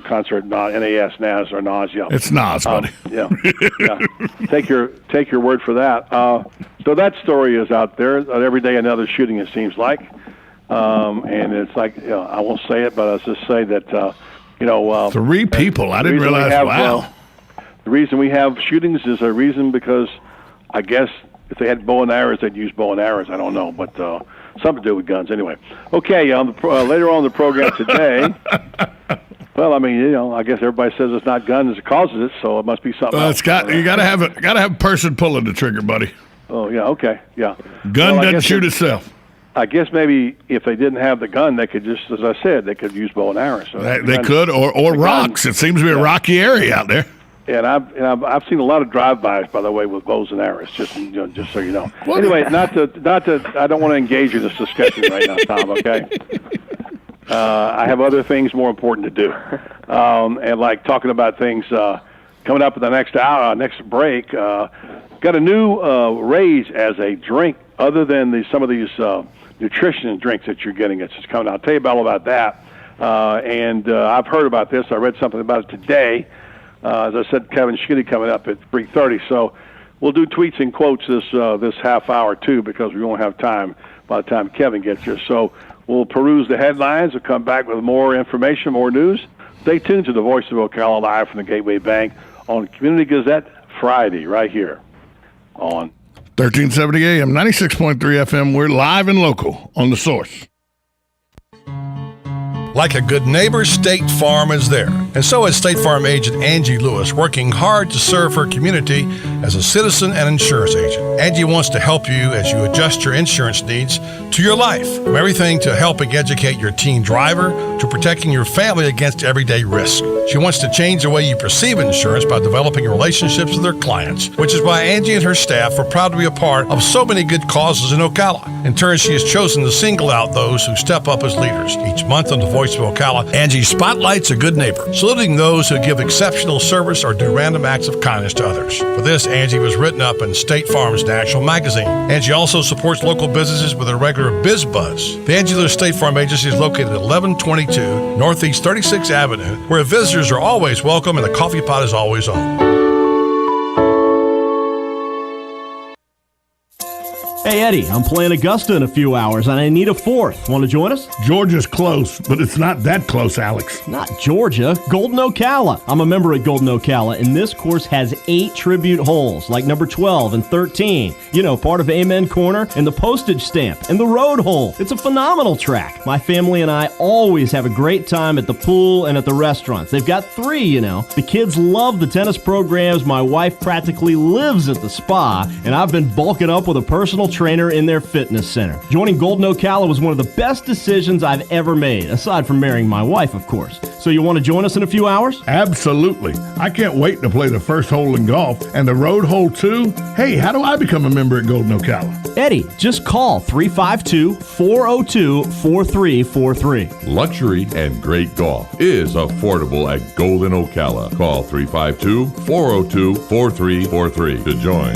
concert, NAS or nausea. It's Nas, buddy. Yeah. Take your word for that. So that story is out there. Every day another shooting, it seems like. And it's like, I won't say it, but I'll just say that, 3 people. I didn't realize. Wow. The reason we have shootings is a reason because I guess if they had bow and arrows, they'd use bow and arrows. I don't know, but something to do with guns anyway. Okay, later on in the program today, well, I mean, I guess everybody says it's not guns that causes it, so it must be something else. You got to have a person pulling the trigger, buddy. Oh, yeah, okay, yeah. Gun doesn't shoot itself. I guess maybe if they didn't have the gun, they could just, as I said, they could use bow and arrows. So they could, or rocks. It seems to be a rocky area out there. And I've seen a lot of drive-bys, by the way, with bows and arrows. Just so you know. Well, anyway, not to. I don't want to engage in this discussion right now, Tom. Okay. I have other things more important to do, and like talking about things coming up in the next hour, next break. Got a new raise as a drink, other than some of these nutrition drinks that you're getting. It's just coming out. I'll tell you all about that. And I've heard about this. I read something about it today. As I said, Kevin Schitti coming up at 3:30. So we'll do tweets and quotes this half hour, too, because we won't have time by the time Kevin gets here. So we'll peruse the headlines. We'll come back with more information, more news. Stay tuned to the Voice of Ocala live from the Gateway Bank on Community Gazette Friday right here on 1370 AM, 96.3 FM. We're live and local on The Source. Like a good neighbor, State Farm is there. And so is State Farm agent Angie Lewis, working hard to serve her community as a citizen and insurance agent. Angie wants to help you as you adjust your insurance needs to your life. From everything to helping educate your teen driver to protecting your family against everyday risk. She wants to change the way you perceive insurance by developing relationships with her clients, which is why Angie and her staff are proud to be a part of so many good causes in Ocala. In turn, she has chosen to single out those who step up as leaders. Each month on the Voice of Ocala, Angie spotlights a good neighbor, saluting those who give exceptional service or do random acts of kindness to others. For this, Angie was written up in State Farm's national magazine. Angie also supports local businesses with a regular Biz Buzz. The Angie Lewis State Farm Agency is located at 1122 Northeast 36th Avenue, where visitors are always welcome and the coffee pot is always on. Hey, Eddie, I'm playing Augusta in a few hours, and I need a fourth. Want to join us? Georgia's close, but it's not that close, Alex. Not Georgia. Golden Ocala. I'm a member at Golden Ocala, and this course has 8 tribute holes, like number 12 and 13. You know, part of Amen Corner, and the postage stamp, and the road hole. It's a phenomenal track. My family and I always have a great time at the pool and at the restaurants. They've got 3, you know. The kids love the tennis programs. My wife practically lives at the spa, and I've been bulking up with a personal trainer in their fitness center. Joining Golden Ocala was one of the best decisions I've ever made, aside from marrying my wife, of course. So you want to join us in a few hours? Absolutely. I can't wait to play the first hole in golf and the road hole too. Hey, how do I become a member at Golden Ocala? Eddie, just call 352-402-4343. Luxury and great golf is affordable at Golden Ocala. Call 352-402-4343 to join.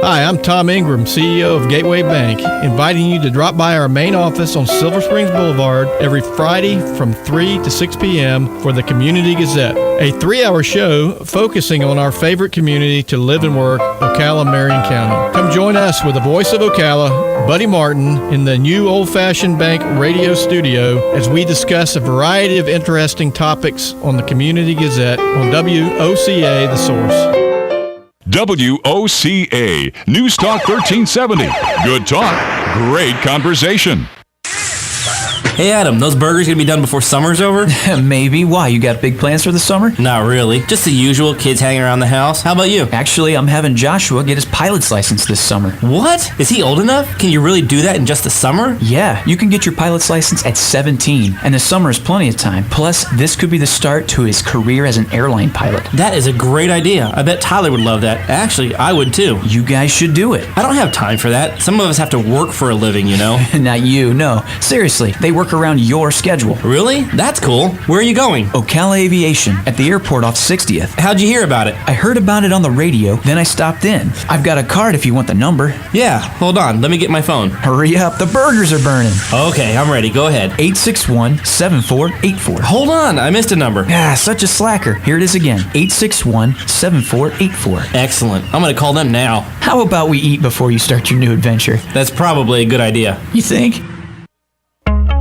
Hi, I'm Tom Ingram, CEO of Gateway Bank, inviting you to drop by our main office on Silver Springs Boulevard every Friday from 3 to 6 p.m. for the Community Gazette, a 3-hour show focusing on our favorite community to live and work, Ocala, Marion County. Come join us with the Voice of Ocala, Buddy Martin, in the new old-fashioned bank radio studio as we discuss a variety of interesting topics on the Community Gazette on WOCA, The Source. WOCA, News Talk 1370. Good talk, great conversation. Hey Adam, those burgers gonna be done before summer's over? Maybe. Why? You got big plans for the summer? Not really. Just the usual, kids hanging around the house. How about you? Actually, I'm having Joshua get his pilot's license this summer. What? Is he old enough? Can you really do that in just the summer? Yeah, you can get your pilot's license at 17, and the summer is plenty of time. Plus, this could be the start to his career as an airline pilot. That is a great idea. I bet Tyler would love that. Actually, I would too. You guys should do it. I don't have time for that. Some of us have to work for a living, you know. Not you, no. Seriously, they work work around your schedule. Really? That's cool. Where are you going? Ocala Aviation at the airport off 60th. How'd you hear about it? I heard about it on the radio, then I stopped in. I've got a card if you want the number. Yeah, hold on. Let me get my phone. Hurry up, the burgers are burning. Okay, I'm ready. Go ahead. 861-7484. Hold on, I missed a number. Such a slacker. Here it is again. 861-7484. Excellent. I'm going to call them now. How about we eat before you start your new adventure? That's probably a good idea. You think?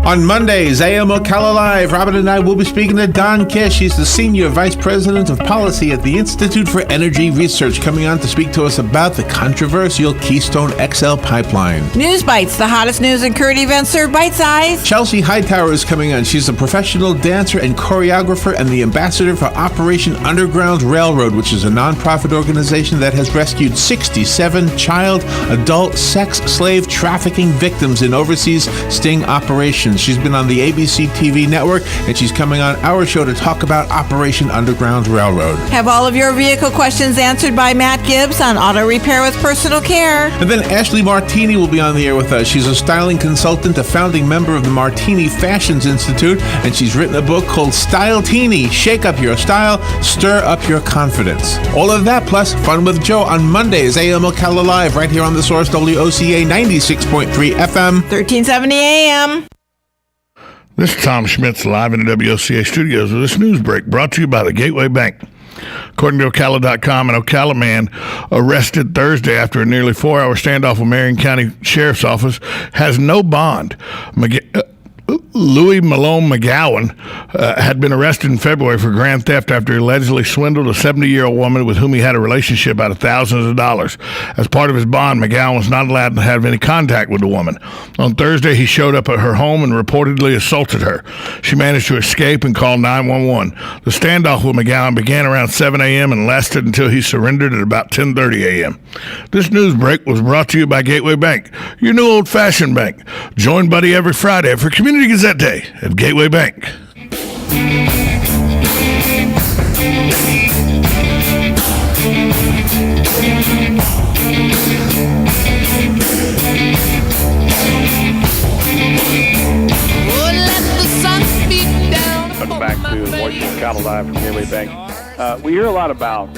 On Mondays, AM Ocala Live, Robin and I will be speaking to Don Kish. He's the Senior Vice President of Policy at the Institute for Energy Research, coming on to speak to us about the controversial Keystone XL pipeline. News Bites, the hottest news and current events served bite-sized. Chelsea Hightower is coming on. She's a professional dancer and choreographer and the ambassador for Operation Underground Railroad, which is a nonprofit organization that has rescued 67 child, adult, sex, slave trafficking victims in overseas sting operations. She's been on the ABC TV network, and she's coming on our show to talk about Operation Underground Railroad. Have all of your vehicle questions answered by Matt Gibbs on Auto Repair with Personal Care. And then Ashley Martini will be on the air with us. She's a styling consultant, a founding member of the Martini Fashions Institute, and she's written a book called Style Teeny. Shake up your style, stir up your confidence. All of that plus Fun with Joe on Mondays, AM Ocala Live, right here on The Source, WOCA 96.3 FM. 1370 AM. This is Tom Schmitz live in the WOCA studios with this news break brought to you by the Gateway Bank. According to Ocala.com, an Ocala man arrested Thursday after a nearly 4-hour standoff with Marion County Sheriff's Office has no bond. Louis Malone McGowan had been arrested in February for grand theft after he allegedly swindled a 70-year-old woman with whom he had a relationship out of thousands of dollars. As part of his bond, McGowan was not allowed to have any contact with the woman. On Thursday, he showed up at her home and reportedly assaulted her. She managed to escape and called 911. The standoff with McGowan began around 7 a.m. and lasted until he surrendered at about 10:30 a.m. This news break was brought to you by Gateway Bank, your new old-fashioned bank. Join Buddy every Friday for Community Gazette Day at Gateway Bank. Welcome back to the Voice of Ocala Live from Gateway Bank. We hear a lot about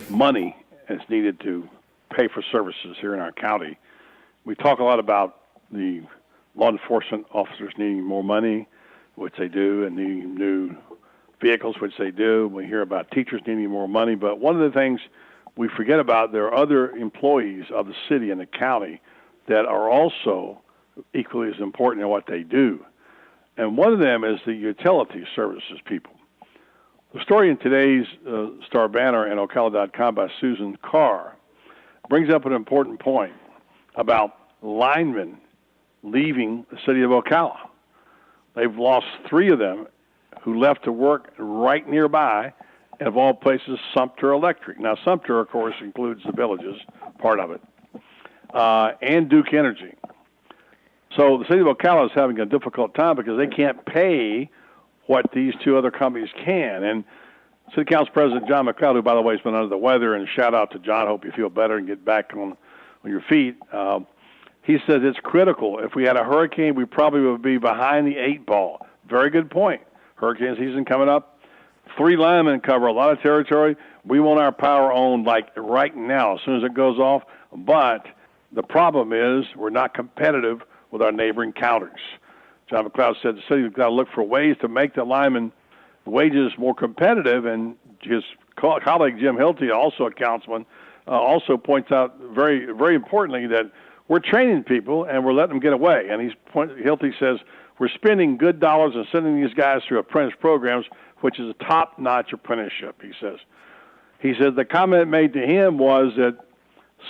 money that's needed to pay for services here in our county. We talk a lot about the law enforcement officers needing more money, which they do, and needing new vehicles, which they do. We hear about teachers needing more money, but one of the things we forget about, there are other employees of the city and the county that are also equally as important in what they do. And one of them is the utility services people. The story in today's Star Banner and Ocala.com by Susan Carr brings up an important point about linemen leaving the city of Ocala. They've lost 3 of them who left to work right nearby, and of all places, Sumter Electric. Now, Sumter, of course, includes the villages, part of it, and Duke Energy. So the city of Ocala is having a difficult time because they can't pay what these 2 other companies can. And City Council President John McLeod, who, by the way, has been under the weather, and shout out to John, hope you feel better and get back on your feet, he says it's critical. If we had a hurricane, we probably would be behind the 8 ball. Very good point. Hurricane season coming up. 3 linemen cover a lot of territory. We want our power on like right now, as soon as it goes off. But the problem is we're not competitive with our neighboring counties. John McLeod said the city's got to look for ways to make the linemen wages more competitive, and his colleague Jim Hilty, also a councilman, also points out very, very importantly that we're training people and we're letting them get away. And Hilty says we're spending good dollars and sending these guys through apprentice programs, which is a top-notch apprenticeship, he says. He said the comment made to him was that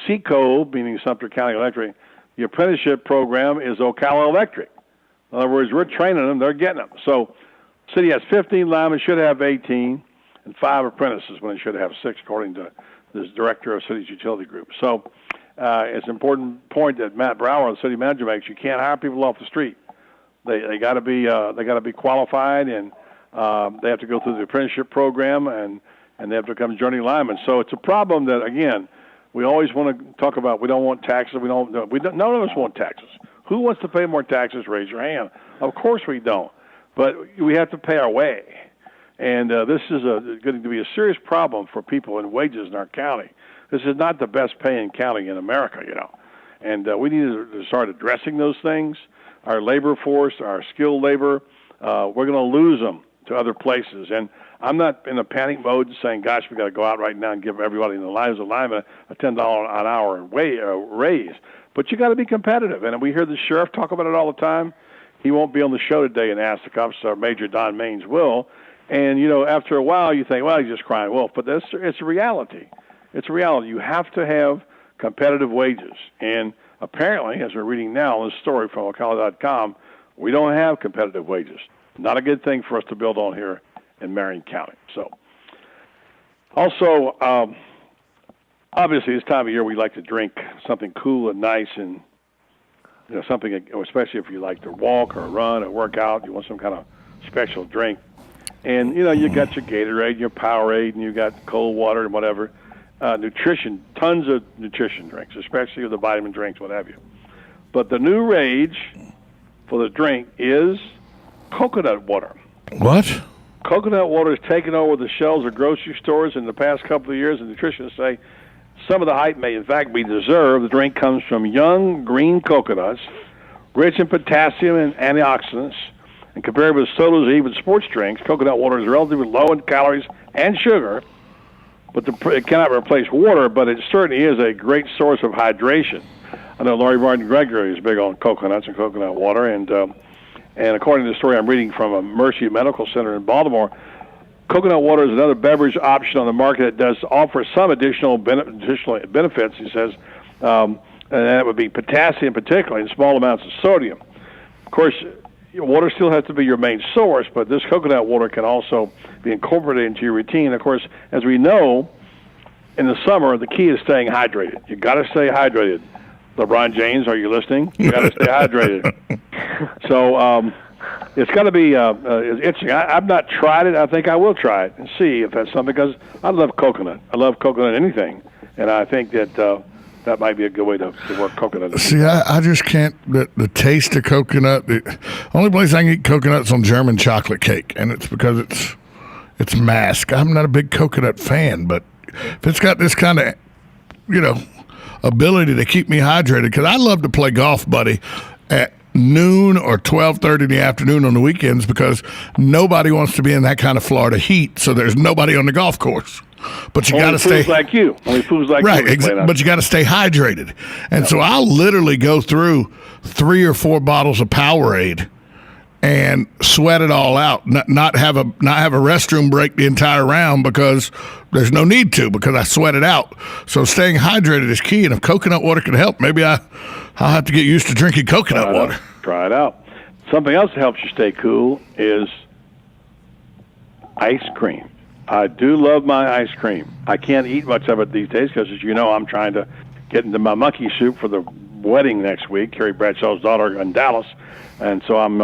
SECO, meaning Sumter County Electric, the apprenticeship program is Ocala Electric. In other words, we're training them, they're getting them. So the city has 15 linemen, should have 18, and 5 apprentices when they should have 6, according to this director of city's utility group. So it's an important point that Matt Brower, the city manager, makes. You can't hire people off the street. They got to be qualified, and they have to go through the apprenticeship program, and they have to become journey linemen. So it's a problem that, again, we always want to talk about. We don't want taxes. None of us want taxes. Who wants to pay more taxes? Raise your hand. Of course we don't. But we have to pay our way. And this is going to be a serious problem for people in wages in our county. This is not the best paying county in America, And we need to start addressing those things. Our labor force, our skilled labor, we're going to lose them to other places. And I'm not in a panic mode saying, gosh, we got to go out right now and give everybody in the Lions Alignment a $10 an hour raise. But you got to be competitive. And we hear the sheriff talk about it all the time. He won't be on the show today in Ask the Cops. Major Don Maines will. And, after a while you think, well, he's just crying wolf. But it's a reality. It's a reality. You have to have competitive wages. And apparently, as we're reading now in this story from Ocala.com, we don't have competitive wages. Not a good thing for us to build on here in Marion County. So, also, obviously, this time of year we like to drink something cool and nice, and something, especially if you like to walk or run or work out, you want some kind of special drink. And you got your Gatorade, your Powerade, and you got cold water and whatever. Nutrition, tons of nutrition drinks, especially the vitamin drinks, what have you. But the new rage for the drink is coconut water. What? Coconut water is taking over the shelves of grocery stores in the past couple of years, and nutritionists say some of the hype may, in fact, be deserved. The drink comes from young green coconuts, rich in potassium and antioxidants, and compared with sodas or even sports drinks, coconut water is relatively low in calories and sugar, but it cannot replace water, but it certainly is a great source of hydration. I know Laurie Martin Gregory is big on coconuts and coconut water, and according to the story I'm reading from a Mercy Medical Center in Baltimore, coconut water is another beverage option on the market that does offer some additional benefits, he says, and that would be potassium particularly, and small amounts of sodium. Of course, water still has to be your main source, but this coconut water can also be incorporated into your routine. Of course, as we know, in the summer, the key is staying hydrated. You got to stay hydrated. LeBron James, are you listening? You got to stay hydrated. So it's got to be interesting. I've not tried it. I think I will try it and see if that's something, because I love coconut. I love coconut anything, and I think that that might be a good way to work coconut. See, I just can't. The taste of coconut. The only place I can eat coconut is on German chocolate cake, and it's because it's mask. I'm not a big coconut fan, but if it's got this kind of, ability to keep me hydrated, because I love to play golf, buddy, at noon or 12:30 in the afternoon on the weekends, because nobody wants to be in that kind of Florida heat, so there's nobody on the golf course. But you got to stay like you. Only fools like right, you. But you got to stay hydrated. And so I'll literally go through 3 or 4 bottles of Powerade and sweat it all out. Not have a restroom break the entire round, because there's no need to, because I sweat it out. So staying hydrated is key. And if coconut water can help, maybe I'll have to get used to drinking coconut water. Try it out. Something else that helps you stay cool is ice cream. I do love my ice cream. I can't eat much of it these days because, as you know, I'm trying to get into my monkey soup for the wedding next week, Carrie Bradshaw's daughter in Dallas, and so I'm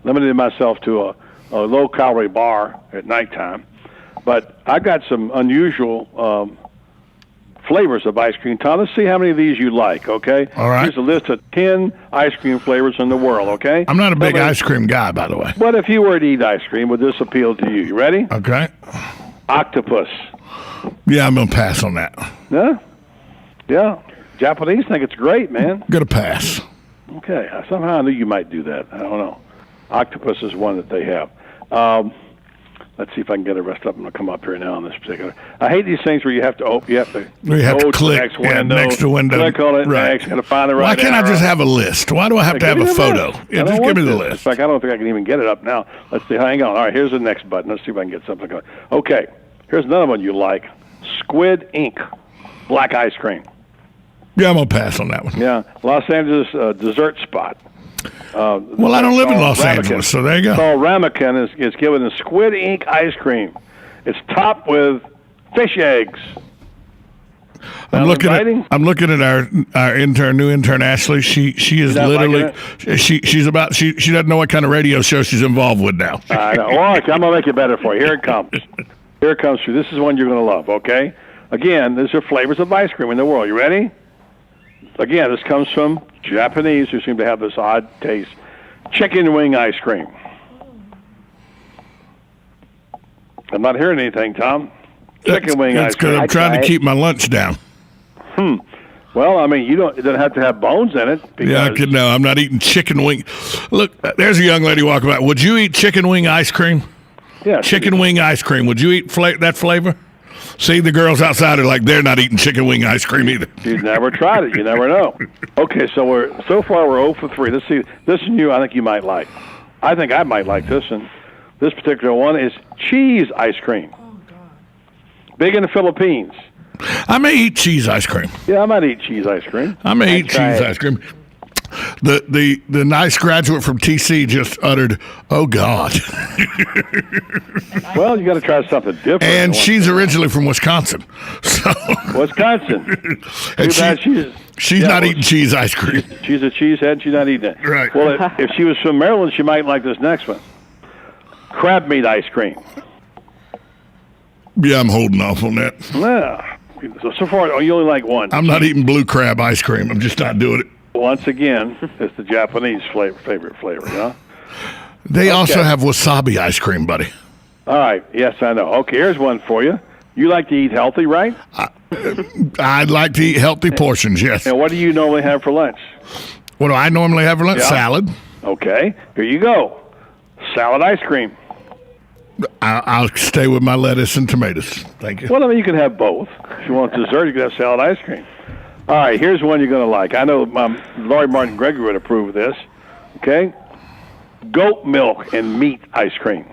limiting myself to a low-calorie bar at nighttime. But I got some unusual flavors of ice cream. Tom, let's see how many of these you like, okay? All right. Here's a list of 10 ice cream flavors in the world, okay? I'm not a big ice cream guy, by the way. But if you were to eat ice cream, would this appeal to you? You ready? Okay. Octopus. Yeah, I'm going to pass on that. Yeah? Yeah. Japanese think it's great, man. Going to pass. Okay. Somehow I knew you might do that. I don't know. Octopus is one that they have. Let's see if I can get the rest of them to come up here now on this particular. I hate these things where you have to open. You have to click next window, next to window. Click on it. Right. Next, got to find the right. Why can't I just have a list? Why do I have to have a photo? Yeah, just give me the list. In fact, I don't think I can even get it up now. Let's see. Hang on. All right, here's the next button. Let's see if I can get something going. Okay, here's another one you like: Squid Ink, black ice cream. Yeah, I'm gonna pass on that one. Yeah, Los Angeles dessert spot. Well, I don't live in Los Angeles, so there you go. It's called Ramekin is given the Squid Ink ice cream. It's topped with fish eggs. I'm looking at our new intern Ashley. She is literally she doesn't know what kind of radio show she's involved with now. I know. All right, I'm gonna make it better for you. Here it comes. Here it comes through. This is one you're gonna love. Okay. Again, these are flavors of ice cream in the world. You ready? Again, this comes from Japanese who seem to have this odd taste. Chicken wing ice cream. I'm not hearing anything, Tom. Chicken wing ice cream. I'm trying to keep my lunch down. Well, I mean, it doesn't have to have bones in it. No, I'm not eating chicken wing. Look, there's a young lady walking by. Would you eat chicken wing ice cream? Yeah. Chicken wing ice cream. Would you eat that flavor? See, the girls outside are like, they're not eating chicken wing ice cream either. You've never tried it. You never know. Okay, so far we're 0 for 3. Let's see. This one I think you might like. I think I might like this one. This particular one is cheese ice cream. Oh, God. Big in the Philippines. I may eat cheese ice cream. Yeah, I might eat cheese ice cream. I may eat cheese ice cream. The nice graduate from TC just uttered, "Oh God!" Well, you got to try something different. And she's originally from Wisconsin, so Wisconsin. And she's not eating cheese ice cream. She's a cheesehead. She's not eating it. Right. Well, if she was from Maryland, she might like this next one. Crab meat ice cream. Yeah, I'm holding off on that. Yeah. So far, you only like one. I'm not eating blue crab ice cream. I'm just not doing it. Once again, it's the Japanese favorite flavor, huh? They also have wasabi ice cream, buddy. All right. Yes, I know. Okay, here's one for you. You like to eat healthy, right? I'd like to eat healthy portions, yes. And what do you normally have for lunch? What do I normally have for lunch? Yeah. Salad. Okay. Here you go. Salad ice cream. I'll stay with my lettuce and tomatoes. Thank you. Well, I mean, you can have both. If you want dessert, you can have salad ice cream. All right, here's one you're going to like. I know Laurie Martin Gregory would approve of this. Okay? Goat milk and meat ice cream.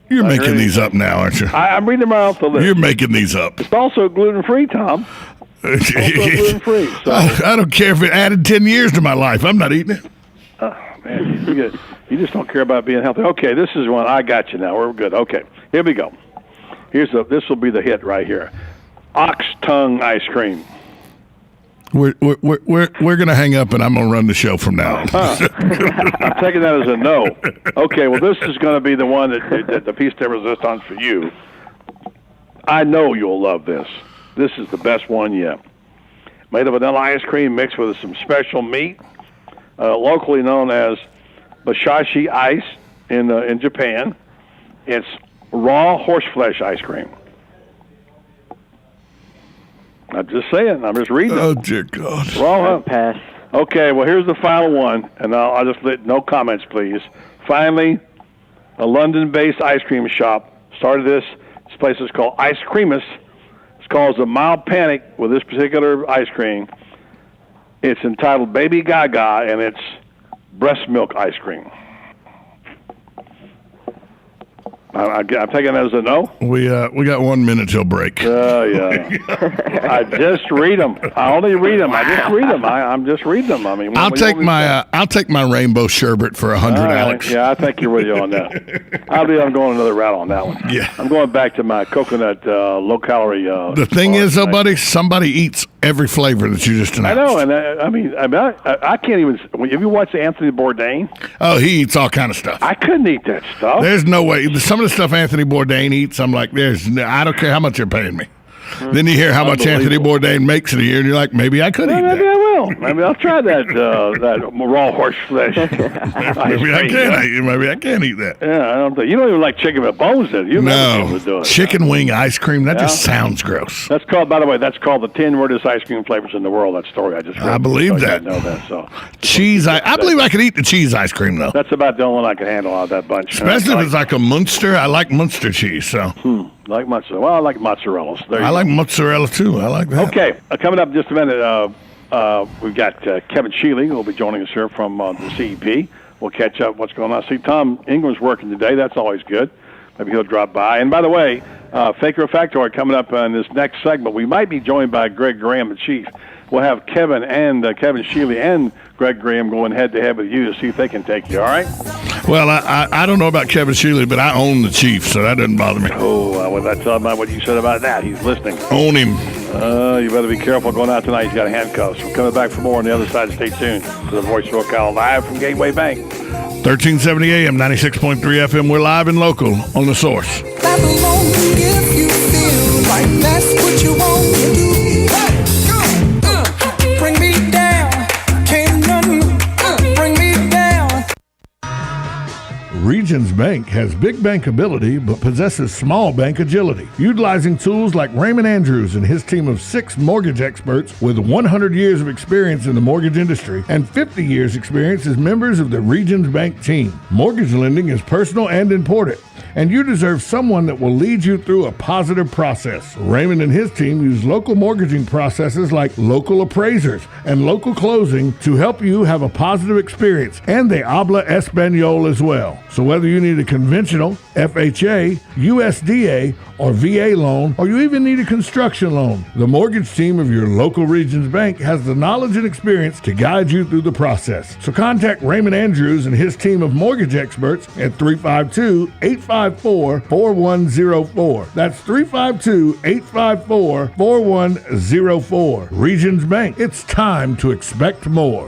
You're making these up now, aren't you? I'm reading them off the list. You're making these up. It's also gluten-free, Tom. Also gluten-free. So. I don't care if it added 10 years to my life. I'm not eating it. Oh, man, you just don't care about being healthy. Okay, this is one. I got you now. We're good. Okay, here we go. This will be the hit right here. Ox tongue ice cream. We're gonna hang up and I'm gonna run the show from now on. I'm taking that as a no. Okay, well this is gonna be the one that the piece de resistance for you. I know you'll love this. This is the best one yet. Made of vanilla ice cream mixed with some special meat, locally known as bashashi ice in Japan. It's raw horseflesh ice cream. I'm just saying. I'm just reading. Oh, dear God. Raw, pass. Okay, well, here's the final one, and I'll just let no comments, please. Finally, a London-based ice cream shop started this. This place is called Ice Creamus. It's called the Mild Panic with this particular ice cream. It's entitled Baby Gaga, and it's breast milk ice cream. I'm taking that as a no. We got 1 minute till break. Yeah. I just read them. I only read them. I just read them. I'm just reading them. I mean, I'll take my rainbow sherbet for 100, Alex. Yeah, I think you're with you on that. I'm going another route on that one. Yeah, I'm going back to my coconut low calorie. The thing is, though, buddy, somebody eats every flavor that you just announced. I know, and I can't even. Have you watched Anthony Bourdain? Oh, he eats all kind of stuff. I couldn't eat that stuff. There's no way. Some of the stuff Anthony Bourdain eats, I'm like, I don't care how much you're paying me. Then you hear how much Anthony Bourdain makes in a year, and you're like, maybe I could eat that. Maybe I will. Maybe I'll try that raw horse flesh. Maybe I can't eat that. Yeah, I don't think you don't even like chicken with bones in it. No, chicken wing ice cream. That just sounds gross. That's called, by the way, that's called the 10 weirdest ice cream flavors in the world. That story I just read. I believe that. I know that. So cheese. I believe I could eat the cheese ice cream though. That's about the only one I can handle out of that bunch. Especially if it's like a Munster. I like Munster cheese. So. Like mozzarella. Well, I like mozzarellas. I like mozzarella too. I like that. Okay, coming up in just a minute, we've got Kevin Sheely who will be joining us here from the CEP. We'll catch up what's going on. See, Tom Ingram's working today. That's always good. Maybe he'll drop by. And by the way, Faker or Factoid coming up in this next segment. We might be joined by Greg Graham, the chief. We'll have Kevin Sheely and Greg Graham going head-to-head with you to see if they can take you, all right? Well, I don't know about Kevin Sheely, but I own the chief, so that doesn't bother me. Oh, well, that's what you said about that. He's listening. Own him. You better be careful going out tonight. He's got handcuffs. We're coming back for more on the other side. Stay tuned to the Voice of Ocala live from Gateway Bank. 1370 AM, 96.3 FM. We're live and local on The Source. If you feel like that's what you want to do. Regions Bank has big bank ability but possesses small bank agility, utilizing tools like Raymond Andrews and his team of 6 mortgage experts with 100 years of experience in the mortgage industry and 50 years experience as members of the Regions Bank team. Mortgage lending is personal and important, and you deserve someone that will lead you through a positive process. Raymond and his team use local mortgaging processes like local appraisers and local closing to help you have a positive experience, and they habla Espanol as well. So whether you need a conventional, FHA, USDA, or VA loan, or you even need a construction loan, the mortgage team of your local Regions Bank has the knowledge and experience to guide you through the process. So contact Raymond Andrews and his team of mortgage experts at 352-854-4104. That's 352-854-4104. Regions Bank, it's time to expect more.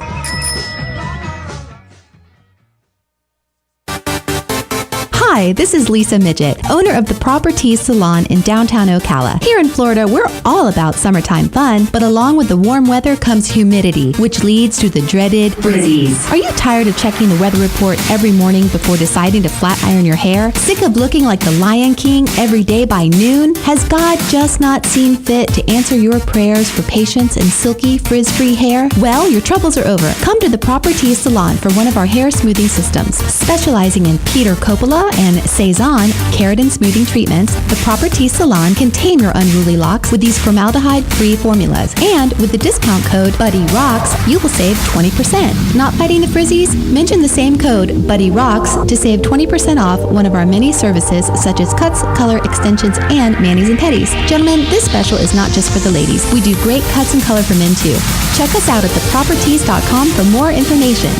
Hi, this is Lisa Midget, owner of the Properties Salon in downtown Ocala. Here in Florida, we're all about summertime fun, but along with the warm weather comes humidity, which leads to the dreaded frizzies. Are you tired of checking the weather report every morning before deciding to flat iron your hair? Sick of looking like the Lion King every day by noon? Has God just not seen fit to answer your prayers for patience and silky, frizz-free hair? Well, your troubles are over. Come to the Properties Salon for one of our hair smoothing systems. Specializing in Peter Coppola and Cezanne keratin smoothing treatments, the Properties Salon can tame your unruly locks with these formaldehyde-free formulas. And with the discount code BuddyRocks, you will save 20%. Not fighting the frizzies? Mention the same code BuddyRocks to save 20% off one of our many services such as cuts, color, extensions, and manis and petties. Gentlemen, this special is not just for the ladies. We do great cuts and color for men too. Check us out at theproperties.com for more information.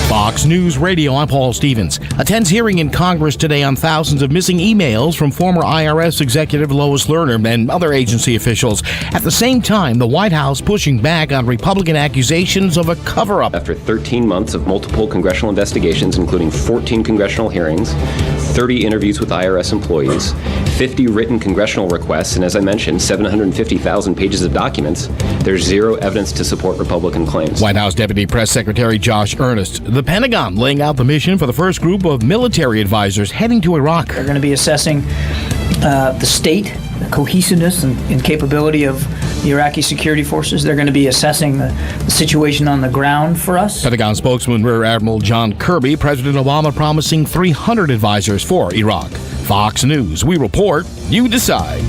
Fox News Radio, I'm Paul Stevens. Attends hearing in Congress today on thousands of missing emails from former IRS Executive Lois Lerner and other agency officials. At the same time, the White House pushing back on Republican accusations of a cover-up. After 13 months of multiple congressional investigations, including 14 congressional hearings, 30 interviews with IRS employees, 50 written congressional requests, and as I mentioned, 750,000 pages of documents, there's zero evidence to support Republican claims. White House Deputy Press Secretary Josh Earnest. The Pentagon laying out the mission for the first group of military advisors heading to Iraq. They're going to be assessing the state, the cohesiveness and capability of the Iraqi security forces. They're going to be assessing the situation on the ground for us. Pentagon spokesman Rear Admiral John Kirby, President Obama promising 300 advisors for Iraq. Fox News, we report, you decide.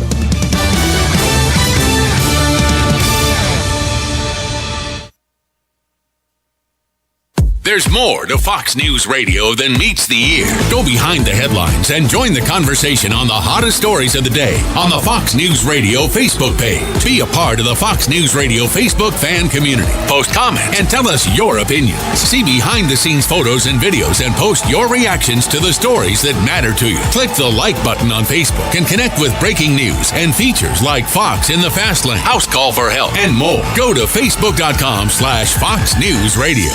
There's more to Fox News Radio than meets the ear. Go behind the headlines and join the conversation on the hottest stories of the day on the Fox News Radio Facebook page. Be a part of the Fox News Radio Facebook fan community. Post comments and tell us your opinions. See behind-the-scenes photos and videos and post your reactions to the stories that matter to you. Click the like button on Facebook and connect with breaking news and features like Fox in the Fast Lane, House Call for Help, and more. Go to Facebook.com/Fox News Radio.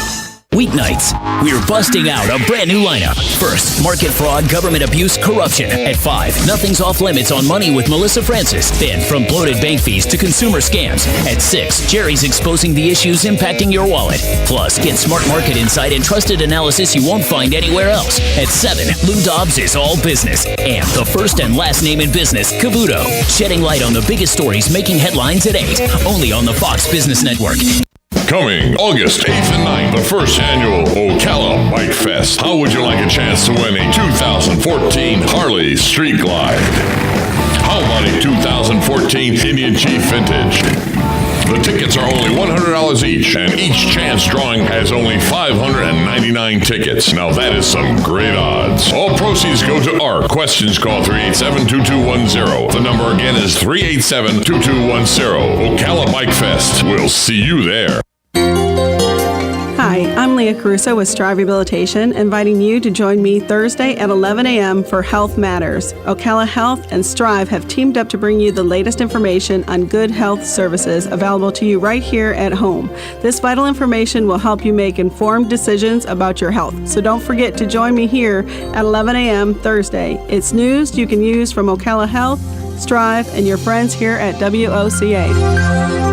Weeknights, we're busting out a brand new lineup. First, market fraud, government abuse, corruption. At 5, nothing's off limits on money with Melissa Francis. Then, from bloated bank fees to consumer scams. At 6, Jerry's exposing the issues impacting your wallet. Plus, get smart market insight and trusted analysis you won't find anywhere else. At 7, Lou Dobbs is all business. And the first and last name in business, Cavuto, shedding light on the biggest stories making headlines at 8. Only on the Fox Business Network. Coming August 8th and 9th, the first annual Ocala Bike Fest. How would you like a chance to win a 2014 Harley Street Glide? How about a 2014 Indian Chief Vintage? The tickets are only $100 each, and each chance drawing has only 599 tickets. Now that is some great odds. All proceeds go to ARC. Questions, call 387-2210. The number again is 387-2210. Ocala Bike Fest. We'll see you there. Hi, I'm Leah Caruso with Strive Rehabilitation, inviting you to join me Thursday at 11 a.m. for Health Matters. Ocala Health and Strive have teamed up to bring you the latest information on good health services available to you right here at home. This vital information will help you make informed decisions about your health. So don't forget to join me here at 11 a.m. Thursday. It's news you can use from Ocala Health, Strive, and your friends here at WOCA.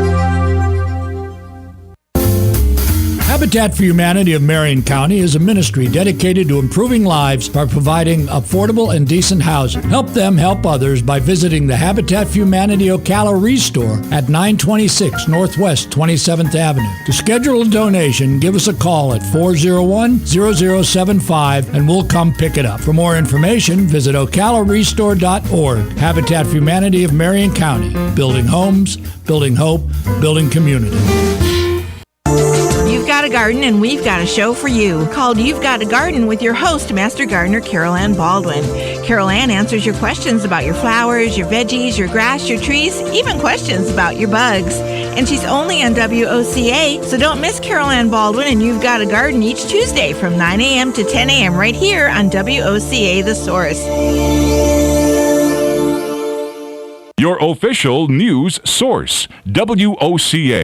Have Habitat for Humanity of Marion County is a ministry dedicated to improving lives by providing affordable and decent housing. Help them help others by visiting the Habitat for Humanity Ocala Restore at 926 Northwest 27th Avenue. To schedule a donation, give us a call at 401-0075 and we'll come pick it up. For more information, visit ocalarestore.org. Habitat for Humanity of Marion County. Building homes, building hope, building community. You've got a garden and we've got a show for you called You've Got a Garden with your host, Master Gardener Carol Ann Baldwin. Carol Ann answers your questions about your flowers, your veggies, your grass, your trees, even questions about your bugs. And she's only on WOCA, so don't miss Carol Ann Baldwin and You've Got a Garden each Tuesday from 9 a.m. to 10 a.m. right here on WOCA The Source. Your official news source, WOCA.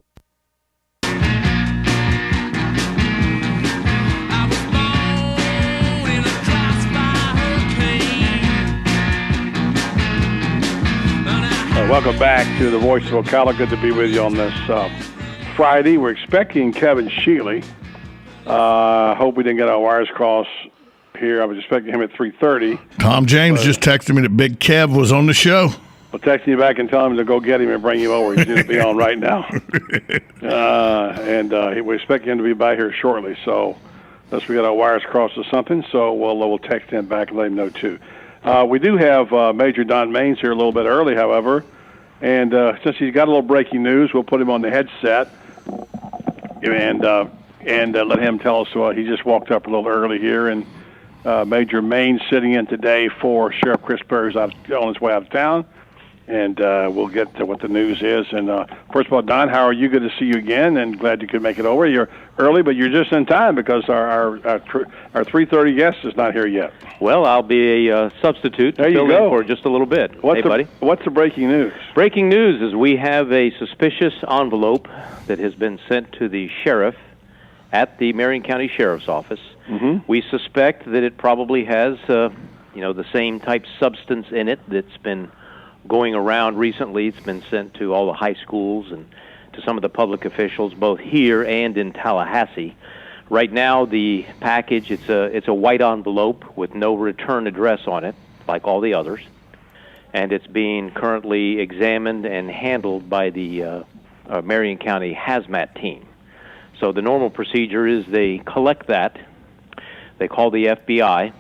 Welcome back to the Voice of Ocala. Good to be with you on this Friday. We're expecting Kevin Sheely. Hope we didn't get our wires crossed here. I was expecting him at 3:30. Tom James just texted me that Big Kev was on the show. I'll text you back and tell him to go get him and bring him over. He's going to be on right now. And we expect him to be by here shortly. So unless we get our wires crossed or something, so we'll text him back and let him know too. We do have Major Don Maines here a little bit early, however. And since he's got a little breaking news, we'll put him on the headset and let him tell us. He just walked up a little early here, and Major Maines sitting in today for Sheriff Chris Perry's on his way out of town. And we'll get to what the news is. And first of all, Don, how are you? Good to see you again, and glad you could make it over. You're early, but you're just in time because our 3:30 guest is not here yet. Well, I'll be a substitute. There you go. For just a little bit. Hey, buddy. What's the breaking news? Breaking news is we have a suspicious envelope that has been sent to the sheriff at the Marion County Sheriff's Office. Mm-hmm. We suspect that it probably has, the same type substance in it that's been going around recently. It's been sent to all the high schools and to some of the public officials, both here and in Tallahassee. Right now, the package, it's a white envelope with no return address on it, like all the others, and it's being currently examined and handled by the Marion County Hazmat team. So the normal procedure is they collect that, they call the FBI,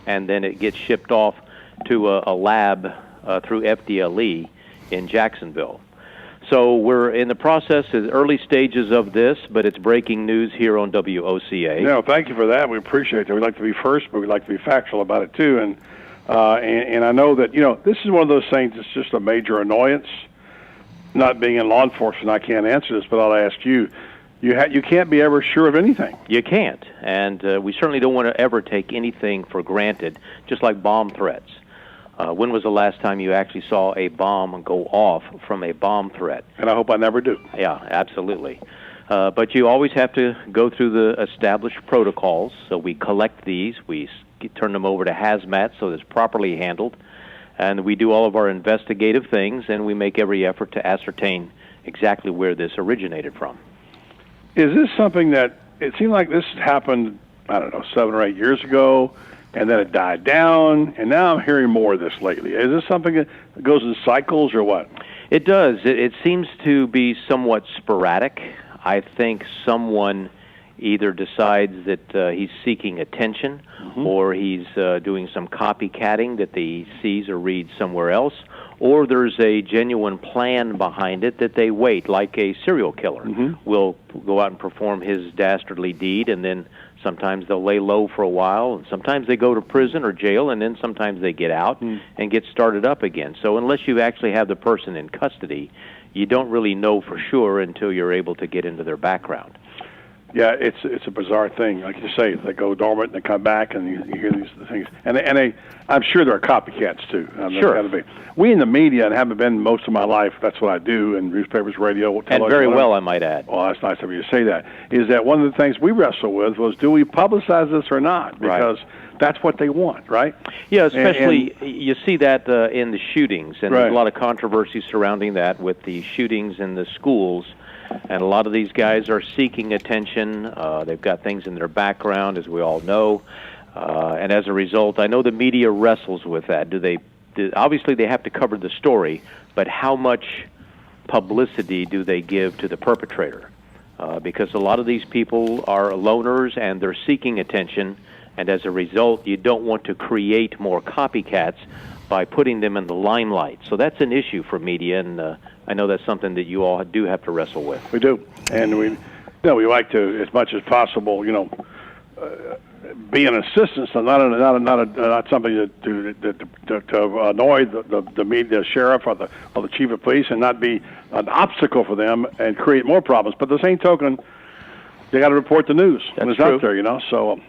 and then it gets shipped off to a lab through FDLE in Jacksonville. So we're in the process, the early stages of this, but it's breaking news here on WOCA. No, thank you for that. We appreciate that. We'd like to be first, but we'd like to be factual about it too. And I know that this is one of those things that's just a major annoyance. Not being in law enforcement, I can't answer this, but I'll ask you. You can't be ever sure of anything. You can't, and we certainly don't want to ever take anything for granted, just like bomb threats. When was the last time you actually saw a bomb go off from a bomb threat? And I hope I never do. Yeah, absolutely. But you always have to go through the established protocols. So we collect these, we turn them over to Hazmat so it's properly handled, and we do all of our investigative things, and we make every effort to ascertain exactly where this originated from. Is this something that, it seemed like this happened, 7 or 8 years ago, and then it died down, and now I'm hearing more of this lately. Is this something that goes in cycles or what? It does. It seems to be somewhat sporadic. I think someone either decides that he's seeking attention, or he's doing some copycatting that he sees or reads somewhere else, or there's a genuine plan behind it that they wait, like a serial killer will go out and perform his dastardly deed, and then sometimes they'll lay low for a while, and sometimes they go to prison or jail, and then sometimes they get out and get started up again. So unless you actually have the person in custody, you don't really know for sure until you're able to get into their background. Yeah, it's a bizarre thing. Like you say, they go dormant and they come back, and you hear these things. And I'm sure there are copycats too. Sure. Gotta be. We in the media, and haven't been most of my life, that's what I do, in newspapers, radio, television. And very well, I might add. Well, that's nice of you to say that. Is that one of the things we wrestle with was, do we publicize this or not? Because that's what they want, right? Yeah, especially you see that in the shootings, and there's a lot of controversy surrounding that with the shootings in the schools. And a lot of these guys are seeking attention. They've got things in their background, as we all know. And as a result, I know the media wrestles with that. Obviously, they have to cover the story, but how much publicity do they give to the perpetrator? Because a lot of these people are loners and they're seeking attention, and as a result, you don't want to create more copycats by putting them in the limelight. So that's an issue for media, and I know that's something that you all do have to wrestle with. We do, and we like to, as much as possible, be an assistance, and not something to annoy the media, the sheriff or the chief of police, and not be an obstacle for them and create more problems. But the same token, they got to report the news when it's out there, So, well,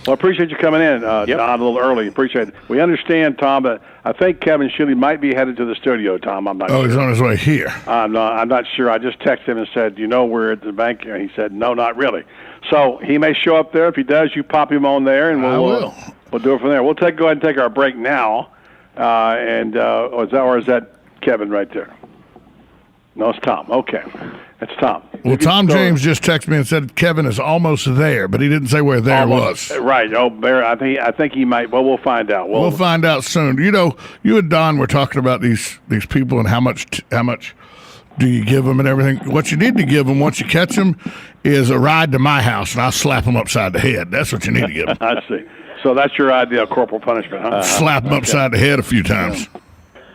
I appreciate you coming in, Don, a little early. Appreciate it. We understand, Tom, that I think Kevin Shiley might be headed to the studio, Tom. I'm not sure. Oh, he's on his way here. I'm not sure. I just texted him and said, we're at the bank. And he said, no, not really. So he may show up there. If he does, you pop him on there, and we'll do it from there. We'll go ahead and take our break now. Or is that Kevin right there? No, it's Tom. Okay. It's Tom. Well, Tom James just texted me and said Kevin is almost there, but he didn't say where there was. Right. Oh, I think he might. Well, we'll find out. We'll find out soon. You and Don were talking about these people and how much do you give them and everything. What you need to give them once you catch them is a ride to my house, and I'll slap them upside the head. That's what you need to give them. I see. So that's your idea of corporal punishment, huh? Slap them upside the head a few times.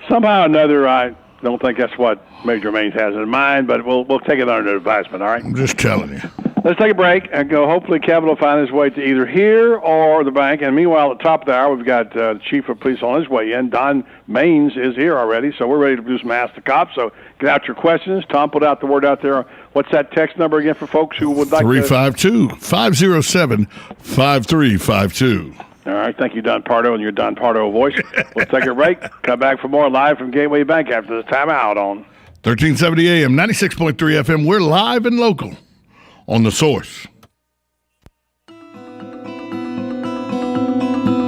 Somehow or another, I don't think that's what Major Maines has in mind, but we'll take it under advisement, all right? I'm just telling you. Let's take a break and go. Hopefully, Kevin will find his way to either here or the bank. And meanwhile, at the top of the hour, we've got the chief of police on his way in. Don Maines is here already, so we're ready to do some Ask the Cops. So get out your questions. Tom put out the word out there. What's that text number again for folks who would like 352-507-5352. All right. Thank you, Don Pardo, and your Don Pardo voice. We'll take a break. Come back for more live from Gateway Bank after this timeout on 1370 AM, 96.3 FM. We're live and local on The Source.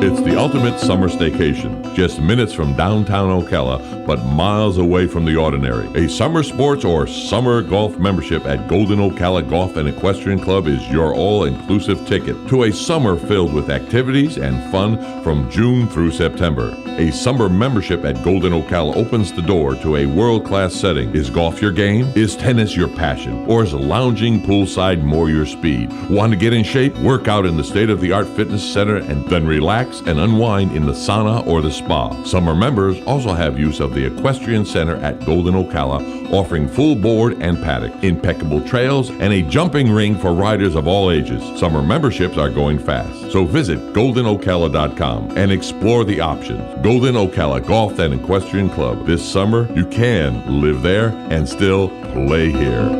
It's the ultimate summer staycation, just minutes from downtown Ocala, but miles away from the ordinary. A summer sports or summer golf membership at Golden Ocala Golf and Equestrian Club is your all-inclusive ticket to a summer filled with activities and fun from June through September. A summer membership at Golden Ocala opens the door to a world-class setting. Is golf your game? Is tennis your passion? Or is lounging poolside more your speed? Want to get in shape? Work out in the state-of-the-art fitness center and then relax and unwind in the sauna or the spa. Summer members also have use of the Equestrian Center at Golden Ocala, offering full board and paddock, impeccable trails, and a jumping ring for riders of all ages. Summer memberships are going fast, so visit goldenocala.com and explore the options. Golden Ocala Golf and Equestrian Club. This summer, you can live there and still play here.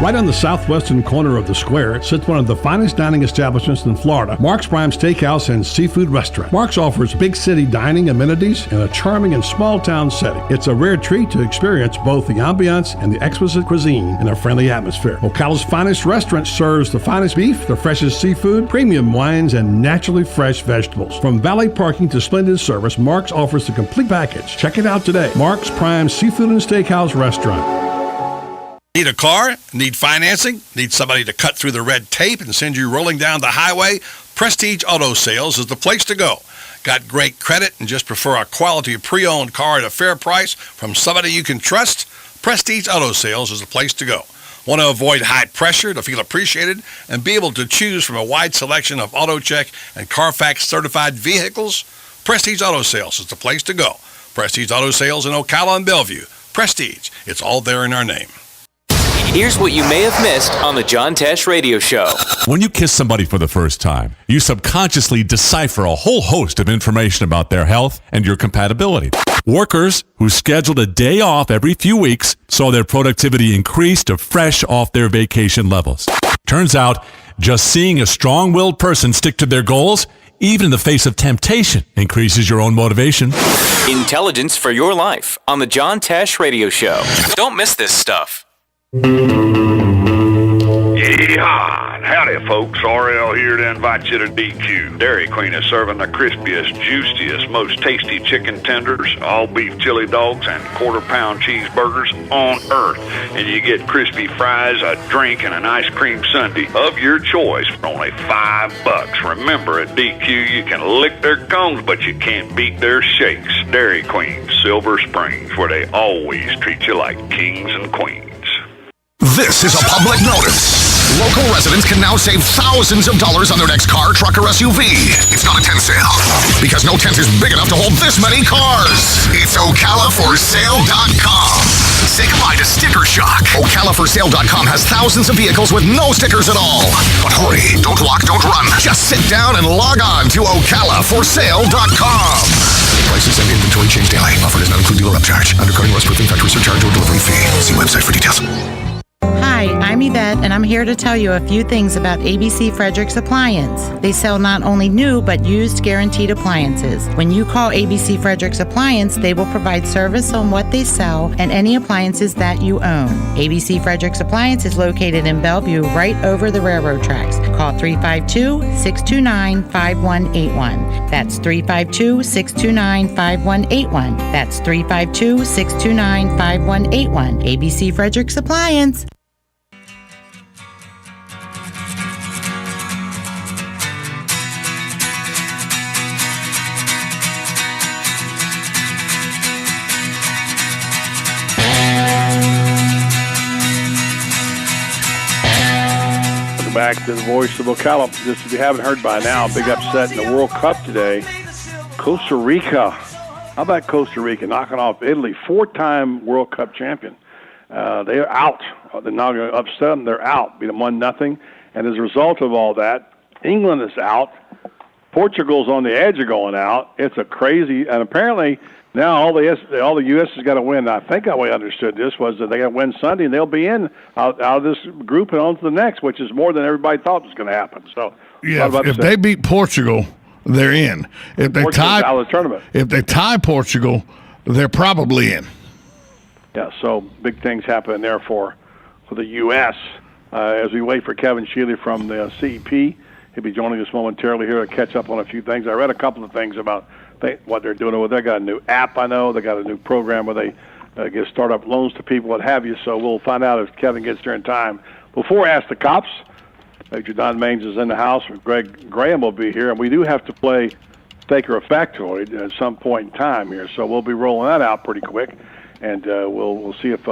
Right on the southwestern corner of the square sits one of the finest dining establishments in Florida, Mark's Prime Steakhouse and Seafood Restaurant. Mark's offers big city dining amenities in a charming and small town setting. It's a rare treat to experience both the ambiance and the exquisite cuisine in a friendly atmosphere. Ocala's finest restaurant serves the finest beef, the freshest seafood, premium wines, and naturally fresh vegetables. From valet parking to splendid service, Mark's offers the complete package. Check it out today. Mark's Prime Seafood and Steakhouse Restaurant. Need a car? Need financing? Need somebody to cut through the red tape and send you rolling down the highway? Prestige Auto Sales is the place to go. Got great credit and just prefer a quality pre-owned car at a fair price from somebody you can trust? Prestige Auto Sales is the place to go. Want to avoid high pressure to feel appreciated and be able to choose from a wide selection of AutoCheck and Carfax certified vehicles? Prestige Auto Sales is the place to go. Prestige Auto Sales in Ocala and Bellevue. Prestige. It's all there in our name. Here's what you may have missed on the John Tesh Radio Show. When you kiss somebody for the first time, you subconsciously decipher a whole host of information about their health and your compatibility. Workers who scheduled a day off every few weeks saw their productivity increase to fresh off their vacation levels. Turns out, just seeing a strong-willed person stick to their goals, even in the face of temptation, increases your own motivation. Intelligence for your life on the John Tesh Radio Show. Don't miss this stuff. Yeah. Yeehaw! Howdy, folks. RL here to invite you to DQ. Dairy Queen is serving the crispiest, juiciest, most tasty chicken tenders, all beef chili dogs, and quarter-pound cheeseburgers on earth. And you get crispy fries, a drink, and an ice cream sundae of your choice for only $5. Remember, at DQ, you can lick their cones, but you can't beat their shakes. Dairy Queen, Silver Springs, where they always treat you like kings and queens. This is a public notice. Local residents can now save thousands of dollars on their next car, truck, or SUV. It's not a tent sale, because no tent is big enough to hold this many cars. It's OcalaForSale.com. Say goodbye to sticker shock. OcalaForSale.com has thousands of vehicles with no stickers at all. But hurry, don't walk, don't run. Just sit down and log on to OcalaForSale.com. Prices and inventory change daily. Offer does not include dealer upcharge, undercutting, rust-proofing, factory surcharge, or delivery fee. See website for details. Hi, I'm Yvette, and I'm here to tell you a few things about ABC Frederick's Appliance. They sell not only new, but used guaranteed appliances. When you call ABC Frederick's Appliance, they will provide service on what they sell and any appliances that you own. ABC Frederick's Appliance is located in Bellevue, right over the railroad tracks. Call 352-629-5181. That's 352-629-5181. That's 352-629-5181. ABC Frederick's Appliance. Back to the voice of Ocala. Just if you haven't heard by now, big upset in the World Cup today. Costa Rica. How about Costa Rica knocking off Italy, 4-time World Cup champion? They're out. They're not going to upset them. They're out. Beat them 1-0. And as a result of all that, England is out. Portugal's on the edge of going out. It's a crazy, and apparently now all the U.S. has got to win. I think how we understood this was that they got to win Sunday, and they'll be in out of this group and on to the next, which is more than everybody thought was going to happen. So yeah, if they beat Portugal, they're in. If they tie out of the tournament, if they tie Portugal, they're probably in. Yeah, so big things happening there for the U.S. As we wait for Kevin Shealy from the CEP. He'll be joining us momentarily here to catch up on a few things. I read a couple of things about what they're doing with. They got a new app, I know. They got a new program where they give startup loans to people, what have you. So we'll find out if Kevin gets there in time. Before I ask the cops, Major Don Maines is in the house. Greg Graham will be here, and we do have to play Fake or Factoid at some point in time here. So we'll be rolling that out pretty quick, and we'll see if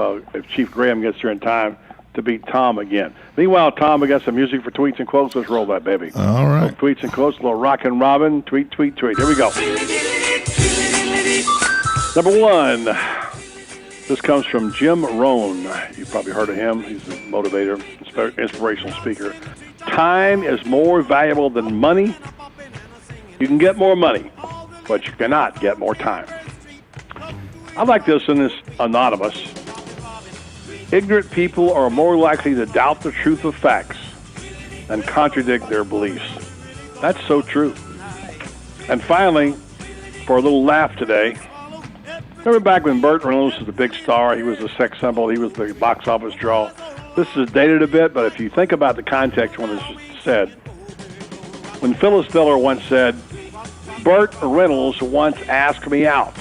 Chief Graham gets there in time to beat Tom again. Meanwhile, Tom, we got some music for tweets and quotes. Let's roll that, baby. All right. So tweets and quotes, a little rockin' Robin. Tweet, tweet, tweet. Here we go. Number 1. This comes from Jim Rohn. You've probably heard of him. He's a motivator, inspirational speaker. Time is more valuable than money. You can get more money, but you cannot get more time. I like this in this anonymous. Ignorant people are more likely to doubt the truth of facts and contradict their beliefs. That's so true. And finally, for a little laugh today, remember back when Burt Reynolds was the big star, he was the sex symbol, he was the box office draw. This is dated a bit, but if you think about the context when this was said, when Phyllis Diller once said, Burt Reynolds once asked me out,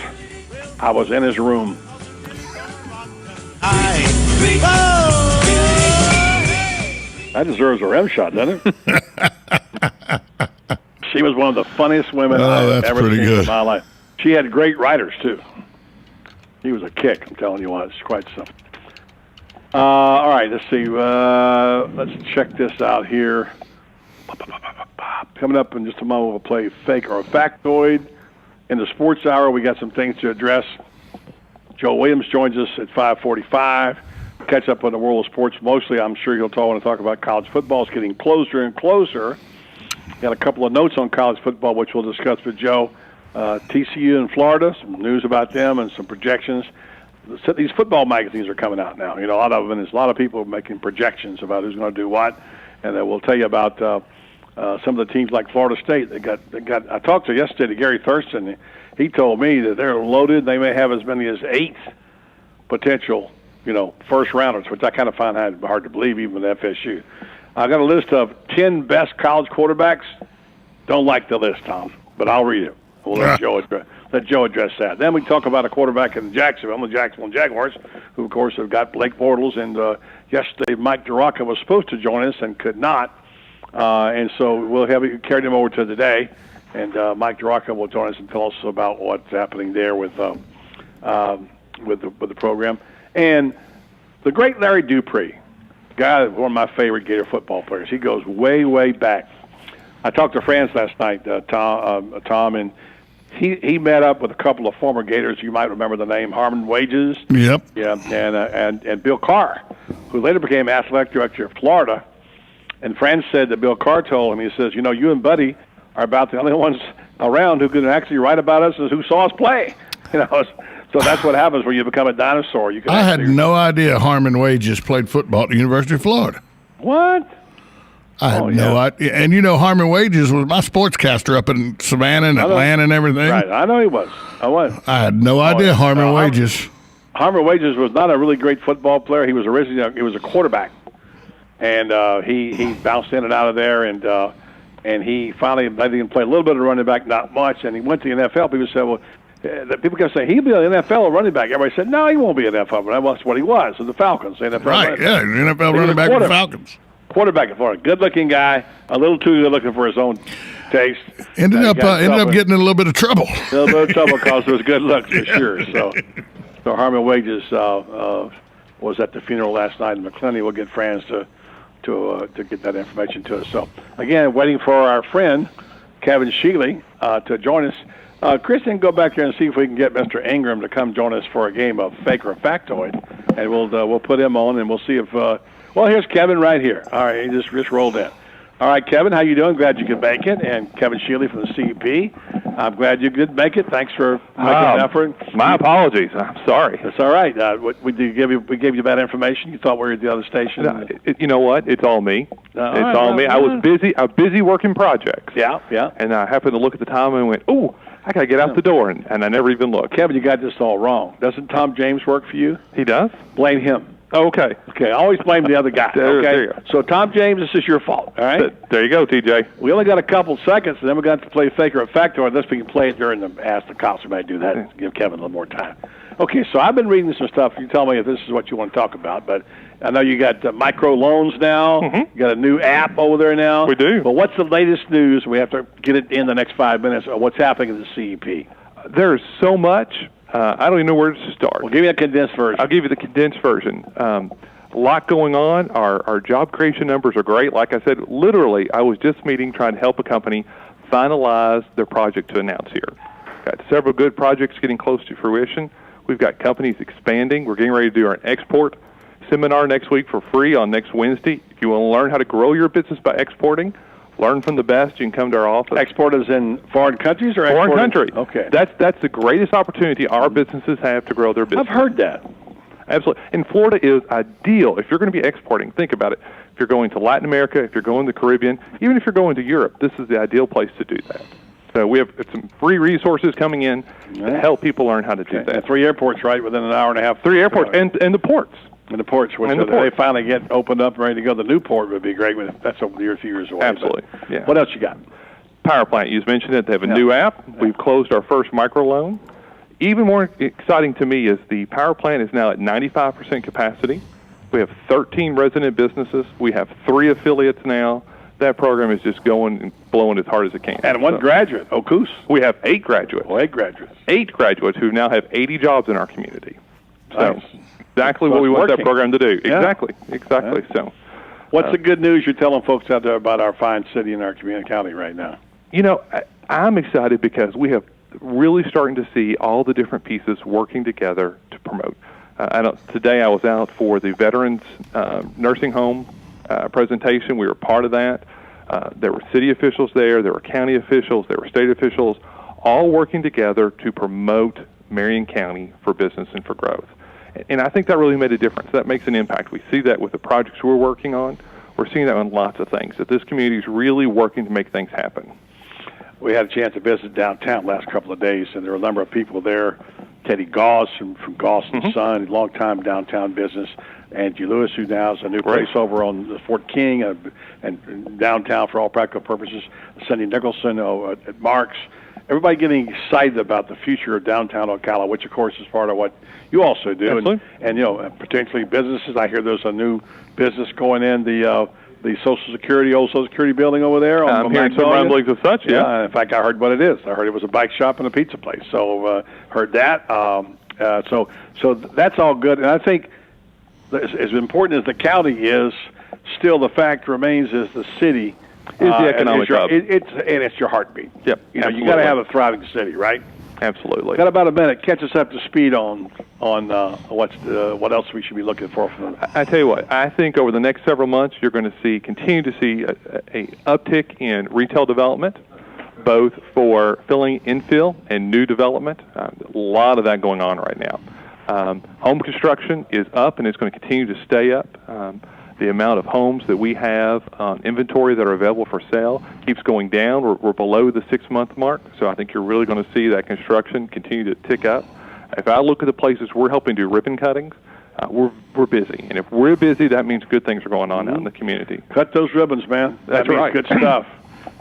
I was in his room. That deserves a rim shot, doesn't it? She was one of the funniest women I've ever seen in my life. She had great writers, too. He was a kick, I'm telling you what. It's quite something. All right, let's see. Let's check this out here. Coming up in just a moment, we'll play Fake or Factoid. In the Sports Hour, we got some things to address. Joe Williams joins us at 5:45. Catch up on the world of sports. Mostly, I'm sure he'll want to talk about college football. It's getting closer and closer. Got a couple of notes on college football, which we'll discuss with Joe. TCU in Florida, some news about them and some projections. These football magazines are coming out now. You know, a lot of them, there's a lot of people making projections about who's going to do what. And then we'll tell you about some of the teams like Florida State. They got. I talked to yesterday to Gary Thurston. He told me that they're loaded. They may have as many as 8 potential, first rounders, which I kind of find hard to believe, even with FSU. I got a list of 10 best college quarterbacks. Don't like the list, Tom, but I'll read it. We'll let Joe address that. Then we talk about a quarterback in Jacksonville, the Jacksonville Jaguars, who, of course, have got Blake Bortles. And yesterday, Mike DeRocca was supposed to join us and could not. And so we'll carry him over to today. And Mike DeRocca will join us and tell us about what's happening there with the program. And the great Larry Dupree, guy, one of my favorite Gator football players. He goes way, way back. I talked to Franz last night, Tom, and he met up with a couple of former Gators. You might remember the name Harmon Wages. Yep. Yeah, and Bill Carr, who later became athletic director of Florida. And Franz said that Bill Carr told him, he says, you and Buddy are about the only ones around who can actually write about us as who saw us play. So that's what happens when you become a dinosaur. I had no idea Harmon Wages played football at the University of Florida. What? I had no idea. And Harmon Wages was my sportscaster up in Savannah and Atlanta and everything. Right, I know he was. I had no idea Harmon Wages. Harmon Wages was not a really great football player. He was originally a quarterback, and he bounced in and out of there, and he finally let him play a little bit of running back, not much, and he went to the NFL. People said, well, people kept saying, he'll be an NFL running back. Everybody said, no, he won't be an NFL running back. That's what he was, the Falcons. The NFL right, yeah, NFL running back with the Falcons. Quarterback in Florida. Good-looking guy, a little too good-looking for his own taste. Ended up getting in a little bit of trouble. A little bit of trouble because of his good looks, for sure. So Harmon Wages was at the funeral last night in McClenny. We'll get Franz to get that information to us. So, again, waiting for our friend, Kevin Sheely, to join us. Kristen, go back there and see if we can get Mr. Ingram to come join us for a game of Fake or Factoid, and we'll put him on, and we'll see if well, here's Kevin right here. All right, he just rolled in. All right, Kevin, how you doing? Glad you could make it. And Kevin Sheely from the CEP. I'm glad you could make it. Thanks for making an effort. My apologies. I'm sorry. That's all right. We gave you bad information. You thought we were at the other station. You know what? It's all me. It's all me. I was busy working projects. Yeah. And I happened to look at the time and went, "Ooh, I got to get out the door," and I never even looked. Kevin, you got this all wrong. Doesn't Tom James work for you? He does. Blame him. Oh, okay. Okay, always blame the other guy. There you go. So, Tom James, this is your fault, all right? There you go, TJ. We only got a couple seconds, and then we got to play Faker or Factor, unless we can play it during the Ask the Cops. We might do that and give Kevin a little more time. Okay, so I've been reading some stuff. You tell me if this is what you want to talk about, but I know you got micro loans now. Mm-hmm. You got a new app over there now. We do. But what's the latest news? We have to get it in the next 5 minutes of what's happening in the CEP. There's so much. I don't even know where to start. Well, give me a condensed version. I'll give you the condensed version. A lot going on. Our job creation numbers are great. Like I said, literally, I was just trying to help a company finalize their project to announce here. Got several good projects getting close to fruition. We've got companies expanding. We're getting ready to do our export seminar next week for free on next Wednesday. If you want to learn how to grow your business by exporting, learn from the best, you can come to our office. Export is in foreign countries or foreign countries? Okay. That's the greatest opportunity our businesses have to grow their business. I've heard that. Absolutely. And Florida is ideal. If you're going to be exporting, think about it. If you're going to Latin America, if you're going to the Caribbean, even if you're going to Europe, this is the ideal place to do that. So we have some free resources coming in to help people learn how to do that. And 3 airports, right, within an hour and a half. 3 airports, and the ports. And the ports, which they finally get opened up and ready to go. The new port would be great, but that's a few years away. Absolutely. Yeah. What else you got? Power plant. You mentioned it. They have a new app. Yeah. We've closed our first microloan. Even more exciting to me is the power plant is now at 95% capacity. We have 13 resident businesses. We have 3 affiliates now. That program is just going and blowing as hard as it can. And one graduate, Ocala. We have 8 graduates. Oh, 8 graduates. 8 graduates who now have 80 jobs in our community. Nice. So exactly what we want that program to do. Yeah. Exactly. Yeah. So, what's the good news you're telling folks out there about our fine city and our community county right now? You know, I'm excited because we have really starting to see all the different pieces working together to promote. Today I was out for the Veterans Nursing Home presentation. We were part of that. There were city officials there. There were county officials. There were state officials, all working together to promote Marion County for business and for growth. And I think that really made a difference. That makes an impact. We see that with the projects we're working on. We're seeing that on lots of things, that this community is really working to make things happen. we had a chance to visit downtown last couple of days, and there were a number of people there. Teddy Goss from Goss and Son, long-time downtown business. Angie Lewis, who now has a new place over on Fort King and downtown for all practical purposes. Cindy Nicholson at Marks. Everybody getting excited about the future of downtown Ocala, which, of course, is part of what you also do. And potentially businesses. I hear there's a new business going in the old Social Security building over there. I'm hearing some rumblings of such, yeah. In fact, I heard what it is. I heard it was a bike shop and a pizza place. So heard that. So that's all good. And I think as important as the county is, still the fact remains is the city is the economic hub. It's your heartbeat. Yep. You got to have a thriving city, right? Absolutely. Got about a minute. Catch us up to speed on what else we should be looking for from them. I tell you what, I think over the next several months you're going to continue to see a uptick in retail development, both for infill and new development. A lot of that going on right now. Home construction is up, and it's going to continue to stay up. The amount of homes that we have on inventory that are available for sale keeps going down. We're below the 6-month mark, so I think you're really going to see that construction continue to tick up. If I look at the places we're helping do ribbon cuttings, we're busy. And if we're busy, that means good things are going on out in the community. Cut those ribbons, man. That's right. Good stuff.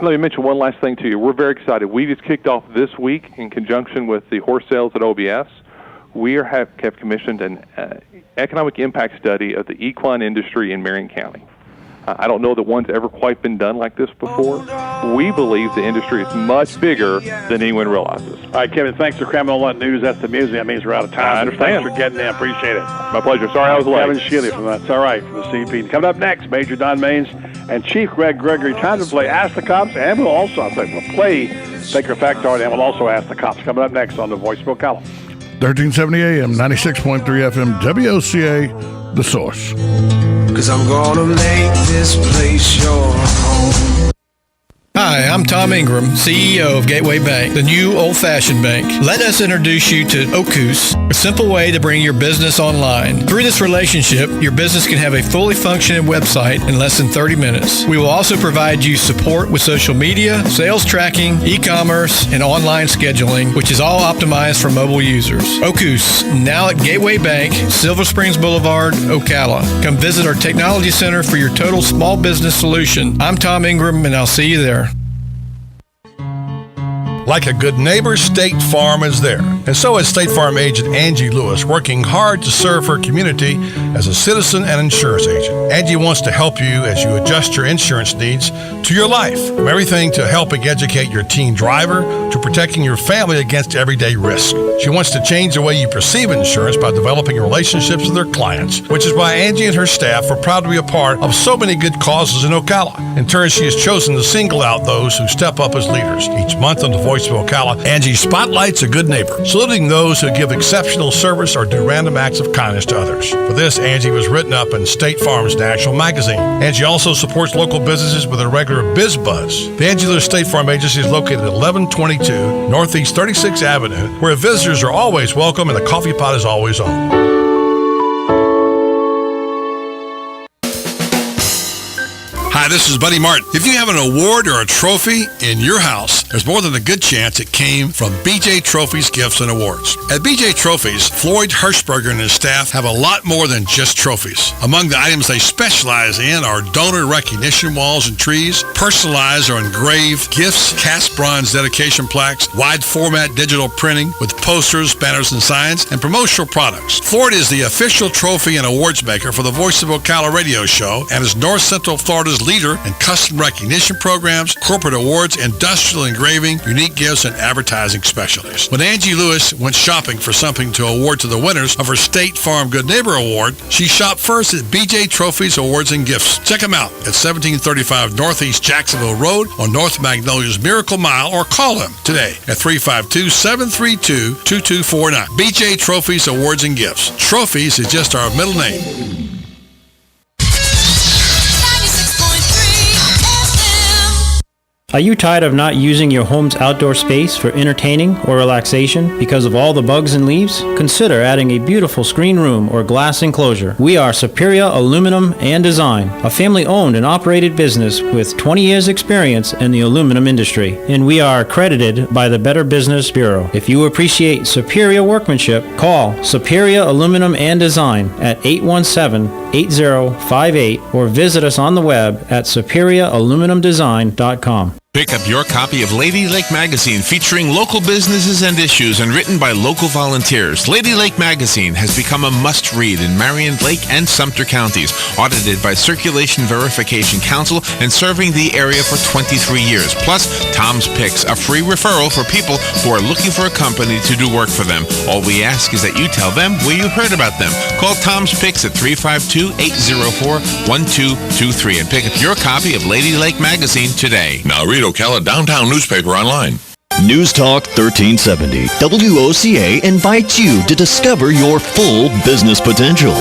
Let me mention one last thing to you. We're very excited. We just kicked off this week in conjunction with the horse sales at OBS. We have commissioned an economic impact study of the equine industry in Marion County. I don't know that one's ever quite been done like this before. We believe the industry is much bigger than anyone realizes. All right, Kevin, thanks for cramming all that news. That's the music. That means we're out of time. I understand. Thanks for getting in. Appreciate it. My pleasure. Sorry I was late. Kevin Shealy from That's All Right from the CP. Coming up next, Major Don Maines and Chief Greg Gregory. Time to play Ask the Cops, and we'll also play Fake or Fact Art, and we'll also ask the cops. Coming up next on the Voice of Ocala. 1370 AM, 96.3 FM, WOCA, The Source. 'Cause I'm gonna make this place your home. Hi, I'm Tom Ingram, CEO of Gateway Bank, the new old-fashioned bank. Let us introduce you to OCUS, a simple way to bring your business online. Through this relationship, your business can have a fully functioning website in less than 30 minutes. We will also provide you support with social media, sales tracking, e-commerce, and online scheduling, which is all optimized for mobile users. OCUS, now at Gateway Bank, Silver Springs Boulevard, Ocala. Come visit our technology center for your total small business solution. I'm Tom Ingram, and I'll see you there. Like a good neighbor, State Farm is there. And so is State Farm agent Angie Lewis, working hard to serve her community as a citizen and insurance agent. Angie wants to help you as you adjust your insurance needs to your life. From everything to helping educate your teen driver to protecting your family against everyday risk. She wants to change the way you perceive insurance by developing relationships with her clients, which is why Angie and her staff are proud to be a part of so many good causes in Ocala. In turn, she has chosen to single out those who step up as leaders. Each month on the Voice of Ocala, Angie spotlights a good neighbor, saluting those who give exceptional service or do random acts of kindness to others. For this, Angie was written up in State Farm's national magazine. Angie also supports local businesses with a regular Biz Buzz. The Angie Lewis State Farm Agency is located at 1122 Northeast 36th Avenue, where visitors are always welcome and the coffee pot is always on. Hi, this is Buddy Martin. If you have an award or a trophy in your house, there's more than a good chance it came from BJ Trophies Gifts and Awards. At BJ Trophies, Floyd Hirschberger and his staff have a lot more than just trophies. Among the items they specialize in are donor recognition walls and trees, personalized or engraved gifts, cast bronze dedication plaques, wide format digital printing with posters, banners, and signs, and promotional products. Floyd is the official trophy and awards maker for the Voice of Ocala radio show and is North Central Florida's leader in custom recognition programs, corporate awards, industrial engraving, unique gifts, and advertising specialties. When Angie Lewis went shopping for something to award to the winners of her State Farm Good Neighbor Award, she shopped first at BJ Trophies Awards and Gifts. Check them out at 1735 Northeast Jacksonville Road on North Magnolia's Miracle Mile, or call them today at 352-732-2249. BJ Trophies Awards and Gifts. Trophies is just our middle name. Are you tired of not using your home's outdoor space for entertaining or relaxation because of all the bugs and leaves? Consider adding a beautiful screen room or glass enclosure. We are Superior Aluminum and Design, a family-owned and operated business with 20 years experience in the aluminum industry, and we are accredited by the Better Business Bureau. If you appreciate superior workmanship, call Superior Aluminum and Design at 817-8058 or visit us on the web at superiораluminumdesign.com. Pick up your copy of Lady Lake Magazine featuring local businesses and issues and written by local volunteers. Lady Lake Magazine has become a must-read in Marion, Lake, and Sumter counties, audited by Circulation Verification Council and serving the area for 23 years. Plus, Tom's Picks, a free referral for people who are looking for a company to do work for them. All we ask is that you tell them where you heard about them. Call Tom's Picks at 352-804-1223 and pick up your copy of Lady Lake Magazine today. Now read Ocala Downtown newspaper online. News Talk 1370, WOCA invites you to discover your full business potential.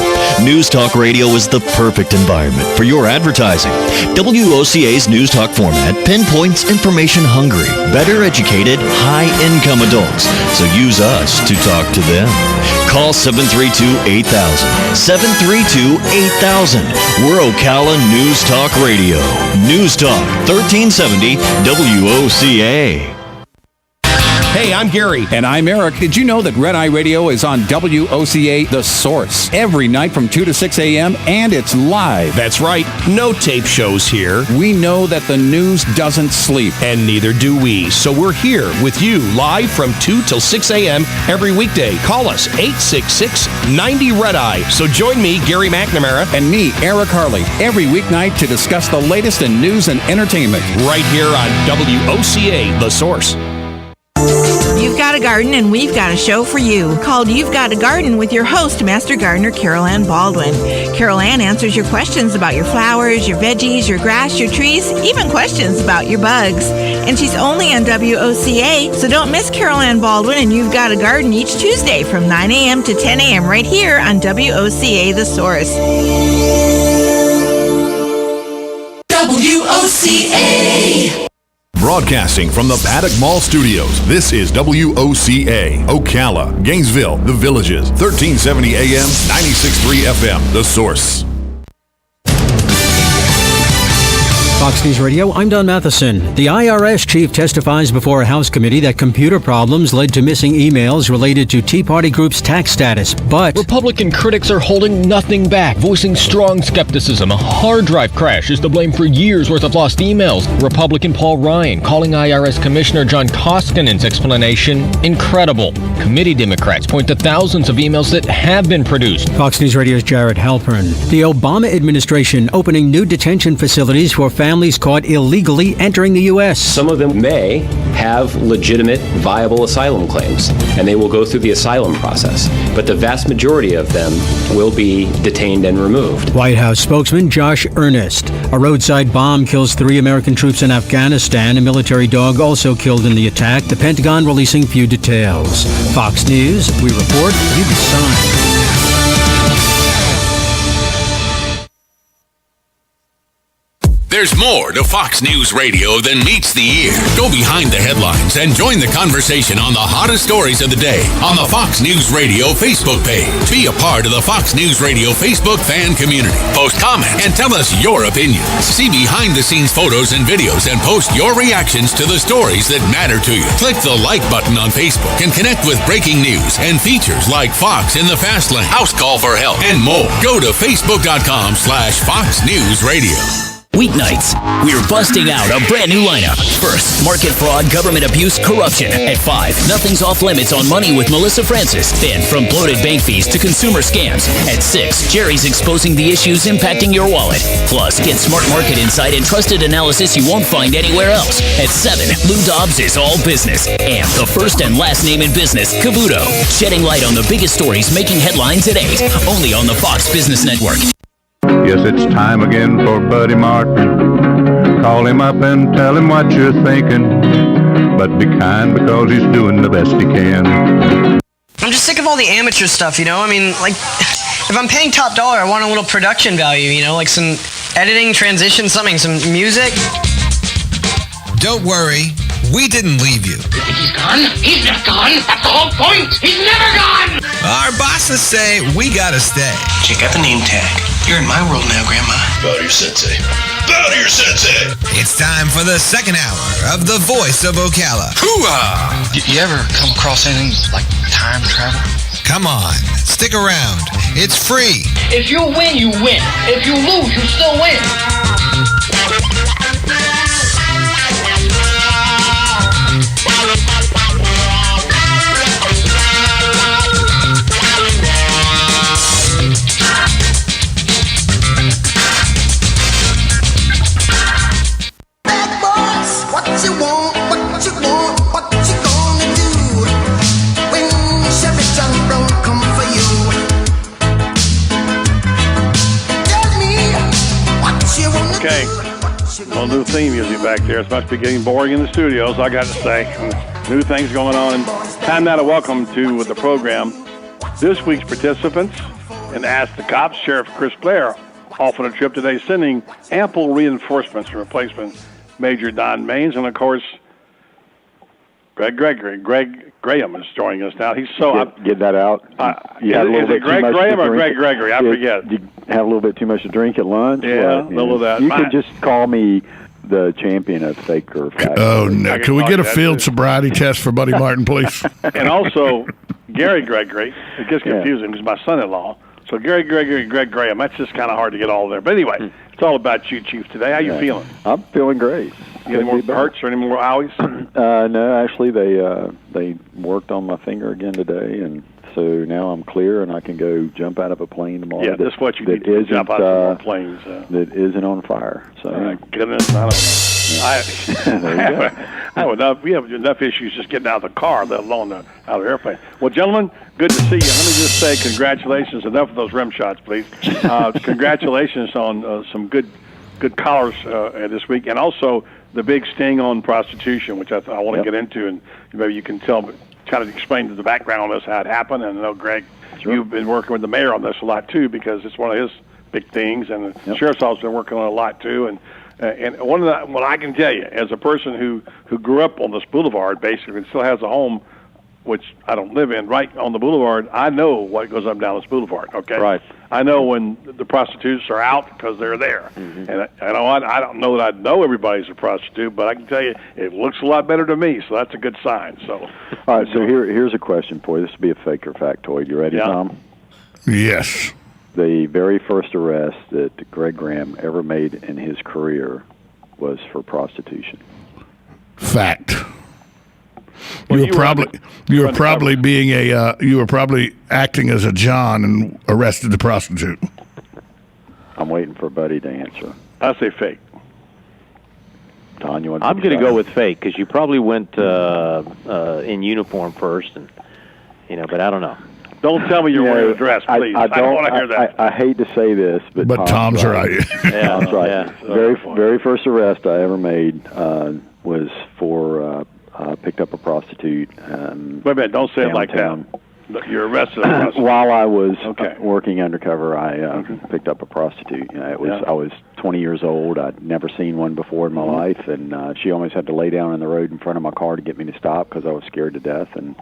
News Talk Radio is the perfect environment for your advertising. WOCA's News Talk format pinpoints information-hungry, better educated, high-income adults, so use us to talk to them. Call 732-8000, 732-8000. We're Ocala News Talk Radio. News Talk 1370, WOCA. Hey, I'm Gary. And I'm Eric. Did you know that Red Eye Radio is on WOCA The Source every night from 2 to 6 a.m. and it's live? That's right. No tape shows here. We know that the news doesn't sleep. And neither do we. So we're here with you live from 2 till 6 a.m. every weekday. Call us 866-90-RED-EYE. So join me, Gary McNamara. And me, Eric Harley, every weeknight to discuss the latest in news and entertainment. Right here on WOCA The Source. You've got a garden and we've got a show for you called You've Got a Garden with your host, Master Gardener Carol Ann Baldwin. Carol Ann answers your questions about your flowers, your veggies, your grass, your trees, even questions about your bugs. And she's only on WOCA, so don't miss Carol Ann Baldwin and You've Got a Garden each Tuesday from 9 a.m. to 10 a.m. right here on WOCA The Source. WOCA. Broadcasting from the Paddock Mall Studios, this is WOCA, Ocala, Gainesville, The Villages, 1370 AM, 96.3 FM, The Source. Fox News Radio, I'm Don Matheson. The IRS chief testifies before a House committee that computer problems led to missing emails related to Tea Party group's tax status, but Republican critics are holding nothing back, voicing strong skepticism. A hard drive crash is to blame for years' worth of lost emails. Republican Paul Ryan calling IRS Commissioner John Koskinen's explanation incredible. Committee Democrats point to thousands of emails that have been produced. Fox News Radio's Jared Halpern. The Obama administration opening new detention facilities for families caught illegally entering the U.S. Some of them may have legitimate, viable asylum claims, and they will go through the asylum process. But the vast majority of them will be detained and removed. White House spokesman Josh Earnest. A roadside bomb kills 3 American troops in Afghanistan. A military dog also killed in the attack. The Pentagon releasing few details. Fox News, we report, you decide. There's more to Fox News Radio than meets the ear. Go behind the headlines and join the conversation on the hottest stories of the day on the Fox News Radio Facebook page. Be a part of the Fox News Radio Facebook fan community. Post comments and tell us your opinions. See behind-the-scenes photos and videos and post your reactions to the stories that matter to you. Click the like button on Facebook and connect with breaking news and features like Fox in the Fast Lane, House Call for Help, and more. Go to Facebook.com/Fox News Radio. Weeknights, we're busting out a brand new lineup. First, market fraud, government abuse, corruption. At 5, nothing's off limits on money with Melissa Francis. Then, from bloated bank fees to consumer scams. At 6, Jerry's exposing the issues impacting your wallet. Plus, get smart market insight and trusted analysis you won't find anywhere else. At 7, Lou Dobbs is all business. And the first and last name in business, Cavuto. Shedding light on the biggest stories making headlines at 8. Only on the Fox Business Network. Yes, it's time again for Buddy Martin. Call him up and tell him what you're thinking. But be kind because he's doing the best he can. I'm just sick of all the amateur stuff, you know? I mean, like, if I'm paying top dollar, I want a little production value, you know? Like some editing, transition, something, some music. Don't worry, we didn't leave you. You think he's gone? He's not gone. That's the whole point. He's never gone. Our bosses say we gotta stay. Check out the name tag. You're in my world now, Grandma. Bow to your sensei. Bow to your sensei. It's time for the second hour of The Voice of Ocala. Hoo-ah! You ever come across anything like time travel? Come on, stick around. It's free. If you win, you win. If you lose, you still win. Okay, well, new theme music back there. It must be getting boring in the studios, I got to say. New things going on. Time now to welcome to the program this week's participants and Ask the Cops. Sheriff Chris Blair off on a trip today, sending ample reinforcements to replacement Major Don Maines. And, of course, Greg Graham is joining us now. He's so... Get that out. Is it Greg Graham or Greg Gregory? I forget. You have a little bit too much to drink at lunch? Yeah, a little of that. You can just call me the champion of fake or fact. Oh, no. Can we get a field sobriety test for Buddy Martin, please? And also, Gary Gregory. It gets confusing because my son-in-law. So Gary Gregory, Greg Graham. That's just kind of hard to get all there. But anyway, it's all about you, Chief, today. How you feeling? I'm feeling great. You any more hurts or any more owies? No, actually, they worked on my finger again today, and so now I'm clear and I can go jump out of a plane tomorrow. Yeah, that's what you need to jump out of more planes. That isn't on fire. So goodness, we have enough issues just getting out of the car, let alone out of the airplane. Well, gentlemen, good to see you. Let me just say congratulations. Enough of those rim shots, please. Congratulations on some good collars this week, and also the big sting on prostitution, which I want to get into, and maybe you can kind of explain to the background on this how it happened. And I know, Greg, you've been working with the mayor on this a lot too, because it's one of his big things, and the sheriff's office has been working on it a lot too. And one of what I can tell you, as a person who grew up on this boulevard, basically, and still has a home, which I don't live in, right on the boulevard, I know what goes up and down this boulevard, okay? Right. I know when the prostitutes are out because they're there. Mm-hmm. And I don't know that I know everybody's a prostitute, but I can tell you it looks a lot better to me, so that's a good sign. So, all right, so here's a question for you. This will be a fake or factoid. You ready, Tom? Yes. The very first arrest that Greg Graham ever made in his career was for prostitution. Fact. You were probably acting as a John and arrested the prostitute. I'm waiting for Buddy to answer. I say fake. Don, you want? I'm going to go with fake because you probably went in uniform first, and but I don't know. Don't tell me you're wearing a dress, please. I don't want to hear that. I hate to say this, but Tom's right. Yeah, Tom's right. Yeah. Very first arrest I ever made was for picked up a prostitute. Wait a minute! Don't say it like that. You're arrested. While I was working undercover, I picked up a prostitute. I was 20 years old. I'd never seen one before in my life, and she almost had to lay down in the road in front of my car to get me to stop because I was scared to death. And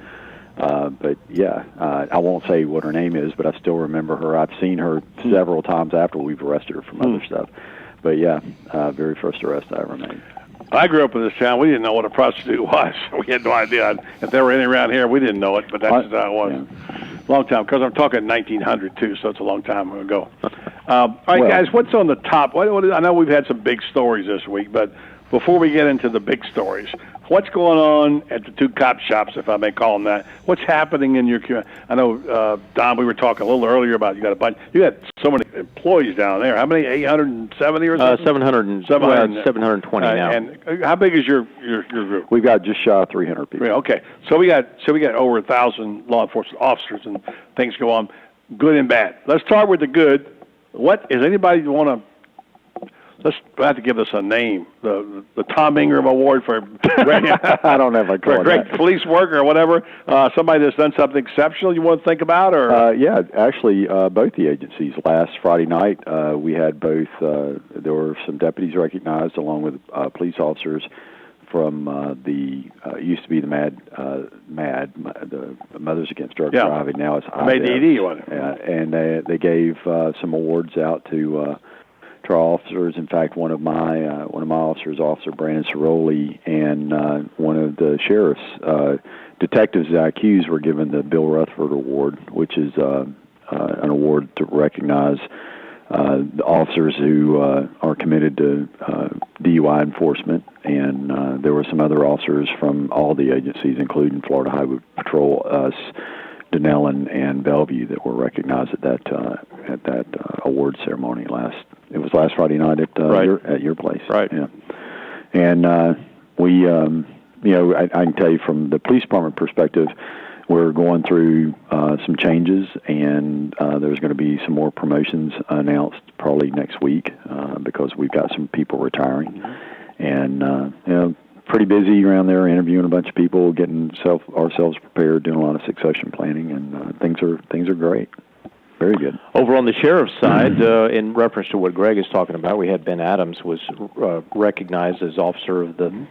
I won't say what her name is, but I still remember her. I've seen her several times after we've arrested her from other stuff. But very first arrest I ever made. I grew up in this town. We didn't know what a prostitute was. We had no idea. If there were any around here, we didn't know it, but that's just how it was. Yeah. Long time, because I'm talking 1900, too, so it's a long time ago. All right, guys, what's on the top? I know we've had some big stories this week, but before we get into the big stories, what's going on at the two cop shops, if I may call them that? What's happening in your community? I know, Don, we were talking a little earlier about you got so many employees down there. How many? 870 or something? 720 now. And how big is your group? We've got just shy of 300 people. Okay, so we got over 1,000 law enforcement officers, and things go on, good and bad. Let's start with the good. What is anybody want to? Let's have to give us a name. The Tom Ingram Award for I don't know if I call for great police work or whatever. Somebody that's done something exceptional you want to think about, or actually, both the agencies. Last Friday night, we had both. There were some deputies recognized along with police officers from the used to be the the Mothers Against Drug Driving. Now it's made the ED one. Yeah, and they gave some awards out to our officers. In fact, one of my officers, Officer Brandon Ciroli, and one of the sheriff's detectives that I accused were given the Bill Rutherford Award, which is an award to recognize the officers who are committed to DUI enforcement. And there were some other officers from all the agencies, including Florida Highway Patrol, us, Denellen, and Bellevue, that were recognized at that award ceremony last Friday night at your place. Right. Yeah. And we, I can tell you from the police department perspective, we're going through some changes, and there's going to be some more promotions announced probably next week because we've got some people retiring, and pretty busy around there, interviewing a bunch of people, getting ourselves prepared, doing a lot of succession planning, and things are great. Very good. Over on the sheriff's side, in reference to what Greg is talking about, we had Ben Adams was recognized as Officer of the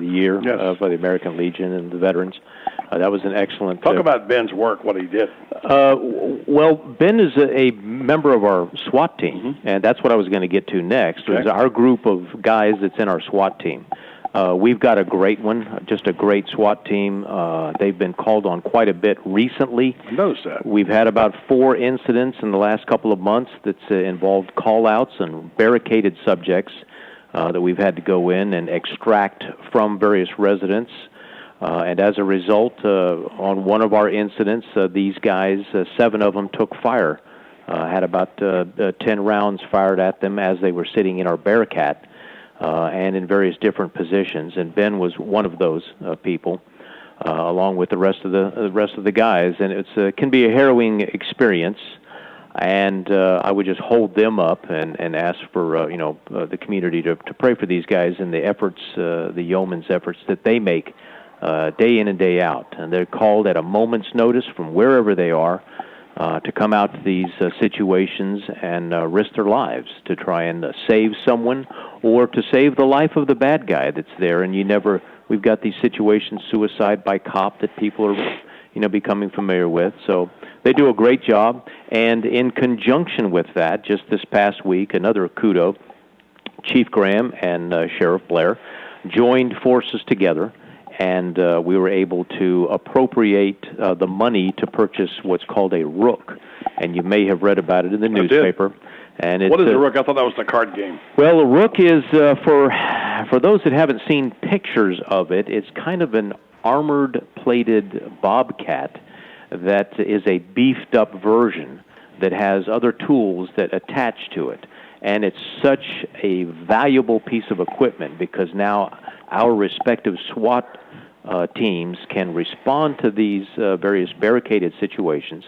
Year by the American Legion and the veterans. That was an excellent. Talk about Ben's work, what he did. Well, Ben is a member of our SWAT team, and that's what I was going to get to next. Okay. Is our group of guys that's in our SWAT team. We've got a great one, just a great SWAT team. They've been called on quite a bit recently. I noticed that. We've had about 4 incidents in the last couple of months that's involved call-outs and barricaded subjects that we've had to go in and extract from various residents. And as a result, on one of our incidents, these guys, 7 of them took fire, had about 10 rounds fired at them as they were sitting in our Bearcat. And in various different positions, and Ben was one of those people, along with the rest of the guys. And it can be a harrowing experience. And I would just hold them up and ask for the community to pray for these guys and the efforts, the yeoman's efforts that they make day in and day out. And they're called at a moment's notice from wherever they are. To come out to these situations and risk their lives to try and save someone or to save the life of the bad guy that's there. And we've got these situations, suicide by cop, that people are, becoming familiar with. So they do a great job. And in conjunction with that, just this past week, another kudo, Chief Graham and Sheriff Blair joined forces together. And we were able to appropriate the money to purchase what's called a rook. And you may have read about it in the newspaper. And what is a rook? I thought that was the card game. Well, a rook is, for those that haven't seen pictures of it, it's kind of an armored, plated bobcat that is a beefed-up version that has other tools that attach to it. And it's such a valuable piece of equipment because now our respective SWAT teams can respond to these various barricaded situations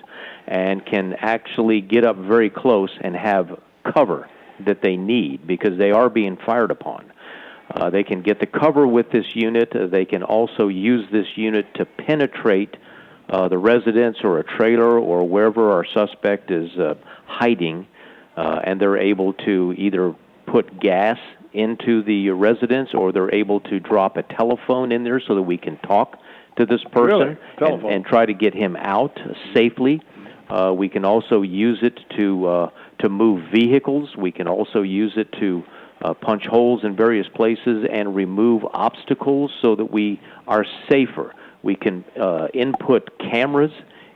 and can actually get up very close and have cover that they need because they are being fired upon. They can get the cover with this unit. They can also use this unit to penetrate the residence or a trailer or wherever our suspect is hiding, and they're able to either put gas into the residence, or they're able to drop a telephone in there so that we can talk to this person and try to get him out safely. We can also use it to move vehicles. We can also use it to punch holes in various places and remove obstacles so that we are safer. We can input cameras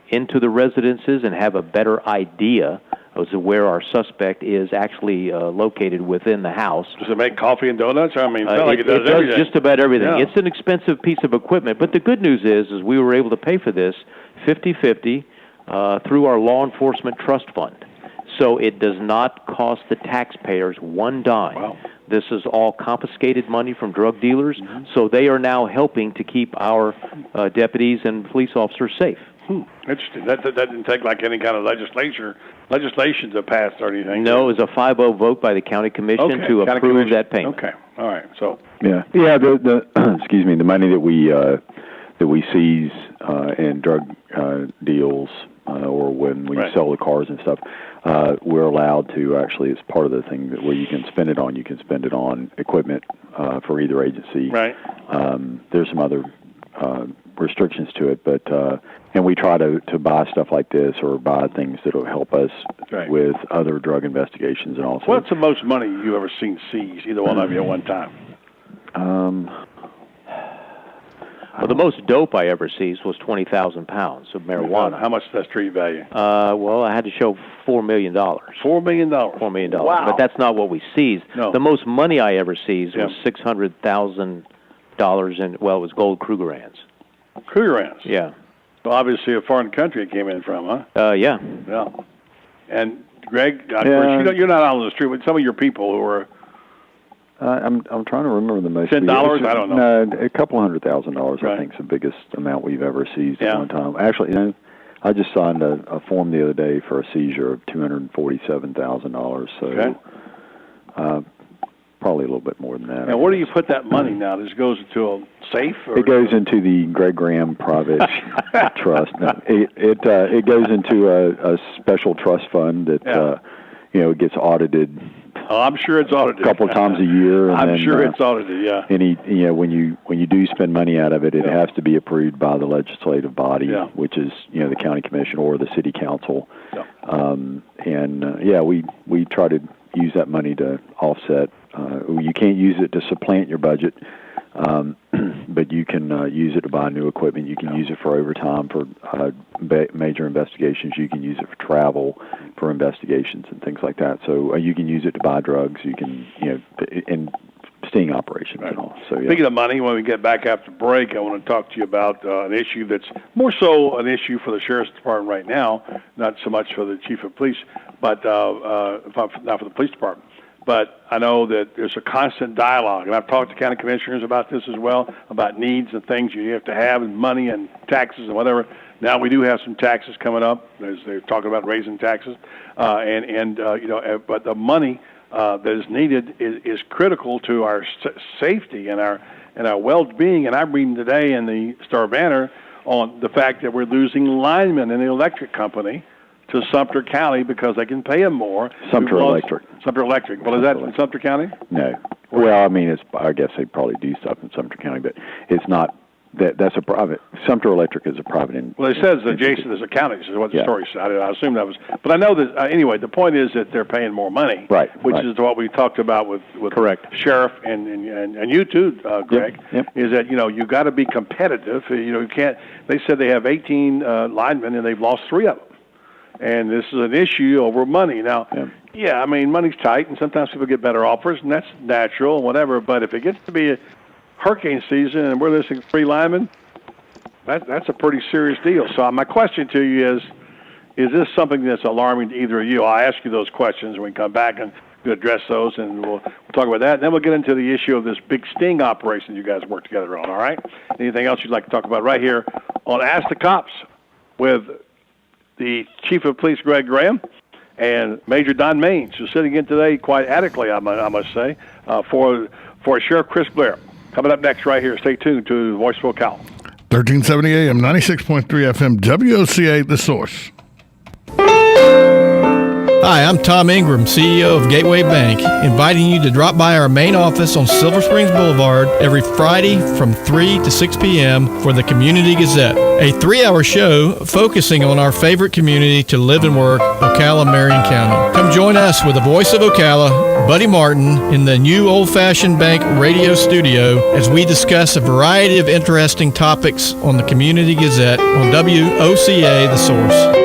into the residences and have a better idea as to where our suspect is actually located within the house. Does it make coffee and donuts? I mean, it's not like it does everything. Just about everything. Yeah. It's an expensive piece of equipment, but the good news is we were able to pay for this 50-50 through our law enforcement trust fund. So it does not cost the taxpayers one dime. Wow. This is all confiscated money from drug dealers, so they are now helping to keep our deputies and police officers safe. Interesting. That didn't take like any kind of legislation to pass or anything. No, it was a 5-0 vote by the county commission to approve that payment. Okay, all right. So the excuse me, the money that we seize in drug deals or when we sell the cars and stuff, we're allowed to actually, it's part of the thing that where you can spend it on equipment for either agency. Right. There's some other restrictions to it, but and we try to buy stuff like this or buy things that will help us with other drug investigations and also. What's the most money you ever seen seized, either one of you at one time? Well, the most dope I ever seized was 20,000 pounds of marijuana. How much is that street value? Well, I had to show $4 million. $4 million? $4 million. Wow. But that's not what we seized. No. The most money I ever seized was $600,000 in, well, it was gold Krugerrands. Krugerrands? Yeah. So obviously a foreign country it came in from, huh? Yeah. Yeah. And Greg, of course, you're not out on the street, but some of your people who are... I'm trying to remember the most. $10? I don't know. No, a couple $100,000. I think is the biggest amount we've ever seized at one time. Actually, I just signed a form the other day for a seizure of $247,000. So probably a little bit more than that. And where do you put that money now? Does it goes into a safe? Or it goes into the Greg Graham Private Trust. No, it goes into a special trust fund that it gets audited. Oh, I'm sure it's audited. A couple of times a year. And I'm sure it's audited, yeah. And when you do spend money out of it, it has to be approved by the legislative body, which is the county commission or the city council. Yeah. We try to use that money to offset. You can't use it to supplant your budget, but you can use it to buy new equipment. You can use it for overtime for major investigations. You can use it for travel, for investigations and things like that. So you can use it to buy drugs. You can, in sting operations and all. So Speaking of money, when we get back after break, I want to talk to you about an issue that's more so an issue for the Sheriff's Department right now, not so much for the Chief of Police, but not for the Police Department. But I know that there's a constant dialogue, and I've talked to county commissioners about this as well, about needs and things you have to have, and money and taxes and whatever. Now we do have some taxes coming up, as they're talking about raising taxes, but the money that is needed is critical to our safety and our well-being. And I'm reading today in the Star-Banner on the fact that we're losing linemen in the electric company to Sumter County because they can pay them more. Sumter Electric. Well, is that in Sumter County? No. Well, I mean, I guess they probably do stuff in Sumter County, but it's not. That's a private. Sumter Electric is a private. Well, it says adjacent as a county. Is what the story said. I assume that was. But I know that anyway. The point is that they're paying more money, right? Which is what we talked about with Sheriff and you too, Greg. Yep. Is that you got to be competitive. You can't. They said they have 18 linemen and they've lost 3 of them. And this is an issue over money. Now, I mean, money's tight, and sometimes people get better offers, and that's natural and whatever. But if it gets to be a hurricane season and we're listing 3 linemen, that's a pretty serious deal. So my question to you is this something that's alarming to either of you? I'll ask you those questions when we come back and address those, and we'll talk about that. And then we'll get into the issue of this big sting operation you guys work together on, all right? Anything else you'd like to talk about right here on Ask the Cops with the Chief of Police, Greg Graham, and Major Don Maines, who's sitting in today quite adequately, I must say, for Sheriff Chris Blair. Coming up next right here. Stay tuned to the Voice of Ocala. 1370 AM, 96.3 FM, WOCA, The Source. Hi, I'm Tom Ingram, CEO of Gateway Bank, inviting you to drop by our main office on Silver Springs Boulevard every Friday from 3 to 6 p.m. for the Community Gazette, a 3-hour show focusing on our favorite community to live and work, Ocala, Marion County. Come join us with the voice of Ocala, Buddy Martin, in the new old-fashioned bank radio studio as we discuss a variety of interesting topics on the Community Gazette on WOCA, The Source.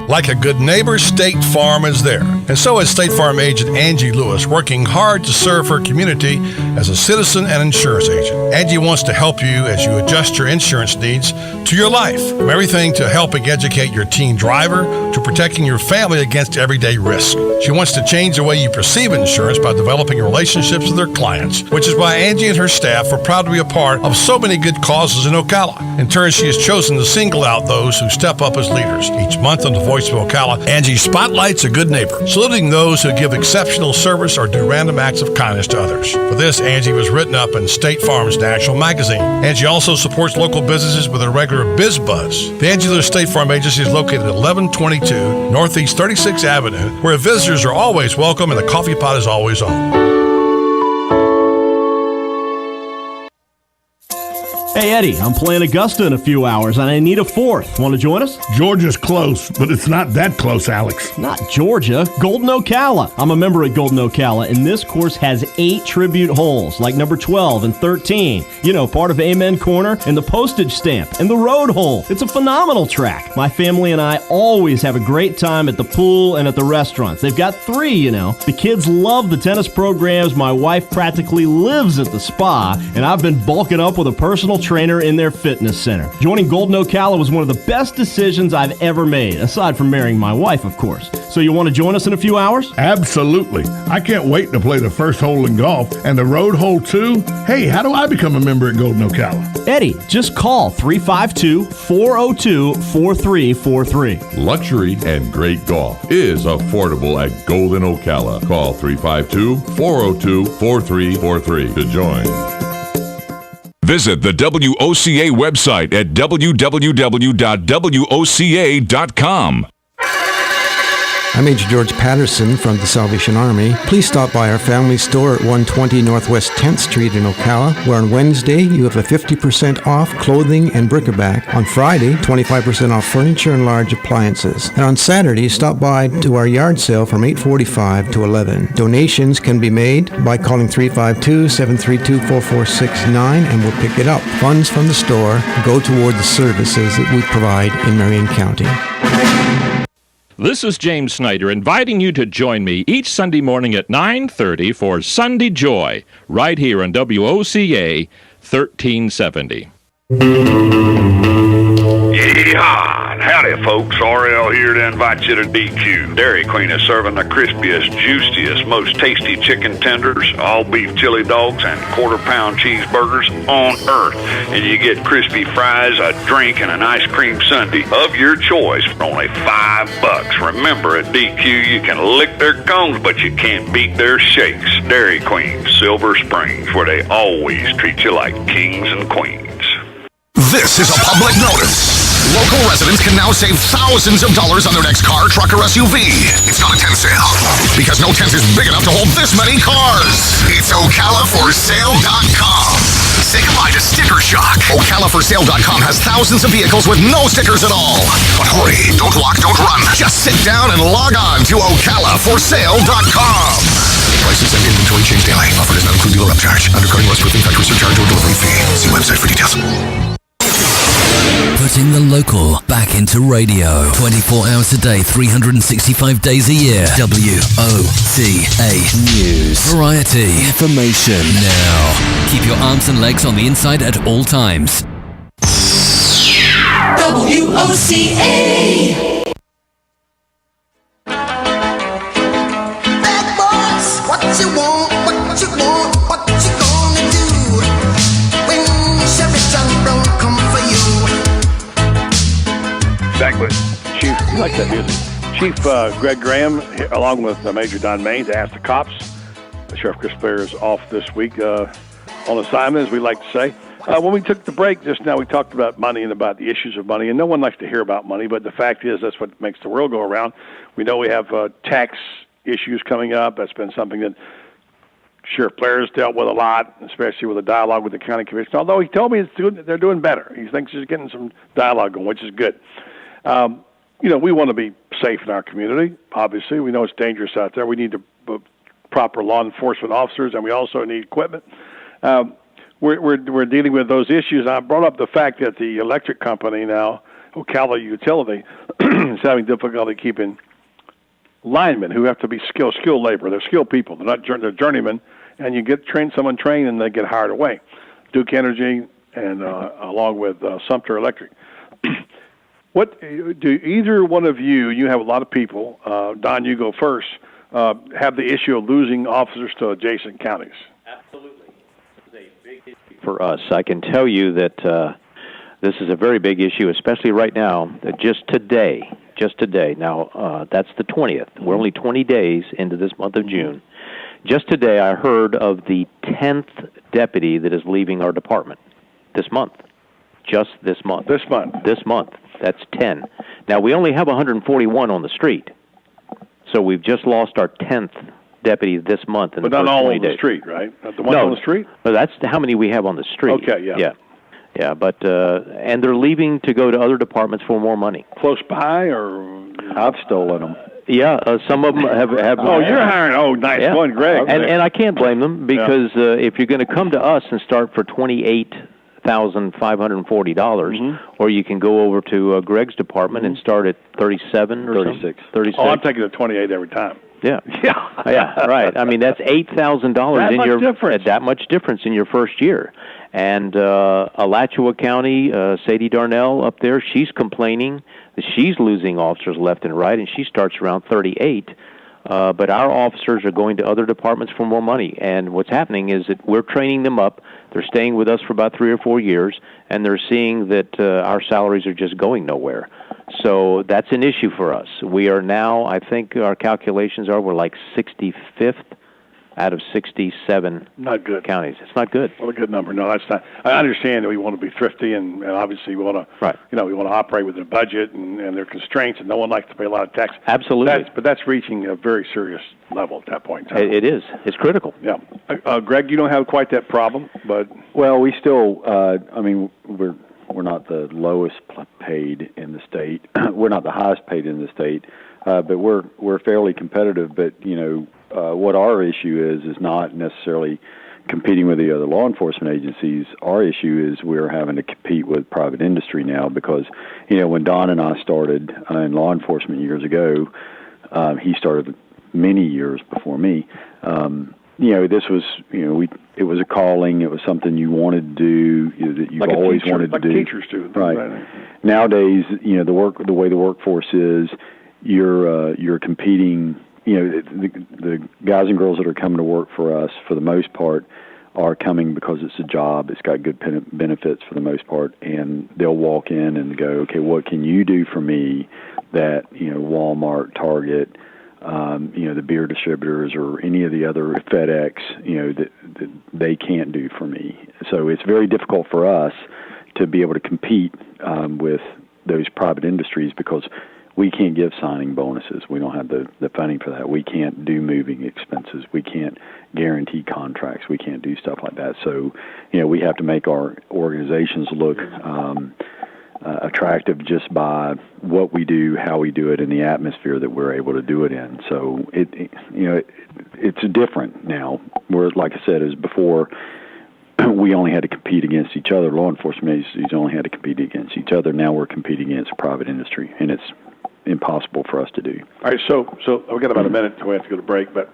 Like a good neighbor, State Farm is there. And so is State Farm agent Angie Lewis, working hard to serve her community as a citizen and insurance agent. Angie wants to help you as you adjust your insurance needs to your life. From everything to helping educate your teen driver to protecting your family against everyday risk. She wants to change the way you perceive insurance by developing relationships with her clients, which is why Angie and her staff are proud to be a part of so many good causes in Ocala. In turn, she has chosen to single out those who step up as leaders. Each month on the Voice of Ocala, Angie spotlights a good neighbor, saluting those who give exceptional service or do random acts of kindness to others. For this, Angie was written up in State Farm's National Magazine. Angie also supports local businesses with a regular Biz Buzz. The Angie Lewis State Farm Agency is located at 1122 Northeast 36th Avenue, where visitors are always welcome and the coffee pot is always on. Hey, Eddie, I'm playing Augusta in a few hours, and I need a fourth. Want to join us? Georgia's close, but it's not that close, Alex. Not Georgia. Golden Ocala. I'm a member at Golden Ocala, and this course has 8 tribute holes, like number 12 and 13. You know, part of Amen Corner, and the postage stamp, and the road hole. It's a phenomenal track. My family and I always have a great time at the pool and at the restaurants. They've got 3, you know. The kids love the tennis programs. My wife practically lives at the spa, and I've been bulking up with a personal trainer in their fitness center. Joining Golden Ocala was one of the best decisions I've ever made, aside from marrying my wife, of course. So you want to join us in a few hours? Absolutely. I can't wait to play the first hole in golf and the road hole too. Hey, how do I become a member at Golden Ocala? Eddie, just call 352-402-4343. Luxury and great golf is affordable at Golden Ocala. Call 352-402-4343 to join. Visit the WOCA website at www.woca.com. I'm Major George Patterson from the Salvation Army. Please stop by our family store at 120 Northwest 10th Street in Ocala, where on Wednesday you have a 50% off clothing and bric-a-brac. On Friday, 25% off furniture and large appliances. And on Saturday, stop by to our yard sale from 8:45 to 11. Donations can be made by calling 352-732-4469 and we'll pick it up. Funds from the store go toward the services that we provide in Marion County. This is James Snyder inviting you to join me each Sunday morning at 9:30 for Sunday Joy, right here on WOCA 1370. Yeehaw! Howdy, folks. RL here to invite you to DQ. Dairy Queen is serving the crispiest, juiciest, most tasty chicken tenders, all beef chili dogs, and quarter-pound cheeseburgers on earth. And you get crispy fries, a drink, and an ice cream sundae of your choice for only $5. Remember, at DQ, you can lick their cones, but you can't beat their shakes. Dairy Queen, Silver Springs, where they always treat you like kings and queens. This is a public notice. Local residents can now save thousands of dollars on their next car, truck, or SUV. It's not a tent sale, because no tent is big enough to hold this many cars. It's OcalaForSale.com. Say goodbye to sticker shock. OcalaForSale.com has thousands of vehicles with no stickers at all. But hurry, don't walk, don't run. Just sit down and log on to OcalaForSale.com. Prices and inventory change daily. Offer does not include dealer upcharge. Undercutting, less proofing, factory surcharge, or delivery fee. See website for details. Putting the local back into radio. 24 hours a day, 365 days a year. WOCA News. Variety. Information. Now. Keep your arms and legs on the inside at all times. WOCA. Bad boys, what you want, what you want, what you gonna do when Chevy John Brown come for you? Exactly. Chief, I like that music. Chief Greg Graham, along with Major Don Maines, asked the cops. Sheriff Chris Blair is off this week on assignment, as we like to say. When we took the break just now, we talked about money and about the issues of money, and no one likes to hear about money, but the fact is that's what makes the world go around. We know we have tax issues coming up. That's been something that Sheriff Blair has dealt with a lot, especially with the dialogue with the county commission, although he told me they're doing better. He thinks he's getting some dialogue going, which is good. We want to be safe in our community. Obviously, we know it's dangerous out there. We need proper law enforcement officers, and we also need equipment. We're dealing with those issues. I brought up the fact that the electric company now, Ocala Utility, is having difficulty keeping linemen who have to be skilled labor. They're skilled people. They're journeymen, and you get someone trained, and they get hired away. Duke Energy and along with Sumter Electric. What do either one of you have a lot of people, Don, you go first, have the issue of losing officers to adjacent counties? Absolutely. This is a big issue for us. I can tell you that this is a very big issue, especially right now, just today. Now, that's the 20th. We're only 20 days into this month of June. Just today, I heard of the 10th deputy that is leaving our department this month. Just this month. This month. This month. That's 10. Now, we only have 141 on the street. So we've just lost our 10th deputy this month. But not all on the street, right? Not the ones on the street? But that's how many we have on the street. Okay, yeah. Yeah, but, and they're leaving to go to other departments for more money. Close by, or? I've stolen them. Yeah, some of them have. Oh, you're hiring. Oh, nice one, Greg. And I can't blame them because if you're going to come to us and start for $28,540, or you can go over to Greg's department and start at 37 or 36. 36. Oh, I'm taking the 28 every time. Yeah. Yeah, right. I mean, that's $8,000 in your difference. That much difference in your first year. And Alachua County, Sadie Darnell up there, she's complaining that she's losing officers left and right, and she starts around 38. But our officers are going to other departments for more money. And what's happening is that we're training them up. They're staying with us for about 3 or 4 years, and they're seeing that our salaries are just going nowhere. So that's an issue for us. We are now, I think our calculations are, we're like 65th out of 67 not good counties. It's not good. Well, a good number. No, that's not. I understand that we want to be thrifty, and obviously we want to, we want to operate within a budget, and there are constraints, and no one likes to pay a lot of tax. Absolutely. But that's reaching a very serious level at that point in time. It is. It's critical. Yeah. Greg, you don't have quite that problem, but well, we still. I mean, we're not the lowest paid in the state. We're not the highest paid in the state, but we're fairly competitive. But what our issue is not necessarily competing with the other law enforcement agencies. Our issue is we're having to compete with private industry now because, when Don and I started in law enforcement years ago, he started many years before me. This was, it was a calling. It was something you wanted to do, that you've always wanted to do. Like teachers do. Right. Nowadays, the way the workforce is, you're competing. The guys and girls that are coming to work for us, for the most part, are coming because it's a job. It's got good benefits for the most part, and they'll walk in and go, okay, what can you do for me that, Walmart, Target, the beer distributors or any of the other FedEx, that they can't do for me. So it's very difficult for us to be able to compete with those private industries because we can't give signing bonuses. We don't have the funding for that. We can't do moving expenses. We can't guarantee contracts. We can't do stuff like that. So, we have to make our organizations look attractive just by what we do, how we do it, and the atmosphere that we're able to do it in. So it's different now. Where, like I said, as before, we only had to compete against each other. Law enforcement agencies only had to compete against each other. Now we're competing against private industry, and it's impossible for us to do. All right, so we've got about a minute until we have to go to break. But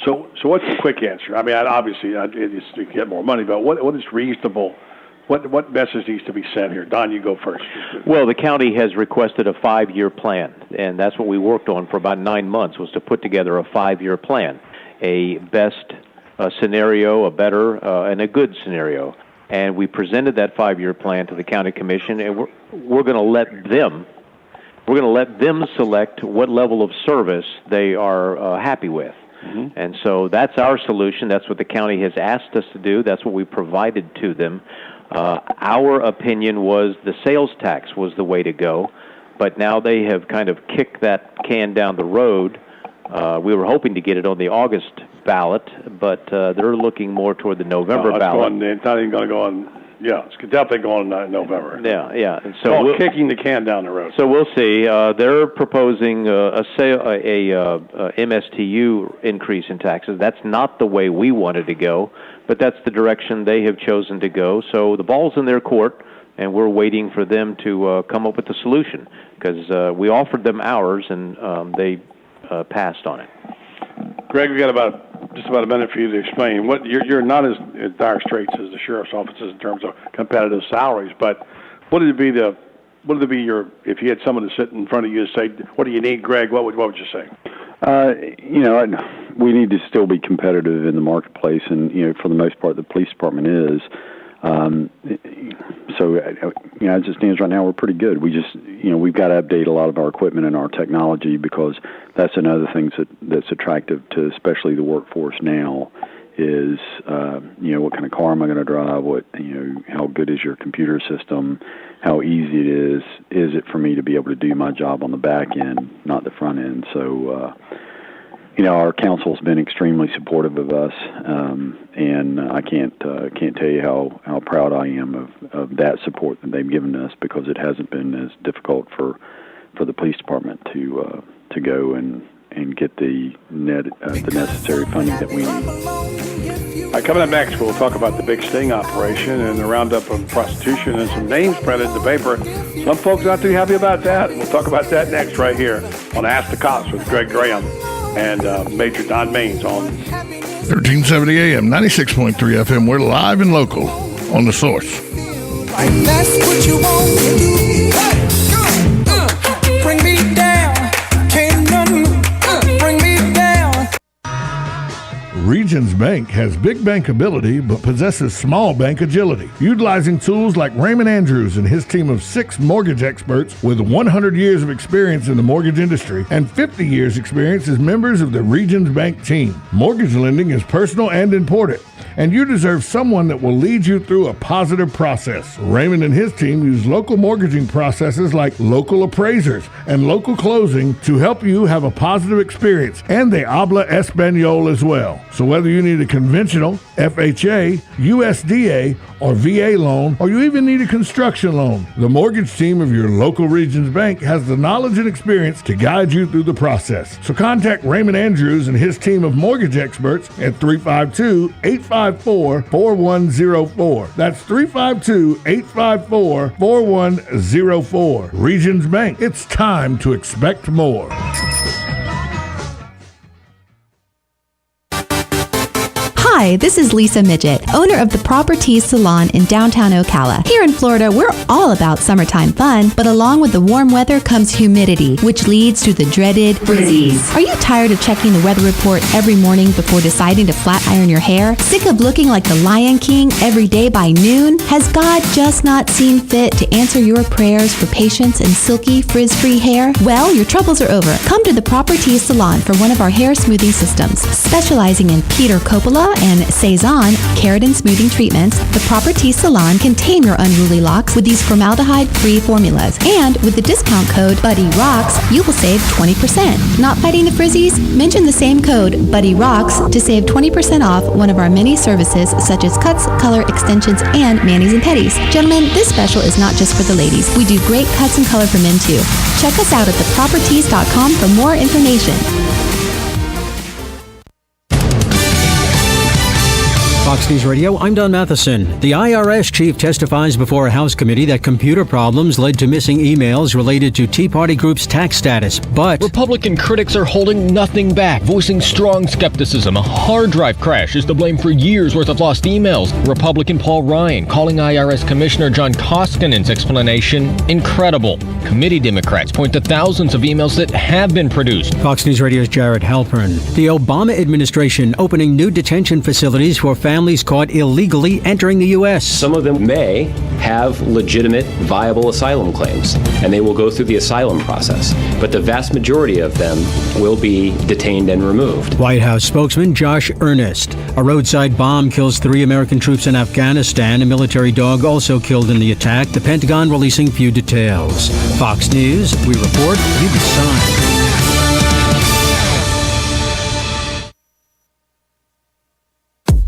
so what's the quick answer? I mean, obviously, it's to get more money, but what is reasonable? What message needs to be sent here? Don, you go first. Well, the county has requested a 5-year plan, and that's what we worked on for about 9 months, was to put together a 5-year plan, a best scenario, a better, and a good scenario. And we presented that 5-year plan to the county commission, and we're going to let them select what level of service they are happy with. Mm-hmm. And so that's our solution. That's what the county has asked us to do. That's what we provided to them. Our opinion was the sales tax was the way to go, but now they have kind of kicked that can down the road. We were hoping to get it on the August ballot, but they're looking more toward the November ballot. It's not even going to go on. Yeah, it's definitely going on in November. Yeah. And so kicking the can down the road. So we'll see. They're proposing a MSTU increase in taxes. That's not the way we wanted to go, but that's the direction they have chosen to go. So the ball's in their court, and we're waiting for them to come up with a solution because we offered them ours, and they passed on it. Greg, we got just about a minute for you to explain. What you're not as dire straits as the sheriff's offices in terms of competitive salaries, but what would it be your if you had someone to sit in front of you and say, "What do you need, Greg?" What would you say? We need to still be competitive in the marketplace, and for the most part, the police department is. So as it stands right now, we're pretty good. We just, we've got to update a lot of our equipment and our technology because that's another thing that's attractive to especially the workforce now is, what kind of car am I going to drive? How good is your computer system? How easy it is it for me to be able to do my job on the back end, not the front end? So, our council's been extremely supportive of us, and I can't tell you how proud I am of that support that they've given us, because it hasn't been as difficult for the police department to go and get the necessary funding that we need. All right, coming up next, we'll talk about the big sting operation and the roundup of prostitution and some names printed in the paper. Some folks not too happy about that. We'll talk about that next right here on Ask the Cops with Greg Graham and Major Don Maines on 1370 AM, 96.3 FM. We're live and local on The Source. That's what you want to do. Bring me down. Can't nothing bring me down. Regions Bank has big bankability but possesses small bank agility. Utilizing tools like Raymond Andrews and his team of 6 mortgage experts with 100 years of experience in the mortgage industry and 50 years experience as members of the Regions Bank team. Mortgage lending is personal and important, and you deserve someone that will lead you through a positive process. Raymond and his team use local mortgaging processes like local appraisers and local closing to help you have a positive experience, and they habla Espanol as well. So whether you need a conventional, FHA, USDA, or VA loan, or you even need a construction loan, the mortgage team of your local Regions Bank has the knowledge and experience to guide you through the process. So contact Raymond Andrews and his team of mortgage experts at 352-854-4104. That's 352-854-4104. Regions Bank, it's time to expect more. Hi, this is Lisa Midget, owner of the Properties Salon in downtown Ocala. Here in Florida, we're all about summertime fun, but along with the warm weather comes humidity, which leads to the dreaded frizzies. Are you tired of checking the weather report every morning before deciding to flat iron your hair? Sick of looking like the Lion King every day by noon? Has God just not seen fit to answer your prayers for patience and silky, frizz-free hair? Well, your troubles are over. Come to the Properties Salon for one of our hair smoothing systems. Specializing in Peter Coppola and Cezanne keratin smoothing treatments, the Properties Salon can tame your unruly locks with these formaldehyde-free formulas. And with the discount code BuddyRocks, you will save 20%. Not fighting the frizzies? Mention the same code BuddyRocks to save 20% off one of our many services such as cuts, color, extensions, and manis and petties. Gentlemen, this special is not just for the ladies. We do great cuts and color for men too. Check us out at theproperties.com for more information. Fox News Radio, I'm Don Matheson. The IRS chief testifies before a House committee that computer problems led to missing emails related to Tea Party group's tax status, but Republican critics are holding nothing back, voicing strong skepticism. A hard drive crash is to blame for years' worth of lost emails. Republican Paul Ryan calling IRS Commissioner John Koskinen's explanation incredible. Committee Democrats point to thousands of emails that have been produced. Fox News Radio's Jared Halpern. The Obama administration opening new detention facilities for families caught illegally entering the U.S. Some of them may have legitimate, viable asylum claims, and they will go through the asylum process. But the vast majority of them will be detained and removed. White House spokesman Josh Earnest. A roadside bomb kills 3 American troops in Afghanistan. A military dog also killed in the attack. The Pentagon releasing few details. Fox News, we report, you decide.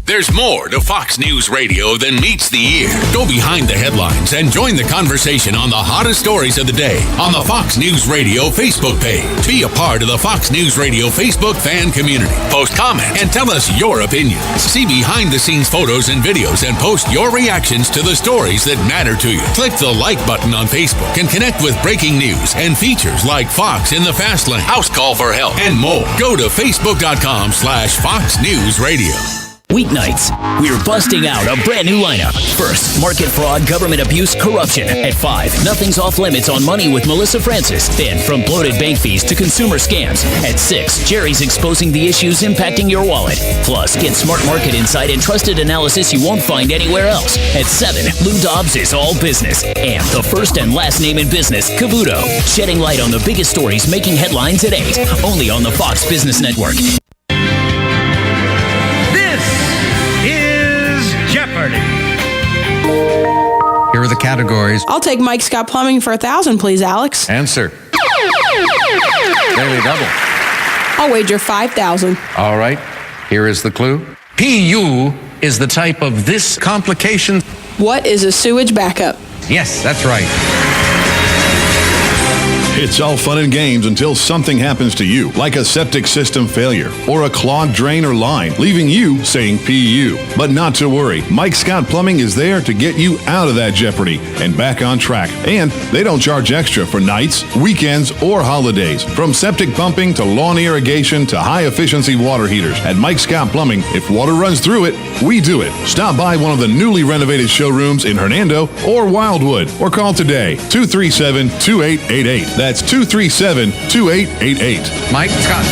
There's more to Fox News Radio than meets the ear. Go behind the headlines and join the conversation on the hottest stories of the day on the Fox News Radio Facebook page. Be a part of the Fox News Radio Facebook fan community. Post comments and tell us your opinions. See behind-the-scenes photos and videos and post your reactions to the stories that matter to you. Click the like button on Facebook and connect with breaking news and features like Fox in the Fast Lane, House Call for Help, and more. Go to Facebook.com/Fox News Radio. Weeknights, we're busting out a brand new lineup. First, market fraud, government abuse, corruption. At 5, nothing's off limits on money with Melissa Francis. Then, from bloated bank fees to consumer scams. At 6, Jerry's exposing the issues impacting your wallet. Plus, get smart market insight and trusted analysis you won't find anywhere else. At 7, Lou Dobbs is all business. And the first and last name in business, Cavuto. Shedding light on the biggest stories making headlines at 8. Only on the Fox Business Network. the categories. I'll take Mike Scott Plumbing for $1,000, please, Alex. Answer. Daily double. I'll wager $5,000. All right, here is the clue. PU is the type of this complication. What is a sewage backup? Yes, that's right. It's all fun and games until something happens to you, like a septic system failure or a clogged drain or line, leaving you saying PU. But not to worry, Mike Scott Plumbing is there to get you out of that jeopardy and back on track. And they don't charge extra for nights, weekends, or holidays. From septic pumping to lawn irrigation to high-efficiency water heaters. At Mike Scott Plumbing, if water runs through it, we do it. Stop by one of the newly renovated showrooms in Hernando or Wildwood, or call today, 237-2888. That's 237-2888. Mike Scott.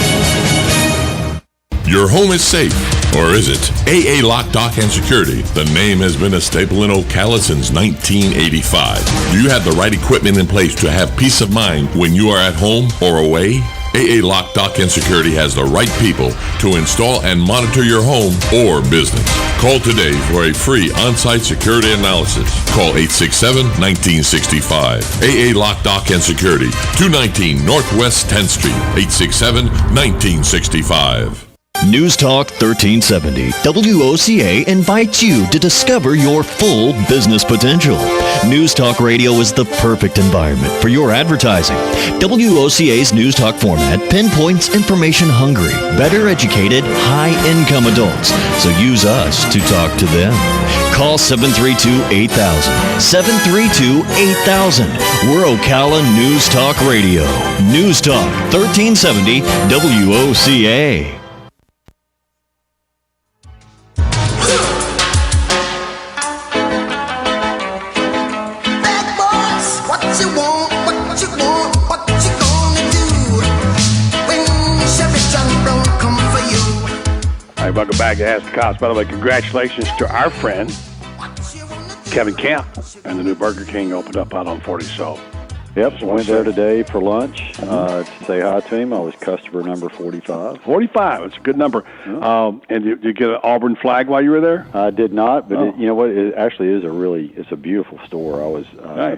Your home is safe, or is it? AA Lock, Dock, and Security. The name has been a staple in Ocala since 1985. Do you have the right equipment in place to have peace of mind when you are at home or away? AA Lock, Dock, and Security has the right people to install and monitor your home or business. Call today for a free on-site security analysis. Call 867-1965. AA Lock, Dock, and Security, 219 Northwest 10th Street, 867-1965. News Talk 1370, WOCA invites you to discover your full business potential. News Talk Radio is the perfect environment for your advertising. WOCA's News Talk format pinpoints information-hungry, better educated, high-income adults, so use us to talk to them. Call 732-8000, 732-8000. We're Ocala News Talk Radio. News Talk 1370, WOCA. Welcome back to Ask the Cops. By the way, congratulations to our friend, Kevin Camp, and the new Burger King opened up out on 40 So. Yep, so went there today for lunch to say hi to him. I was customer number 45. 45, it's a good number. And did you get an Auburn flag while you were there? I did not, but you know what? It actually is it's a beautiful store. I was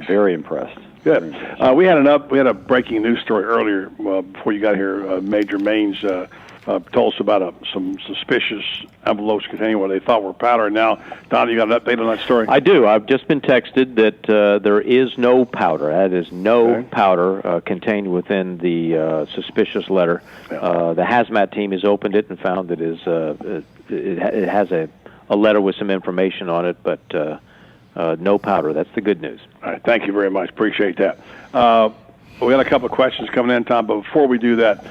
very impressed. Good. We had a breaking news story earlier before you got here. Major Maines told us about some suspicious envelopes containing what they thought were powder. And now, Don, you got an update on that story? I do. I've just been texted that there is no powder. That is no powder contained within the suspicious letter. Yeah. The hazmat team has opened it and found that it has a letter with some information on it, but no powder. That's the good news. All right. Thank you very much. Appreciate that. We got a couple of questions coming in, Tom, but before we do that,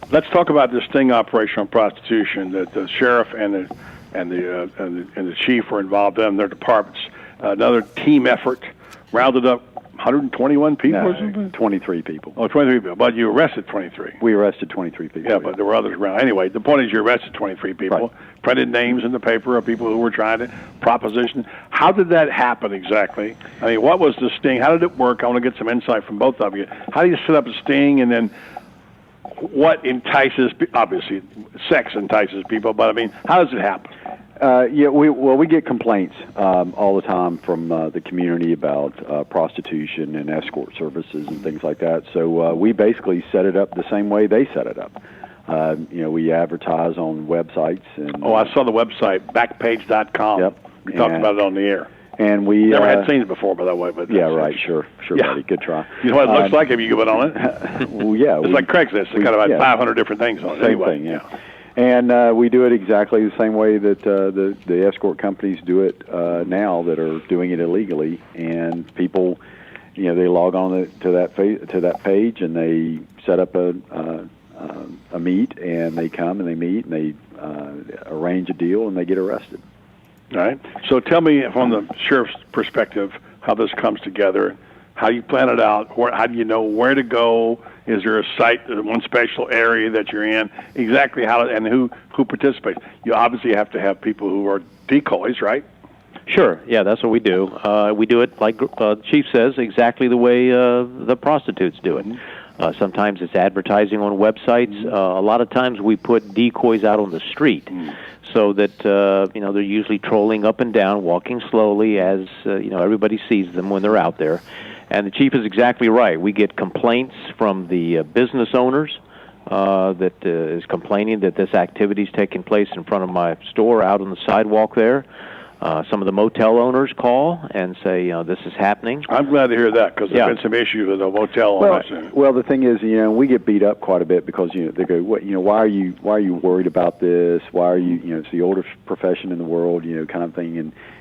let's talk about this sting operation on prostitution that the sheriff and the chief were involved in their departments. Another team effort, rounded up 121 people or something? 23 people. Oh, 23 people. But you arrested 23. We arrested 23 people. Yeah, but there were others around. Anyway, the point is you arrested 23 people, right. Printed names in the paper of people who were trying to proposition. How did that happen exactly? I mean, what was the sting? How did it work? I want to get some insight from both of you. How do you set up a sting, and then what entices, obviously, sex entices people, but I mean, how does it happen? We get complaints all the time from the community about prostitution and escort services and things like that. So we basically set it up the same way they set it up. We advertise on websites. And, I saw the website, backpage.com. Yep. We talked about it on the air. And we never had seen it before, by the way. But sure, buddy. Good try. You know what it looks like if you go on it? Well, yeah. It's like Craigslist. It's got about 500 different things on it. Same thing, yeah. And we do it exactly the same way that the escort companies do it now that are doing it illegally. And people, they log on to that page and they set up a meet, and they come and they meet and they arrange a deal and they get arrested. All right. So tell me, from the sheriff's perspective, how this comes together, how you plan it out, how do you know where to go? Is there a site, one special area that you're in? Exactly how, and who participates? You obviously have to have people who are decoys, right? Sure. Yeah, that's what we do. We do it, like Chief says, exactly the way the prostitutes do it. Sometimes it's advertising on websites. A lot of times we put decoys out on the street so that, they're usually trolling up and down, walking slowly as, everybody sees them when they're out there. And the chief is exactly right. We get complaints from the business owners that is complaining that this activity is taking place in front of my store out on the sidewalk there. Some of the motel owners call and say, this is happening. I'm glad to hear that because there's been some issues with the motel owners. Well, the thing is, we get beat up quite a bit because they go, why are you worried about this? Why are you, it's the oldest profession in the world, kind of thing,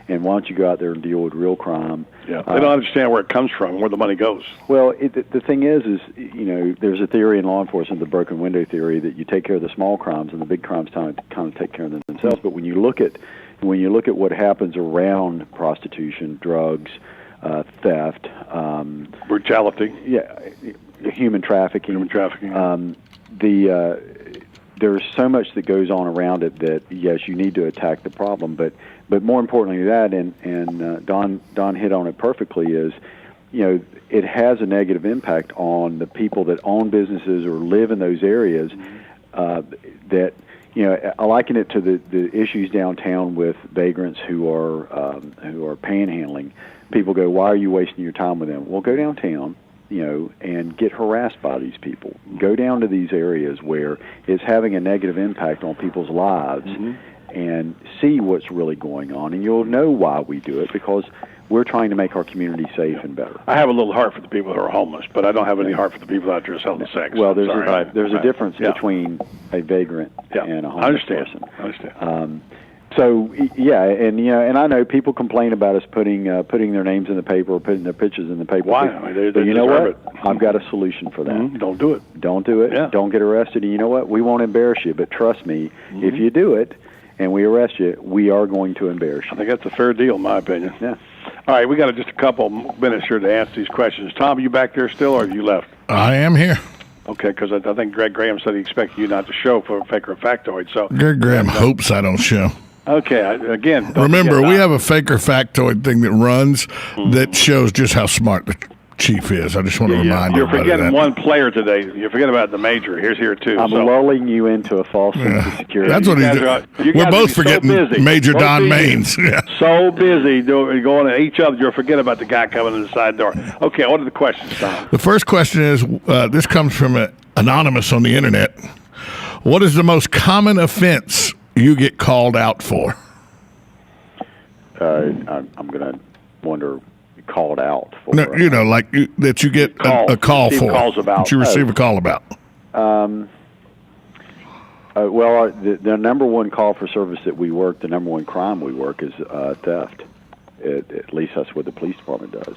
and why don't you go out there and deal with real crime? Yeah, they don't understand where it comes from, where the money goes. Well, the thing is, there's a theory in law enforcement, the broken window theory, that you take care of the small crimes and the big crimes kind of take care of them themselves. But when you look at what happens around prostitution, drugs, theft, brutality, human trafficking, there's so much that goes on around it that yes, you need to attack the problem, but more importantly than that, and Don hit on it perfectly, is it has a negative impact on the people that own businesses or live in those areas. That I liken it to the issues downtown with vagrants who are panhandling. People go, why are you wasting your time with them? Well, go downtown, and get harassed by these people. Go down to these areas where it's having a negative impact on people's lives, and see what's really going on, and you'll know why we do it, because we're trying to make our community safe and better. I have a little heart for the people who are homeless, but I don't have any heart for the people out there selling sex. Well, there's a difference between a vagrant and a homeless person. I understand. And I know people complain about us putting their names in the paper or putting their pictures in the paper. Why? But you know what? I've got a solution for that. Don't do it. Don't do it. Yeah. Don't get arrested. And you know what? We won't embarrass you, but trust me, if you do it and we arrest you, we are going to embarrass you. I think that's a fair deal, in my opinion. Yeah. All right, we got just a couple minutes here to answer these questions. Tom, are you back there still, or have you left? I am here. Okay, because I think Greg Graham said he expected you not to show for a Faker or Factoid. So Greg Graham hopes I don't show. Okay, again. Remember, we have a Faker Factoid thing that runs that shows just how smart the chief is. I just want to remind you. You're forgetting one player today. You're forgetting about the major. Here's here too. I'm lulling you into a false sense of security. That's what he's doing. We're both forgetting Major Don Maines. So busy going at each other, you'll forget about the guy coming in the side door. Okay, what are the questions, Tom? The first question is, this comes from anonymous on the internet. What is the most common offense you get called out for? I'm going to wonder. Called out for. No, that you get a call for. Calls about. That you receive a call about. The number one call for service that we work, the number one crime we work is theft. At least that's what the police department does.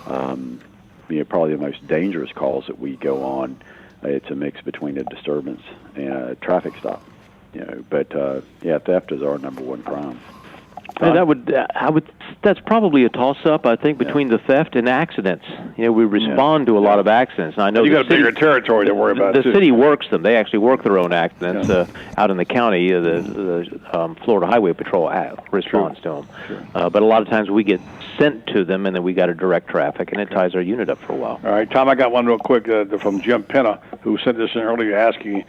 Probably the most dangerous calls that we go on. It's a mix between a disturbance and a traffic stop. Theft is our number one crime. That's probably a toss-up, I think, between the theft and accidents. We respond to a lot of accidents. And I know you got a bigger territory to worry about. The city works them. They actually work their own accidents out in the county. The Florida Highway Patrol responds to them. Sure. But a lot of times we get sent to them, and then we got to direct traffic, and it ties our unit up for a while. All right, Tom, I got one real quick from Jim Penna, who sent this in earlier asking.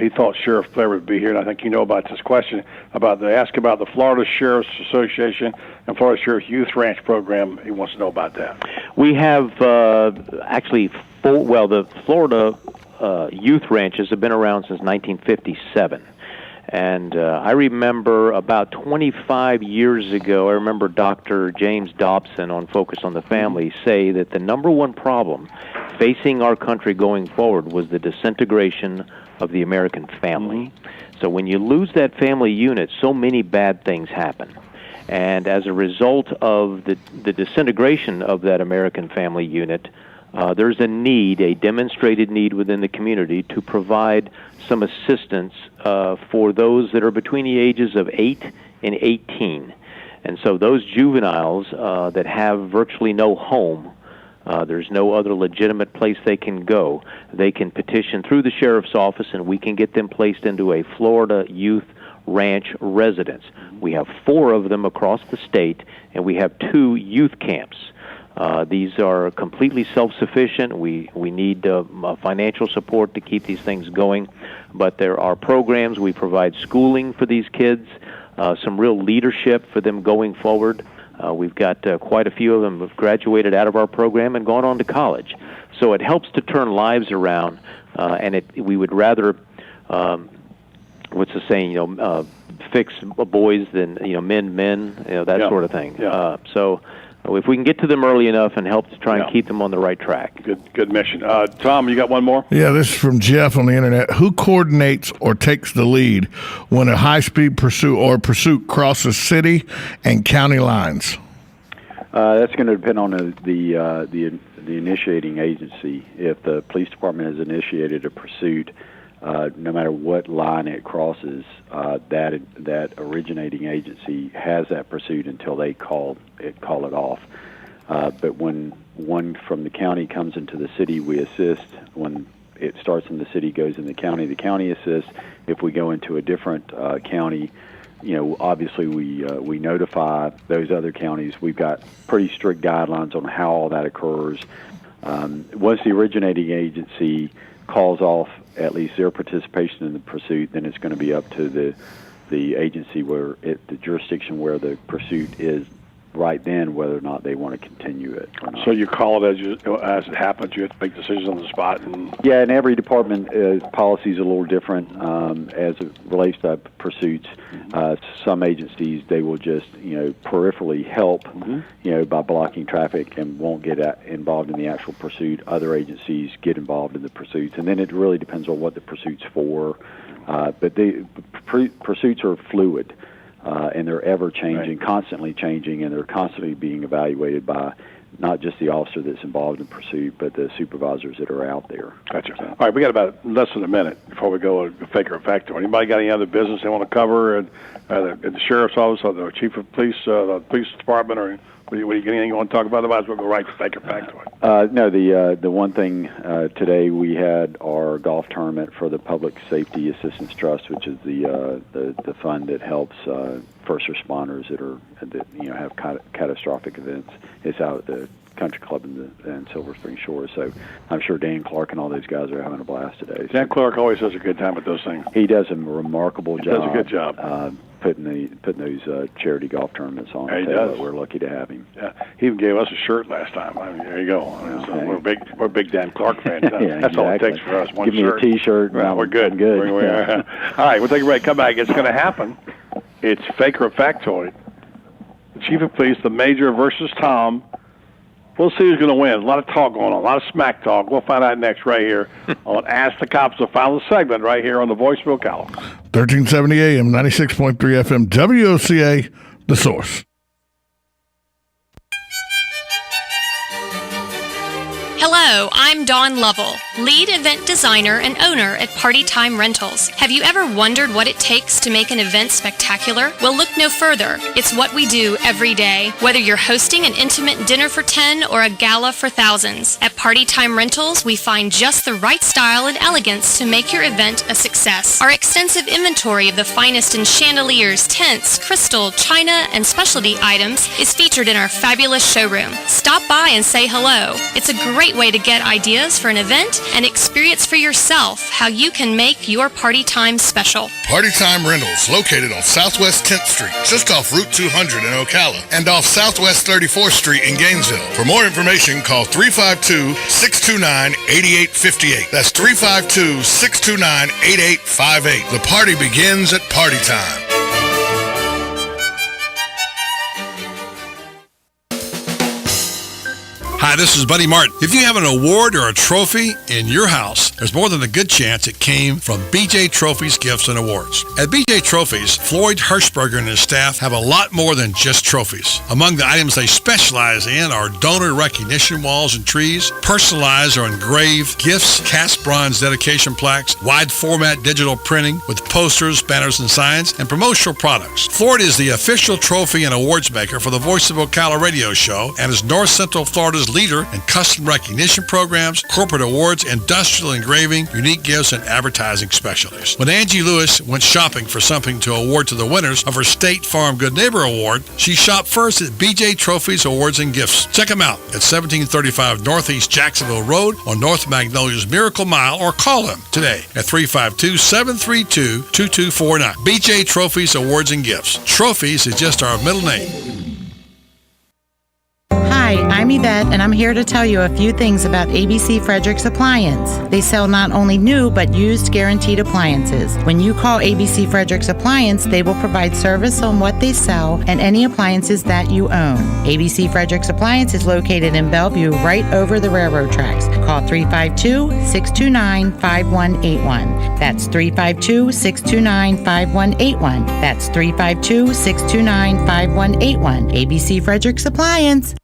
He thought Sheriff Flair would be here, and I think you know about this question about the Florida Sheriff's Association and Florida Sheriff's Youth Ranch program. He wants to know about that. We have the Florida youth ranches have been around since 1957. And I remember about 25 years ago, I remember Dr. James Dobson on Focus on the Family say that the number one problem facing our country going forward was the disintegration of the American family. So when you lose that family unit, so many bad things happen. And as a result of the disintegration of that American family unit, there's a demonstrated need within the community to provide some assistance for those that are between the ages of 8 and 18. And so those juveniles that have virtually no home, there's no other legitimate place they can go. They can petition through the sheriff's office, and we can get them placed into a Florida Youth Ranch residence. We have 4 of them across the state, and we have 2 youth camps. These are completely self-sufficient. We need financial support to keep these things going, but there are programs. We provide schooling for these kids, some real leadership for them going forward. We've got quite a few of them who have graduated out of our program and gone on to college. So it helps to turn lives around, and we would rather, what's the saying, fix boys than, men, that sort of thing. Yeah. So if we can get to them early enough and help to try and keep them on the right track. Good mission. Tom, you got one more? Yeah, this is from Jeff on the internet. Who coordinates or takes the lead when a high-speed pursuit crosses city and county lines? That's going to depend on the initiating agency. If the police department has initiated a pursuit, no matter what line it crosses, that originating agency has that pursuit until they call it off. But when one from the county comes into the city, we assist. When it starts in the city, goes in the county assists. If we go into a different county, obviously we notify those other counties. We've got pretty strict guidelines on how all that occurs. Once the originating agency calls off at least their participation in the pursuit, then it's going to be up to the agency the jurisdiction where the pursuit is right then, whether or not they want to continue it or not. So you call it as it happens. You have to make decisions on the spot. Yeah, and every department policy is a little different as it relates to pursuits. Some agencies, they will just peripherally help by blocking traffic and won't get involved in the actual pursuit. Other agencies get involved in the pursuits, and then it really depends on what the pursuit's for. But the pursuits are fluid. And they're ever-changing, constantly changing, and they're constantly being evaluated by not just the officer that's involved in pursuit, but the supervisors that are out there. Gotcha. All right, we got about less than a minute before we go to fake or factor. Anybody got any other business they want to cover at the sheriff's office or the chief of police, the police department, or anything you want to talk about? Otherwise, we'll go right to fake or factor. No, the one thing today we had our golf tournament for the Public Safety Assistance Trust, which is the fund that helps first responders that have catastrophic events. It's out at the Country Club in Silver Spring Shores. So I'm sure Dan Clark and all those guys are having a blast today. Dan Clark always has a good time at those things. He does a remarkable job. He does a good job. Putting those charity golf tournaments on. He does. We're lucky to have him. Yeah, he even gave us a shirt last time. There you go. We're big Dan Clark fans. That's all it takes for us. One Give shirt. me a T-shirt. Well, we're good. Good. All right, we'll take a break. Come back. It's going to happen. It's fake or factoid. The chief of police, the major versus Tom. We'll see who's going to win. A lot of talk going on, a lot of smack talk. We'll find out next right here on Ask the Cops, the final segment right here on the Voice of Ocala. 1370 AM, 96.3 FM, WOCA, The Source. Hello, I'm Dawn Lovell, lead event designer and owner at Party Time Rentals. Have you ever wondered what it takes to make an event spectacular? Well, look no further. It's what we do every day, whether you're hosting an intimate dinner for 10 or a gala for thousands. At Party Time Rentals, we find just the right style and elegance to make your event a success. Our extensive inventory of the finest in chandeliers, tents, crystal, china, and specialty items is featured in our fabulous showroom. Stop by and say hello. It's a great way to get ideas for an event and experience for yourself how you can make your party time special. Party Time Rentals, located on Southwest 10th Street, just off Route 200 in Ocala, and off Southwest 34th Street in Gainesville. For more information, call 352-629-8858. That's 352-629-8858. The party begins at Party Time. Hi, this is Buddy Martin. If you have an award or a trophy in your house, there's more than a good chance it came from BJ Trophies Gifts and Awards. At BJ Trophies, Floyd Hirschberger and his staff have a lot more than just trophies. Among the items they specialize in are donor recognition walls and trees, personalized or engraved gifts, cast bronze dedication plaques, wide format digital printing with posters, banners, and signs, and promotional products. Floyd is the official trophy and awards maker for the Voice of Ocala radio show and is North Central Florida's leader in custom recognition programs, corporate awards, industrial engraving, unique gifts, and advertising specialties. When Angie Lewis went shopping for something to award to the winners of her State Farm Good Neighbor Award, she shopped first at BJ Trophies Awards and Gifts. Check them out at 1735 Northeast Jacksonville Road on North Magnolia's Miracle Mile, or call them today at 352-732-2249. BJ Trophies Awards and Gifts. Trophies is just our middle name. Hi, I'm Yvette, and I'm here to tell you a few things about ABC Fredericks Appliance. They sell not only new, but used guaranteed appliances. When you call ABC Fredericks Appliance, they will provide service on what they sell and any appliances that you own. ABC Fredericks Appliance is located in Bellevue, right over the railroad tracks. Call 352-629-5181. That's 352-629-5181. That's 352-629-5181. ABC Fredericks Appliance.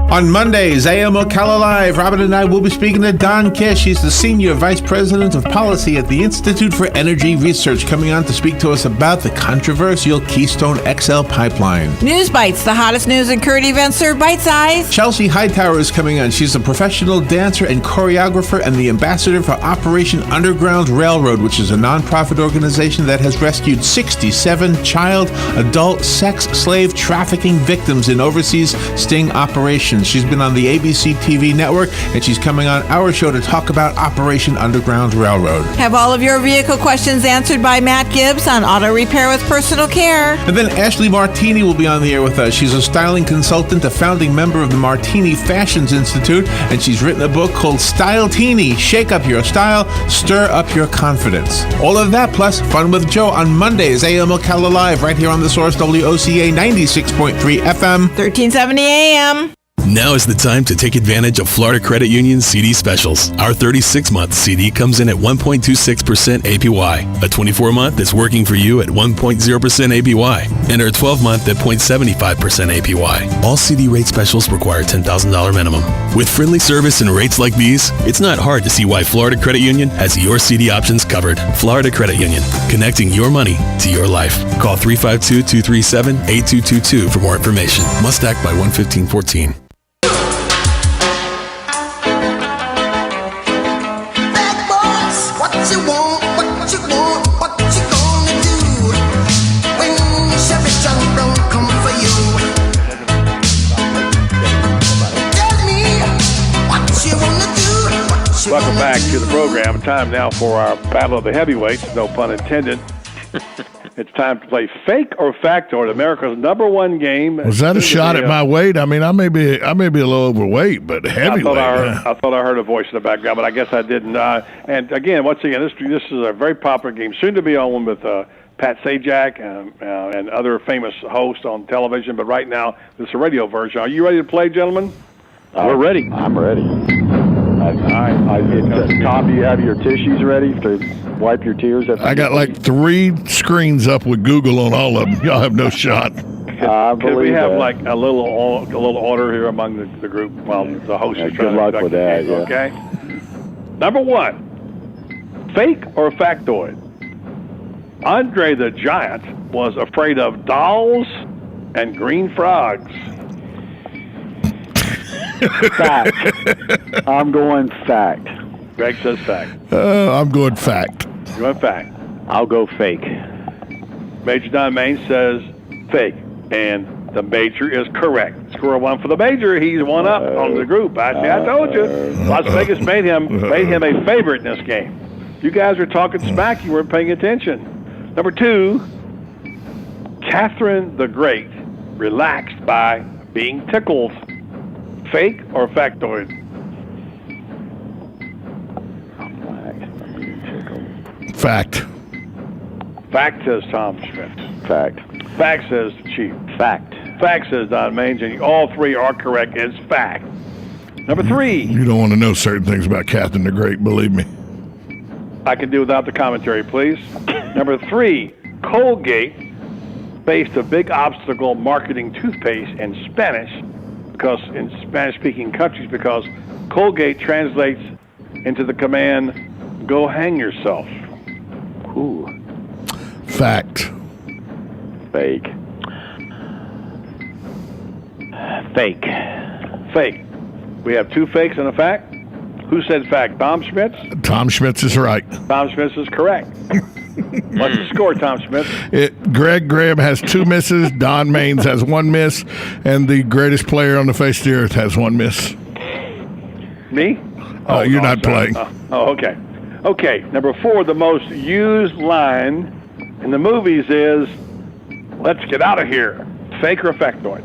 On Mondays, AM Ocala Live, Robin and I will be speaking to Don Kish. He's the Senior Vice President of Policy at the Institute for Energy Research, coming on to speak to us about the controversial Keystone XL pipeline. News Bites, the hottest news and current events served bite-sized. Chelsea Hightower is coming on. She's a professional dancer and choreographer and the ambassador for Operation Underground Railroad, which is a nonprofit organization that has rescued 67 child, adult, sex, slave trafficking victims in overseas sting operations. She's been on the ABC TV network, and she's coming on our show to talk about Operation Underground Railroad. Have all of your vehicle questions answered by Matt Gibbs on Auto Repair with Personal Care. And then Ashley Martini will be on the air with us. She's a styling consultant, a founding member of the Martini Fashions Institute, and she's written a book called Style Teeny. Shake up your style, stir up your confidence. All of that plus Fun with Joe on Mondays, AM Ocala Live, right here on The Source, WOCA 96.3 FM. 1370 AM. Now is the time to take advantage of Florida Credit Union's CD specials. Our 36-month CD comes in at 1.26% APY. A 24-month is working for you at 1.0% APY. And our 12-month at 0.75% APY. All CD rate specials require $10,000 minimum. With friendly service and rates like these, it's not hard to see why Florida Credit Union has your CD options covered. Florida Credit Union, connecting your money to your life. Call 352-237-8222 for more information. Must act by 1/15/14. Welcome back to the program. Time now for our Battle of the Heavyweights, no pun intended. It's time to play Fake or Factoid, America's #1 game. Was that a shot at my weight? I mean, I may be a little overweight, but heavyweight. I thought I heard a voice in the background, but I guess I didn't. And again, once again, this is a very popular game, soon to be on one with Pat Sajak and other famous hosts on television. But right now, this is a radio version. Are you ready to play, gentlemen? We're ready. I'm ready. Tom, do you have your tissues ready to wipe your tears? I got like 3 screens up with Google on all of them. Y'all have no shot. Could we have like a little order here among the group while the host is trying to good luck with that. Yeah. Okay. #1, Fake or Factoid? Andre the Giant was afraid of dolls and green frogs. Fact. I'm going fact. Greg says fact. I'm going fact. You're going fact. I'll go fake. Major Don Main says fake, and the Major is correct. Score 1 for the Major. He's one up on the group. I told you. Las Vegas made him a favorite in this game. You guys were talking smack. You weren't paying attention. #2, Catherine the Great relaxed by being tickled. Fake or factoid? Fact. Fact says Tom Schmidt. Fact. Fact says the Chief. Fact. Fact says Don Mange, and all 3 are correct. It's fact. #3. You don't want to know certain things about Catherine the Great, believe me. I can do without the commentary, please. #3, Colgate faced a big obstacle marketing toothpaste in Spanish, because in Spanish-speaking countries, because Colgate translates into the command, "Go hang yourself." Ooh. Fact. Fake. Fake. Fake. We have 2 fakes and a fact. Who said fact? Tom Schmitz? Tom Schmitz is right. Tom Schmitz is correct. What's the score, Tom Schmitz? Greg Graham has 2 misses. Don Maines has 1 miss. And the greatest player on the face of the earth has 1 miss. Me? You're not playing. Okay. Okay, number 4, the most used line in the movies is, let's get out of here. Fake or factoid?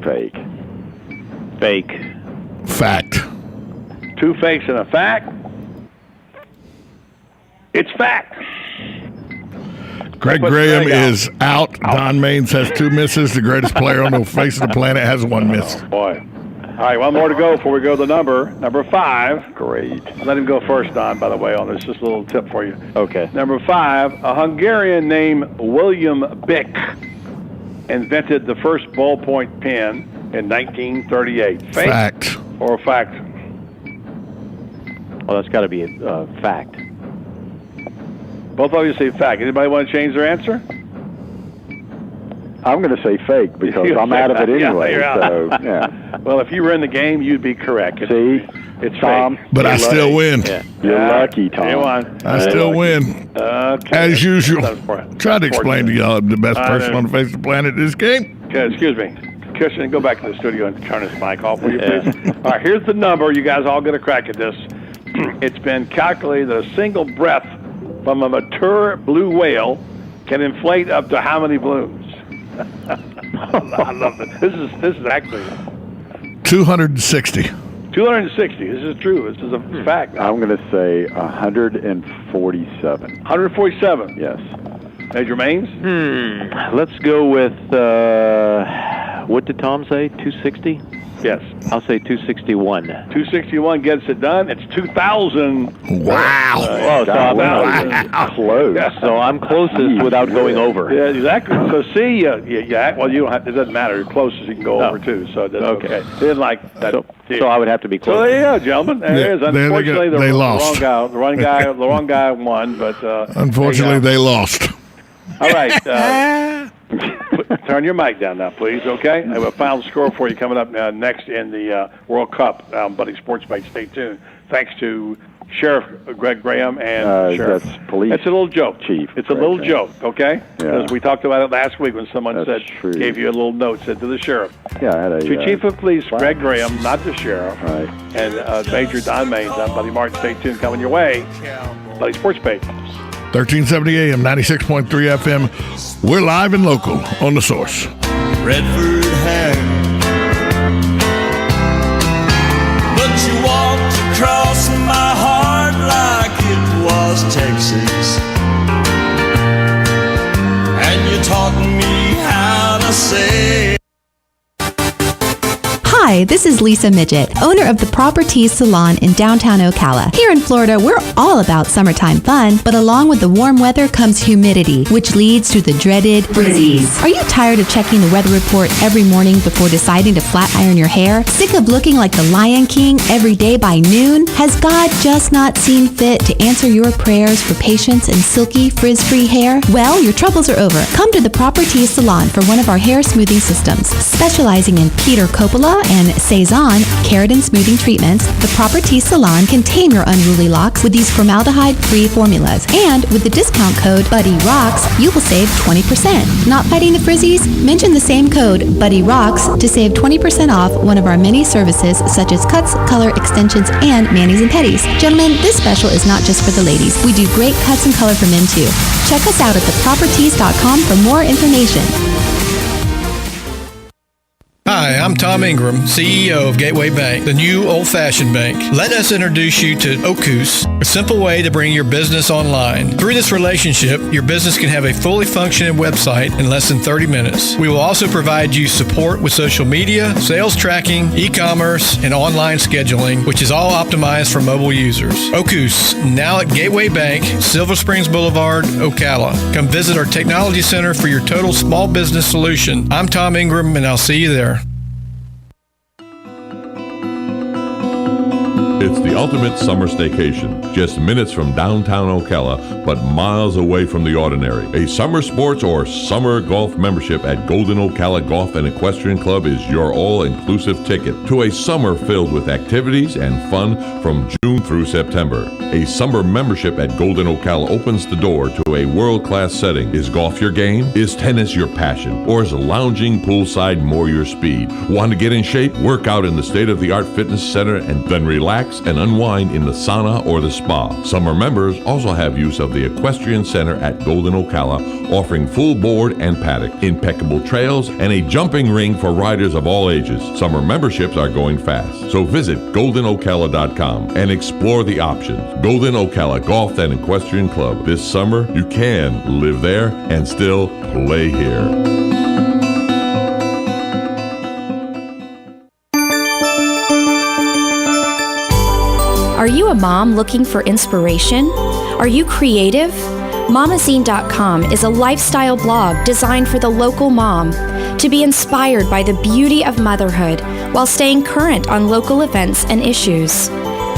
Fake. Fake. Fact. 2 fakes and a fact. It's fact. Greg Graham is out. Don Maines has 2 misses. The greatest player on the face of the planet has 1 miss. Oh, boy. All right, one more to go before we go to the number 5. Great. Let him go first, Don, by the way, on this. Just a little tip for you. Okay. Number 5, a Hungarian named William Bic invented the first ballpoint pen in 1938. Fake Fact. or fact? Well, that's got to be a fact. Both of you say fact. Anybody want to change their answer? I'm going to say fake because I'm out of it anyway. You're out. So, yeah. Well, if you were in the game, you'd be correct. See? It's Tom. fake. But I still win. Yeah. You're lucky, Tom. You won. I still win. Okay. As usual. Try to explain to y'all the best person on the face of the planet in this game. Okay, excuse me. Christian, go back to the studio and turn this mic off, will you, please? All right, here's the number. You guys all get a crack at this. It's been calculated that a single breath from a mature blue whale can inflate up to how many balloons? I love it. This is actually 260. 260. This is true. This is a fact. I'm going to say 147. 147. Yes. Major Maines? Let's go with, what did Tom say, 260? Yes. I'll say 261. 261 gets it done. It's 2,000. Wow. So I'm close. So I'm closest without going over. Yeah, exactly. So see, well, you don't have, it doesn't matter. You're closest you can go over too. So that's okay. They didn't like that. So I would have to be close. So there you go, gentlemen. There it is. Unfortunately, they lost. The wrong guy won. But unfortunately, they lost. All right. Turn your mic down now, please, okay? I have a final score for you coming up next in the World Cup. Buddy Sports Bite, stay tuned. Thanks to Sheriff Greg Graham and Sheriff. That's police. It's a little joke. Chief. It's a little joke, okay? Because we talked about it last week when someone gave you a little note, said to the sheriff. Yeah, I had a... To Chief of Police Greg Graham, not the sheriff. Right. And Major Don Maines. I'm Buddy Martin. Stay tuned. Coming your way. Buddy Sports Bite. 1370 AM, 96.3 FM. We're live and local on The Source. Redford had, but you walked across my heart like it was Texas, and you taught me how to say. Hi, this is Lisa Midget, owner of the Properties Salon in downtown Ocala. Here in Florida, we're all about summertime fun, but along with the warm weather comes humidity, which leads to the dreaded frizzies. Are you tired of checking the weather report every morning before deciding to flat iron your hair? Sick of looking like the Lion King every day by noon? Has God just not seen fit to answer your prayers for patience and silky, frizz-free hair? Well, your troubles are over. Come to the Properties Salon for one of our hair smoothing systems. Specializing in Peter Coppola and Cezanne keratin smoothing treatments, the Properties Salon can tame your unruly locks with these formaldehyde-free formulas. And with the discount code BuddyRocks, you will save 20%. Not fighting the frizzies? Mention the same code BuddyRocks to save 20% off one of our many services such as cuts, color, extensions, and manis and petties. Gentlemen, this special is not just for the ladies. We do great cuts and color for men too. Check us out at theproperties.com for more information. Hi, I'm Tom Ingram, CEO of Gateway Bank, the new old-fashioned bank. Let us introduce you to OCUS, a simple way to bring your business online. Through this relationship, your business can have a fully functioning website in less than 30 minutes. We will also provide you support with social media, sales tracking, e-commerce, and online scheduling, which is all optimized for mobile users. OCUS, now at Gateway Bank, Silver Springs Boulevard, Ocala. Come visit our technology center for your total small business solution. I'm Tom Ingram, and I'll see you there. It's the ultimate summer staycation. Just minutes from downtown Ocala, but miles away from the ordinary. A summer sports or summer golf membership at Golden Ocala Golf and Equestrian Club is your all-inclusive ticket to a summer filled with activities and fun from June through September. A summer membership at Golden Ocala opens the door to a world-class setting. Is golf your game? Is tennis your passion? Or is lounging poolside more your speed? Want to get in shape? Work out in the state-of-the-art fitness center and then relax and unwind in the sauna or the spa. Summer members also have use of the Equestrian Center at Golden Ocala, offering full board and paddock, impeccable trails, and a jumping ring for riders of all ages. Summer memberships are going fast, so visit goldenocala.com and explore the options. Golden Ocala Golf and Equestrian Club. This summer, you can live there and still play here. Are you a mom looking for inspiration? Are you creative? Mamazine.com is a lifestyle blog designed for the local mom to be inspired by the beauty of motherhood while staying current on local events and issues.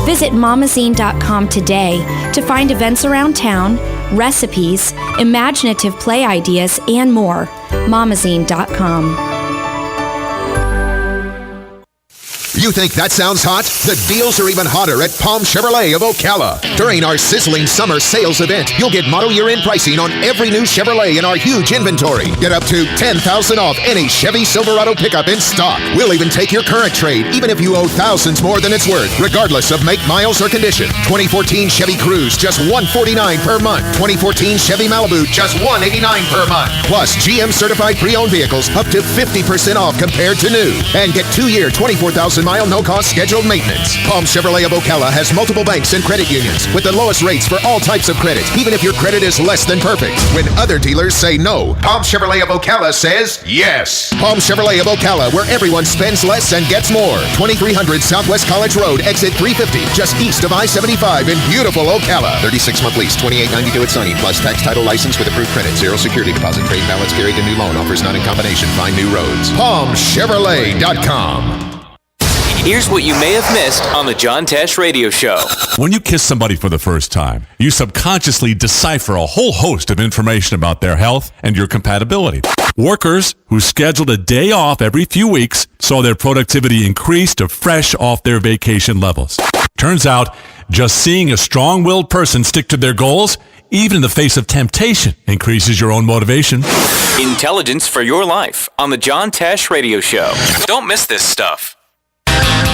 Visit Mamazine.com today to find events around town, recipes, imaginative play ideas, and more. Mamazine.com. You think that sounds hot? The deals are even hotter at Palm Chevrolet of Ocala. During our sizzling summer sales event, you'll get model year-end pricing on every new Chevrolet in our huge inventory. Get up to $10,000 off any Chevy Silverado pickup in stock. We'll even take your current trade, even if you owe thousands more than it's worth, regardless of make, miles, or condition. 2014 Chevy Cruze, just $149 per month. 2014 Chevy Malibu, just $189 per month. Plus, GM certified pre-owned vehicles up to 50% off compared to new. And get 2-year, 24,000-mile no-cost scheduled maintenance. Palm Chevrolet of Ocala has multiple banks and credit unions with the lowest rates for all types of credit, even if your credit is less than perfect. When other dealers say no, Palm Chevrolet of Ocala says yes. Palm Chevrolet of Ocala, where everyone spends less and gets more. 2300 Southwest College Road, exit 350, just east of I-75 in beautiful Ocala. 36-month lease, $28.92 at signing, plus tax, title, license with approved credit, 0 security deposit, trade balance carried to new loan, offers not in combination, find new roads. PalmChevrolet.com. Here's what you may have missed on the John Tesh Radio Show. When you kiss somebody for the first time, you subconsciously decipher a whole host of information about their health and your compatibility. Workers who scheduled a day off every few weeks saw their productivity increase to fresh off their vacation levels. Turns out, just seeing a strong-willed person stick to their goals, even in the face of temptation, increases your own motivation. Intelligence for your life on the John Tesh Radio Show. Don't miss this stuff.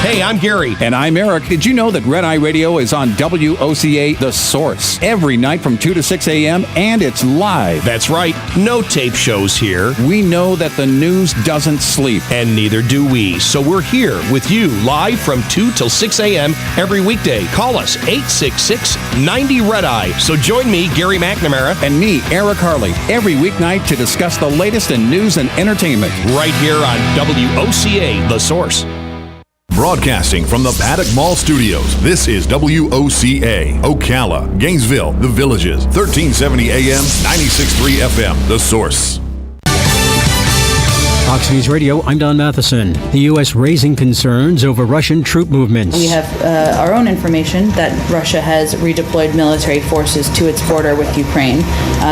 Hey, I'm Gary. And I'm Eric. Did you know that Red Eye Radio is on WOCA The Source every night from 2 to 6 a.m. and it's live? That's right. No tape shows here. We know that the news doesn't sleep. And neither do we. So we're here with you live from 2 till 6 a.m. every weekday. Call us 866-90-RED-EYE. So join me, Gary McNamara. And me, Eric Harley, every weeknight to discuss the latest in news and entertainment. Right here on WOCA The Source. Broadcasting from the Paddock Mall Studios, this is WOCA, Ocala, Gainesville, The Villages, 1370 AM, 96.3 FM, The Source. Fox News Radio, I'm Don Matheson. The U.S. raising concerns over Russian troop movements. We have our own information that Russia has redeployed military forces to its border with Ukraine.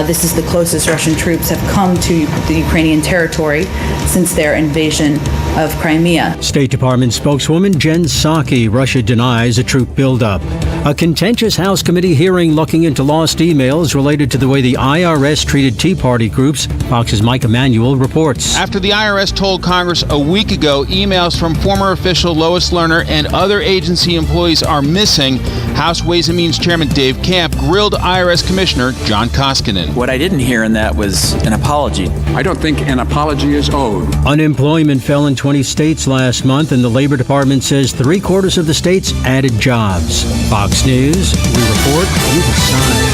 This is the closest Russian troops have come to the Ukrainian territory since their invasion of Crimea. State Department spokeswoman Jen Psaki, Russia denies a troop buildup. A contentious House committee hearing looking into lost emails related to the way the IRS treated Tea Party groups. Fox's Mike Emanuel reports. After the IRS told Congress a week ago emails from former official Lois Lerner and other agency employees are missing, House Ways and Means Chairman Dave Camp grilled IRS Commissioner John Koskinen. What I didn't hear in that was an apology. I don't think an apology is owed. Unemployment fell in 20 states last month, and the Labor Department says 3/4 of the states added jobs. Fox News, we report, you decide.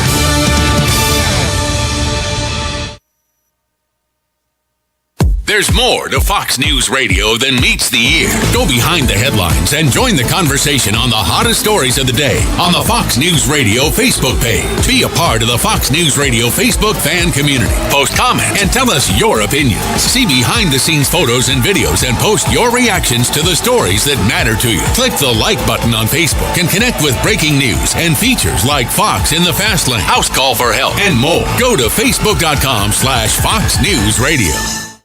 There's more to Fox News Radio than meets the ear. Go behind the headlines and join the conversation on the hottest stories of the day on the Fox News Radio Facebook page. Be a part of the Fox News Radio Facebook fan community. Post comments and tell us your opinions. See behind-the-scenes photos and videos and post your reactions to the stories that matter to you. Click the like button on Facebook and connect with breaking news and features like Fox in the Fast Lane, House Call for Help, and more. Go to Facebook.com/Fox News Radio.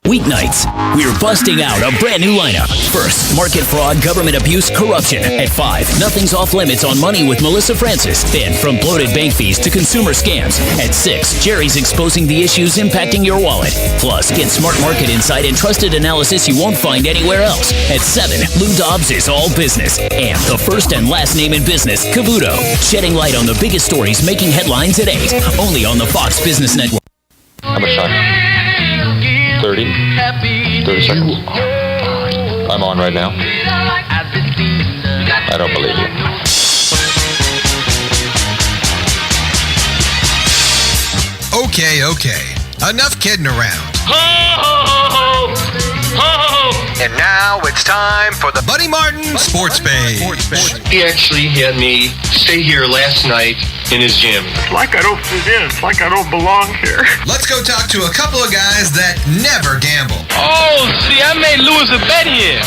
Weeknights, we're busting out a brand new lineup. First, market fraud, government abuse, corruption. At 5, nothing's off limits on money with Melissa Francis. Then, from bloated bank fees to consumer scams. At 6, Jerry's exposing the issues impacting your wallet. Plus, get smart market insight and trusted analysis you won't find anywhere else. At 7, Lou Dobbs is all business. And the first and last name in business, Cavuto, shedding light on the biggest stories making headlines at 8. Only on the Fox Business Network. How much time? 30 seconds. I'm on right now. I don't believe you. Okay. Enough kidding around. Ho, ho, ho, ho, ho, ho. And now it's time for the Buddy Martin Sports Page. He actually had me stay here last night in his gym. It's like I don't fit in. It's like I don't belong here. Let's go talk to a couple of guys that never gamble. Oh, see, I made Lewis a bet here.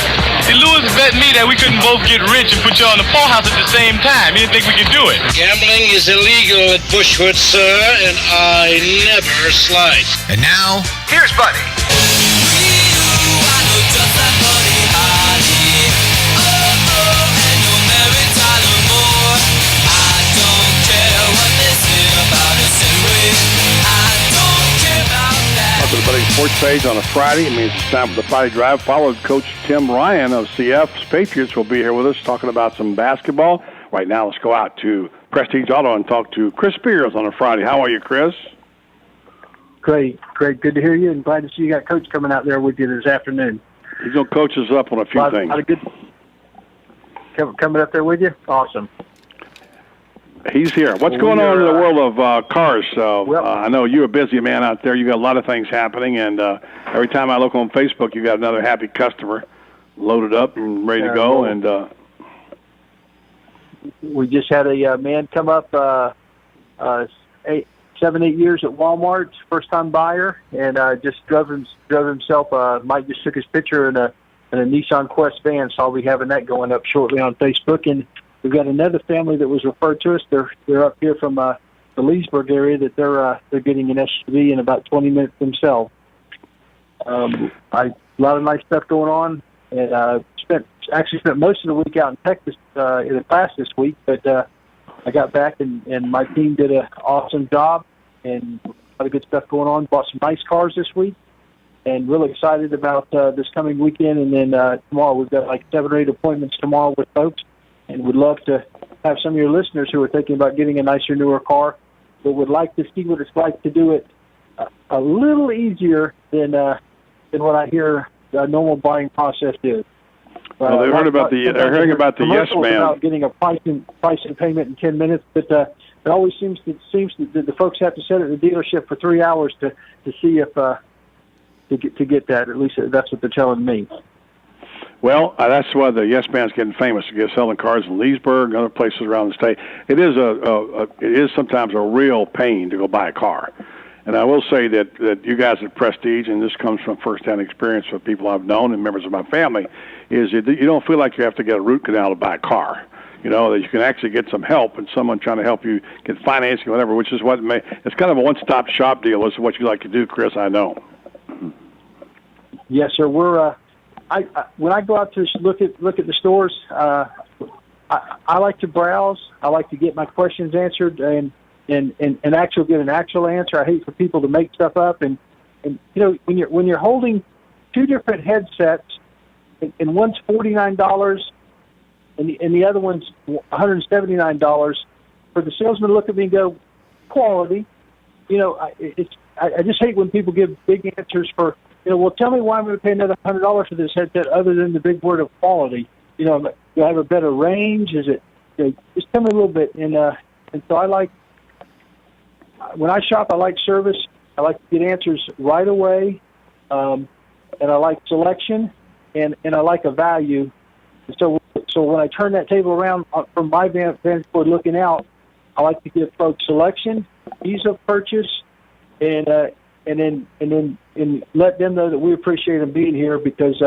See, Lewis bet me that we couldn't both get rich and put you on the poorhouse at the same time. He didn't think we could do it. Gambling is illegal at Bushwood, sir, and I never slide. And now, here's Buddy. Welcome to the Buddy Sports Page on a Friday. It means it's time for the Friday Drive. Followed Coach Tim Ryan of CF's Patriots will be here with us talking about some basketball. Right now, let's go out to Prestige Auto and talk to Chris Spears on a Friday. How are you, Chris? Great. Good to hear you, and glad to see you got Coach coming out there with you this afternoon. He's going to coach us up on a few things. Coming up there with you? Awesome. He's here. What's going on in the world of cars? I know you're a busy man out there. You got a lot of things happening, and every time I look on Facebook, you got another happy customer loaded up and ready to go. And we just had a man come up 7-8 years at Walmart, first-time buyer, and just drove himself. Mike just took his picture in a Nissan Quest van, so I'll be having that going up shortly on Facebook. And we've got another family that was referred to us. They're up here from the Leesburg area that they're getting an SUV in about 20 minutes themselves. A lot of nice stuff going on, and spent most of the week out in Texas in a class this week, but I got back and my team did an awesome job and a lot of good stuff going on. Bought some nice cars this week and really excited about this coming weekend. And then tomorrow we've got like 7 or 8 appointments tomorrow with folks, and would love to have some of your listeners who are thinking about getting a nicer, newer car, but would like to see what it's like to do it a little easier than what I hear the normal buying process is. Well, they're hearing about the Yes Man. About getting a price and payment in 10 minutes, but it always seems that the folks have to sit at the dealership for 3 hours to see if to get that. At least that's what they're telling me. Well, that's why the Yes Man's getting famous. They're selling cars in Leesburg and other places around the state. It is sometimes a real pain to go buy a car. And I will say that you guys at Prestige, and this comes from firsthand experience with people I've known and members of my family, is you don't feel like you have to get a root canal to buy a car. You know, that you can actually get some help and someone trying to help you get financing or whatever, which is it's kind of a one-stop shop deal. This is what you like to do, Chris, I know. Yes, sir. We're when I go out to look at the stores, I like to browse. I like to get my questions answered and actually get an actual answer. I hate for people to make stuff up. And you know, when you're holding 2 different headsets, and one's $49 and the other one's $179, for the salesman to look at me and go, quality. You know, I just hate when people give big answers for, you know, well, tell me why I'm going to pay another $100 for this headset other than the big word of quality. You know, do I have a better range? Is it, you know, just tell me a little bit. And so I like, when I shop, I like service. I like to get answers right away. and I like selection, and I like a value. So when I turn that table around from my vantage point looking out, I like to give folks selection, ease of purchase, and then let them know that we appreciate them being here, because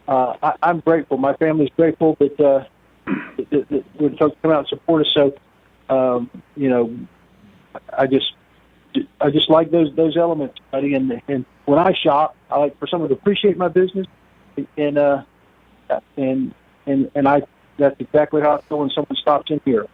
I'm grateful. My family's grateful that when folks come out and support us. So I just like those elements, buddy. And when I shop, I like for someone to appreciate my business, and that's exactly how I feel when someone stops in here.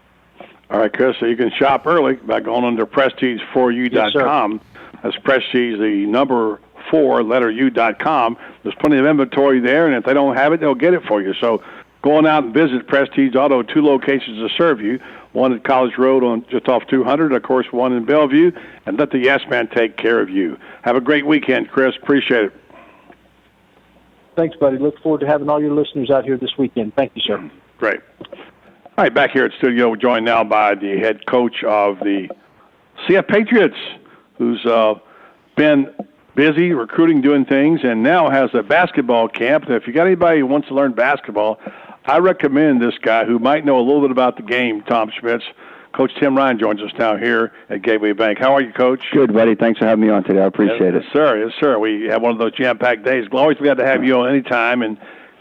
All right, Chris, so you can shop early by going under PrestigeForYou.com. Yes, that's Prestige, the number 4, letter U.com. There's plenty of inventory there, and if they don't have it, they'll get it for you. So go on out and visit Prestige Auto, 2 locations to serve you, one at College Road just off 200, of course, one in Bellevue, and let the Yes Man take care of you. Have a great weekend, Chris. Appreciate it. Thanks, buddy. Look forward to having all your listeners out here this weekend. Thank you, sir. Great. All right, back here at studio, we're joined now by the head coach of the CF Patriots, who's been busy recruiting, doing things, and now has a basketball camp. If you got anybody who wants to learn basketball, I recommend this guy who might know a little bit about the game, Tom Schmitz. Coach Tim Ryan joins us now here at Gateway Bank. How are you, Coach? Good, buddy. Thanks for having me on today. I appreciate it. Yes, sir. Yes, sir. We have one of those jam-packed days. We're always glad to have you on any time, and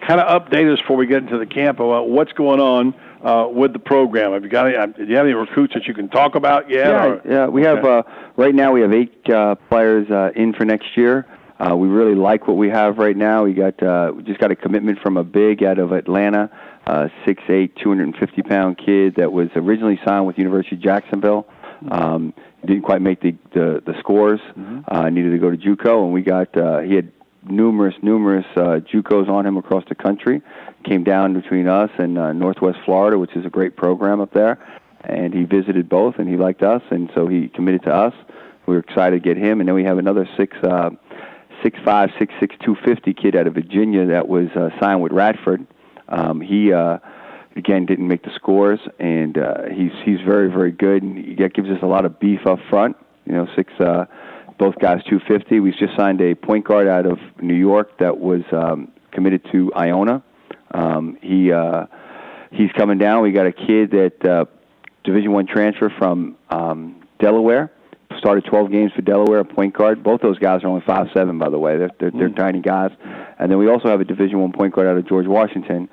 kind of update us before we get into the camp about what's going on with the program. Have you got any? Do you have any recruits that you can talk about yet? Yeah. We have right now. We have 8 players in for next year. We really like what we have right now. We just got a commitment from a big out of Atlanta, 6'8", 250-pound kid that was originally signed with University of Jacksonville. Didn't quite make the scores. Needed to go to JUCO, and we got he had numerous JUCOs on him across the country. Came down between us and Northwest Florida, which is a great program up there, and he visited both, and he liked us, and so he committed to us. We were excited to get him, and then we have another 6'5", 6'6", 250 kid out of Virginia that was signed with Radford. He again didn't make the scores, and he's very, very good, and that gives us a lot of beef up front. Both guys 250. We just signed a point guard out of New York that was committed to Iona. He's coming down. We got a kid that Division I transfer from Delaware. Started 12 games for Delaware, a point guard. Both those guys are only 5'7", by the way. They're tiny guys. And then we also have a Division I point guard out of George Washington.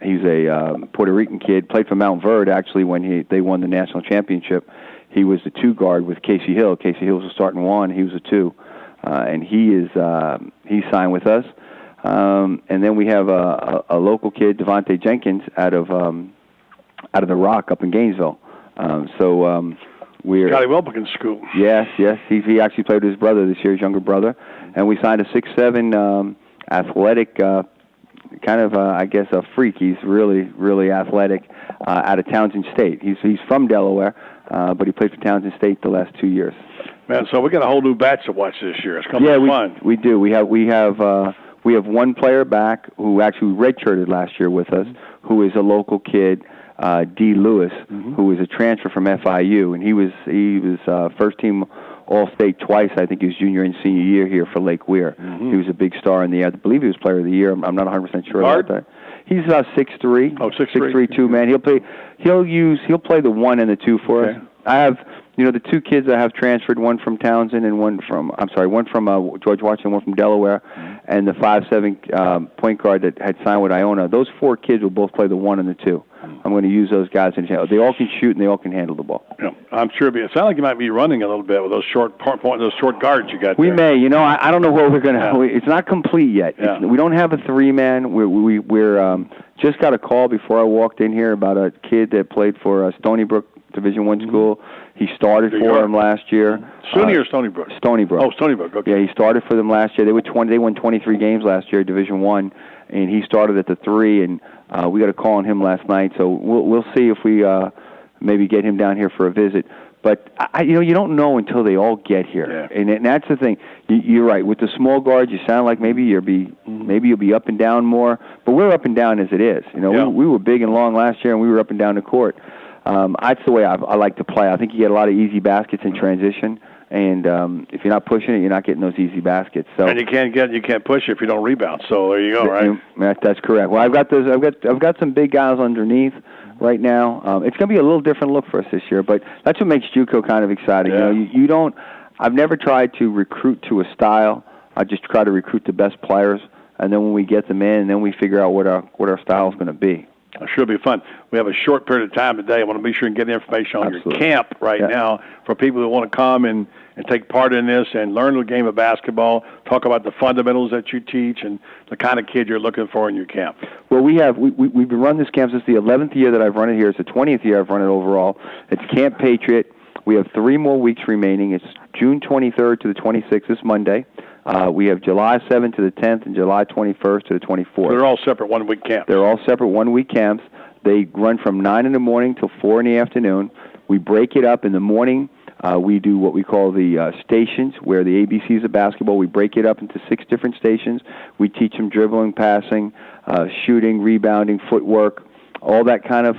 He's a Puerto Rican kid. Played for Mount Verde, actually, when they won the national championship. He was the 2 guard with Casey Hill. Casey Hill was the starting 1. He was a 2. And he's signed with us. And then we have a local kid, Devontae Jenkins, out of the Rock up in Gainesville. We're Scotty Wilbekin's school. Yes. He actually played with his brother this year, his younger brother. And we signed a 6'7", athletic, kind of, I guess, a freak. He's really, really athletic, out of Townsend State. He's from Delaware, but he played for Townsend State the last 2 years. Man, so we got a whole new batch to watch this year. It's going to be fun. We do. We have one player back who actually redshirted last year with us, who is a local kid, D. Lewis, who was a transfer from FIU, and he was first team All-State twice. I think his junior and senior year here for Lake Weir. He was a big star in the. I believe he was Player of the Year. I'm not 100% sure about that. He's about 6'3". 6'3", 2 man. He'll play the 1 and the 2 for us. I have the 2 kids I have transferred, one from Townsend and one from George Washington, one from Delaware, and the 5'7" point guard that had signed with Iona. Those 4 kids will both play the 1 and the 2. I'm going to use those guys. They all can shoot and they all can handle the ball. Yeah, I'm sure. It sounds like you might be running a little bit with those short guards you got. We may. I don't know what we're going to. It's not complete yet. Yeah. We don't have a 3-man. We're just got a call before I walked in here about a kid that played for Stony Brook Division I school. He started for them last year. SUNY or Stony Brook? Stony Brook. Oh, Stony Brook. Okay. Yeah, he started for them last year. They won 23 games last year, Division I, and he started at the 3. And we got a call on him last night. So we'll see if we maybe get him down here for a visit. But you don't know until they all get here, and that's the thing. You're right. With the small guards, you sound like maybe you'll be up and down more. But we're up and down as it is. We were big and long last year, and we were up and down the court. That's the way I like to play. I think you get a lot of easy baskets in transition. And if you're not pushing it, you're not getting those easy baskets. So and you can't push it if you don't rebound. So there you go, right? That's correct. Well, I've got some big guys underneath right now. It's going to be a little different look for us this year, but that's what makes JUCO kind of exciting. Yeah. You don't. I've never tried to recruit to a style. I just try to recruit the best players, and then when we get them in, then we figure out what our style is going to be. It should be fun. We have a short period of time today. I want to be sure and get information on your camp now for people who want to come and take part in this and learn the game of basketball, talk about the fundamentals that you teach and the kind of kid you're looking for in your camp. Well, we've been running this camp since the 11th year that I've run it here. It's the 20th year I've run it overall. It's Camp Patriot. We have 3 more weeks remaining. It's June 23rd to the 26th, this Monday. We have July 7th to the 10th and July 21st to the 24th. So they're all separate one-week camps. They're all separate one-week camps. They run from 9 in the morning till 4 in the afternoon. We break it up in the morning. We do what we call the stations, where the ABCs of basketball. We break it up into 6 different stations. We teach them dribbling, passing, shooting, rebounding, footwork, all that kind of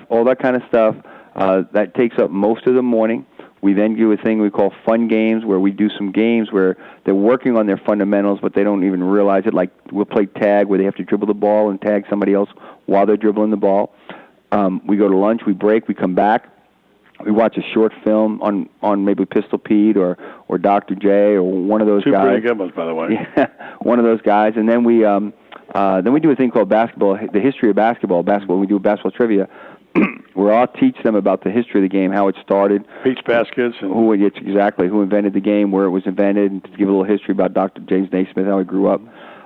stuff. That takes up most of the morning. We then do a thing we call fun games, where we do some games where they're working on their fundamentals, but they don't even realize it. Like we'll play tag, where they have to dribble the ball and tag somebody else while they're dribbling the ball. We go to lunch, we break, we come back. We watch a short film on maybe Pistol Pete or Dr. J or one of those guys. 2 pretty good ones, by the way. Yeah, one of those guys. And then we do a thing called basketball, the history of basketball. We do basketball trivia. Where I'll teach them about the history of the game, how it started, Peach baskets, and who invented the game, where it was invented, and to give a little history about Dr. James Naismith, how he grew up,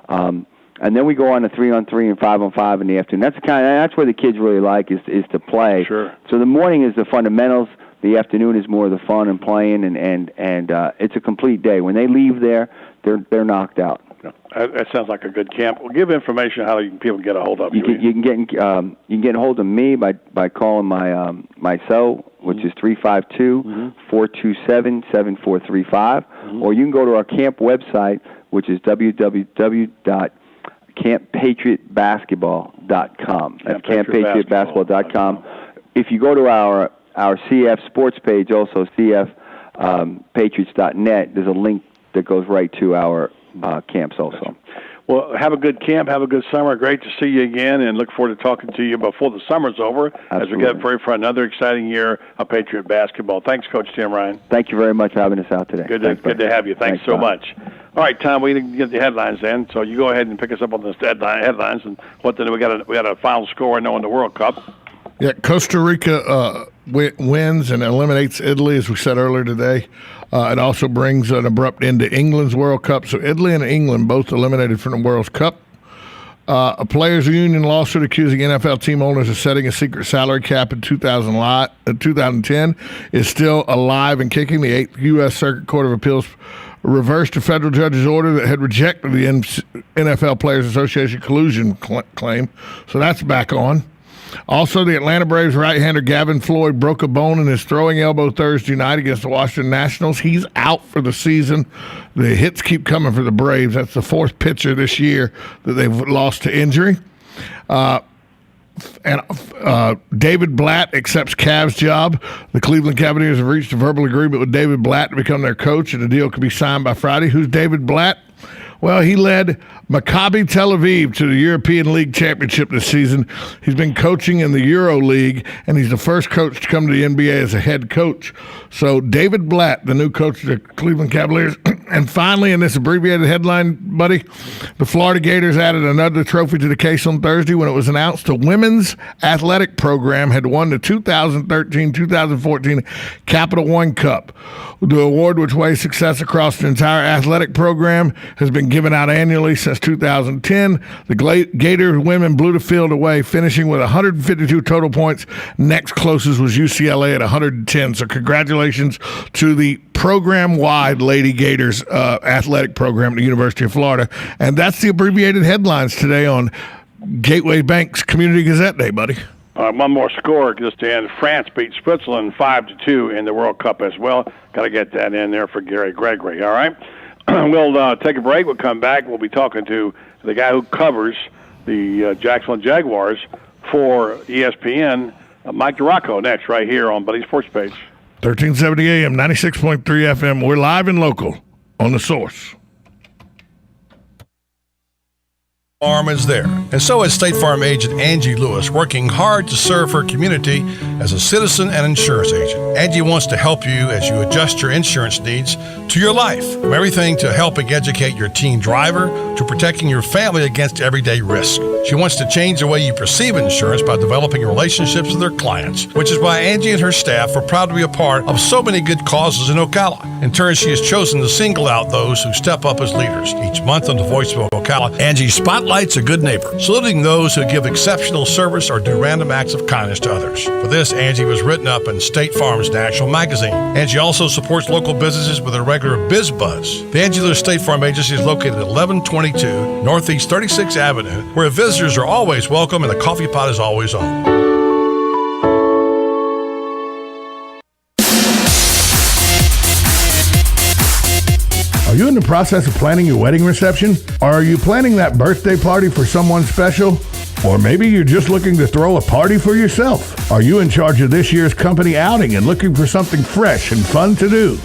and then we go on to 3-on-3 and 5-on-5 in the afternoon. That's where the kids really like is to play. Sure. So the morning is the fundamentals. The afternoon is more of the fun and playing, and it's a complete day. When they leave there, they're knocked out. That sounds like a good camp. Well, give information how people can get a hold of you. You can get a hold of me by calling my cell, which is 352-427-7435, or you can go to our camp website, which is www.camppatriotbasketball.com. That's camppatriotbasketball.com. If you go to our CF sports page, also cfpatriots.net, there's a link that goes right to our camps also. Well, have a good camp. Have a good summer. Great to see you again, and look forward to talking to you before the summer's over. Absolutely. As we get ready for another exciting year of Patriot basketball. Thanks, Coach Tim Ryan. Thank you very much for having us out today. Good to have you. Thanks so much. All right, Tom, we didn't get the headlines then, so you go ahead and pick us up on the headlines and what we got a final score now in the World Cup. Yeah, Costa Rica wins and eliminates Italy, as we said earlier today. It also brings an abrupt end to England's World Cup. So Italy and England both eliminated from the World Cup. A players' union lawsuit accusing NFL team owners of setting a secret salary cap in 2010 is still alive and kicking. The 8th U.S. Circuit Court of Appeals reversed a federal judge's order that had rejected the NFL Players Association collusion claim. So that's back on. Also, the Atlanta Braves right-hander Gavin Floyd broke a bone in his throwing elbow Thursday night against the Washington Nationals. He's out for the season. The hits keep coming for the Braves. That's the 4th pitcher this year that they've lost to injury. David Blatt accepts Cavs' job. The Cleveland Cavaliers have reached a verbal agreement with David Blatt to become their coach, and the deal could be signed by Friday. Who's David Blatt? Well, he led Maccabi Tel Aviv to the European League Championship this season. He's been coaching in the Euro League, and he's the first coach to come to the NBA as a head coach. So David Blatt, the new coach of the Cleveland Cavaliers. And finally, in this abbreviated headline, buddy, the Florida Gators added another trophy to the case on Thursday when it was announced the women's athletic program had won the 2013-2014 Capital One Cup. The award, which weighs success across the entire athletic program, has been given out annually since 2010. The Gators women blew the field away, finishing with 152 total points. Next closest was UCLA at 110. So congratulations to the program-wide Lady Gators athletic program at the University of Florida. And that's the abbreviated headlines today on Gateway Bank's Community Gazette Day, buddy. One more score just to end. France beat Switzerland 5-2 in the World Cup as well. Got to get that in there for Gary Gregory, all right? We'll take a break. We'll come back. We'll be talking to the guy who covers the Jacksonville Jaguars for ESPN, Mike DeRocco, next right here on Buddy's Sports Page. 1370 AM, 96.3 FM. We're live and local on The Source. Farm is there, and so is State Farm agent Angie Lewis, working hard to serve her community as a citizen and insurance agent. Angie wants to help you as you adjust your insurance needs to your life, from everything to helping educate your teen driver to protecting your family against everyday risk. She wants to change the way you perceive insurance by developing relationships with her clients, which is why Angie and her staff are proud to be a part of so many good causes in Ocala. In turn, she has chosen to single out those who step up as leaders. Each month on the Voice of Ocala, Angie spotlights a good neighbor, saluting those who give exceptional service or do random acts of kindness to others. For this, Angie was written up in State Farm's National Magazine. Angie also supports local businesses with a regular Biz Buzz. The Angie Lewis State Farm Agency is located at 1122 Northeast 36th Avenue, where visitors are always welcome and the coffee pot is always on. Are you in the process of planning your wedding reception? Or are you planning that birthday party for someone special? Or maybe you're just looking to throw a party for yourself? Are you in charge of this year's company outing and looking for something fresh and fun to do?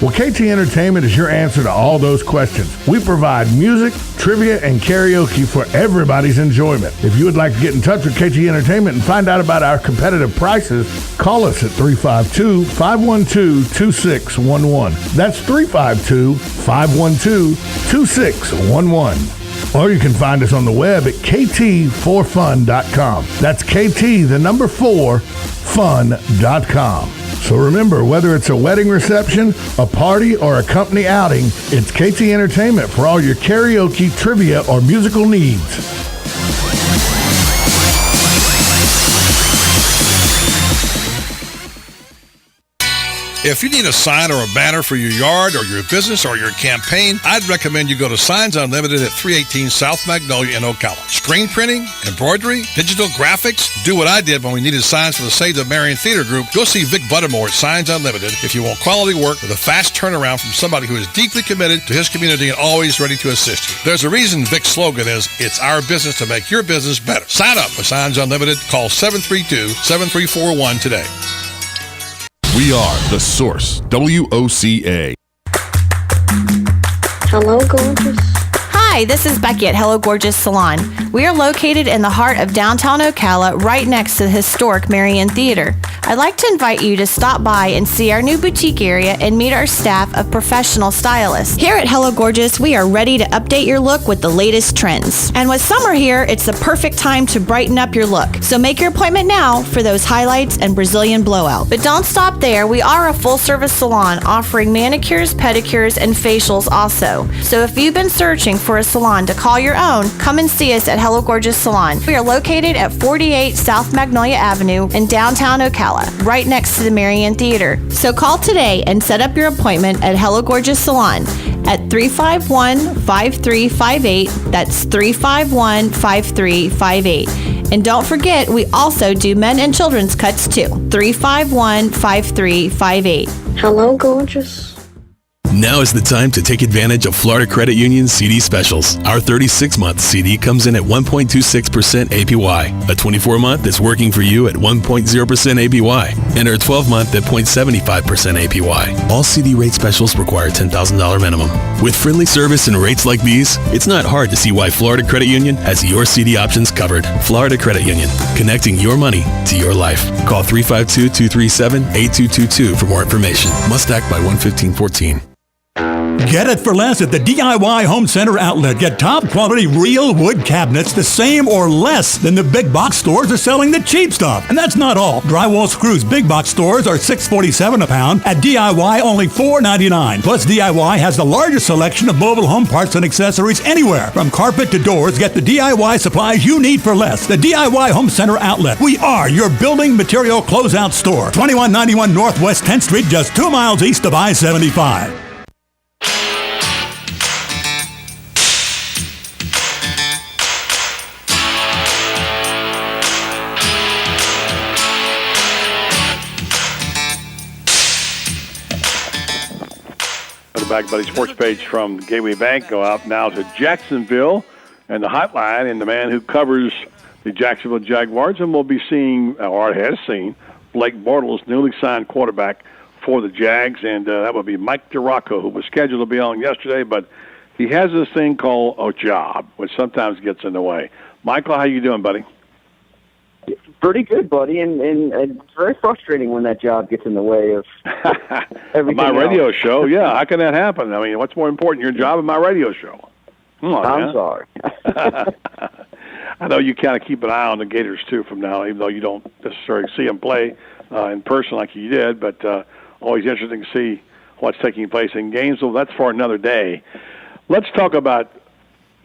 Well, KT Entertainment is your answer to all those questions. We provide music, trivia, and karaoke for everybody's enjoyment. If you would like to get in touch with KT Entertainment and find out about our competitive prices, call us at 352-512-2611. That's 352-512-2611. Or you can find us on the web at kt4fun.com. That's KT, the number 4, fun.com. So remember, whether it's a wedding reception, a party, or a company outing, it's KT Entertainment for all your karaoke, trivia, or musical needs. If you need a sign or a banner for your yard or your business or your campaign, I'd recommend you go to Signs Unlimited at 318 South Magnolia in Ocala. Screen printing, embroidery, digital graphics. Do what I did when we needed signs for the Save the Marion Theater Group. Go see Vic Buttermore at Signs Unlimited if you want quality work with a fast turnaround from somebody who is deeply committed to his community and always ready to assist you. There's a reason Vic's slogan is, "It's our business to make your business better." Sign up for Signs Unlimited. Call 732-7341 today. We are The Source, WOCA. Hello, gorgeous. Hi, this is Becky at Hello Gorgeous Salon. We are located in the heart of downtown Ocala, right next to the historic Marion Theater. I'd like to invite you to stop by and see our new boutique area and meet our staff of professional stylists. Here at Hello Gorgeous, we are ready to update your look with the latest trends. And with summer here, it's the perfect time to brighten up your look. So make your appointment now for those highlights and Brazilian blowout. But don't stop there. We are a full-service salon offering manicures, pedicures, and facials also. So if you've been searching for a salon to call your own, come and see us at Hello Gorgeous Salon. We are located at 48 South Magnolia Avenue in downtown Ocala, right next to the Marion Theater. So call today and set up your appointment at Hello Gorgeous Salon at 351-5358. That's 351-5358. And don't forget, we also do men and children's cuts too. 351-5358. Hello, gorgeous. Now is the time to take advantage of Florida Credit Union's CD specials. Our 36-month CD comes in at 1.26% APY. A 24-month is working for you at 1.0% APY. And our 12-month at 0.75% APY. All CD rate specials require $10,000 minimum. With friendly service and rates like these, it's not hard to see why Florida Credit Union has your CD options covered. Florida Credit Union, connecting your money to your life. Call 352-237-8222 for more information. Must act by 1/15/14. Get it for less at the DIY Home Center outlet. Get top quality real wood cabinets the same or less than the big box stores are selling the cheap stuff. And that's not all. Drywall screws big box stores are $6.47 a pound. At DIY, only $4.99. Plus, DIY has the largest selection of mobile home parts and accessories anywhere. From carpet to doors, get the DIY supplies you need for less. The DIY Home Center outlet. We are your building material closeout store. 2191 Northwest 10th Street, just 2 miles east of I-75. Back Buddy Sports page from Gateway Bank. Go out now to Jacksonville and the hotline and the man who covers the Jacksonville Jaguars, and we'll be seeing, or has seen, Blake Bortles, newly signed quarterback for the Jags, and that would be Mike DiRocco, who was scheduled to be on yesterday, but he has this thing called a job, which sometimes gets in the way. Michael, how you doing, buddy? Pretty good, buddy, and it's very frustrating when that job gets in the way of everything my radio else. show, yeah. How can that happen? I mean, what's more important, your job or my radio show? Come on, I'm man. sorry. I know you kind of keep an eye on the Gators, too, from now, even though you don't necessarily see them play in person like you did, but always interesting to see what's taking place in Gainesville. That's for another day. Let's talk about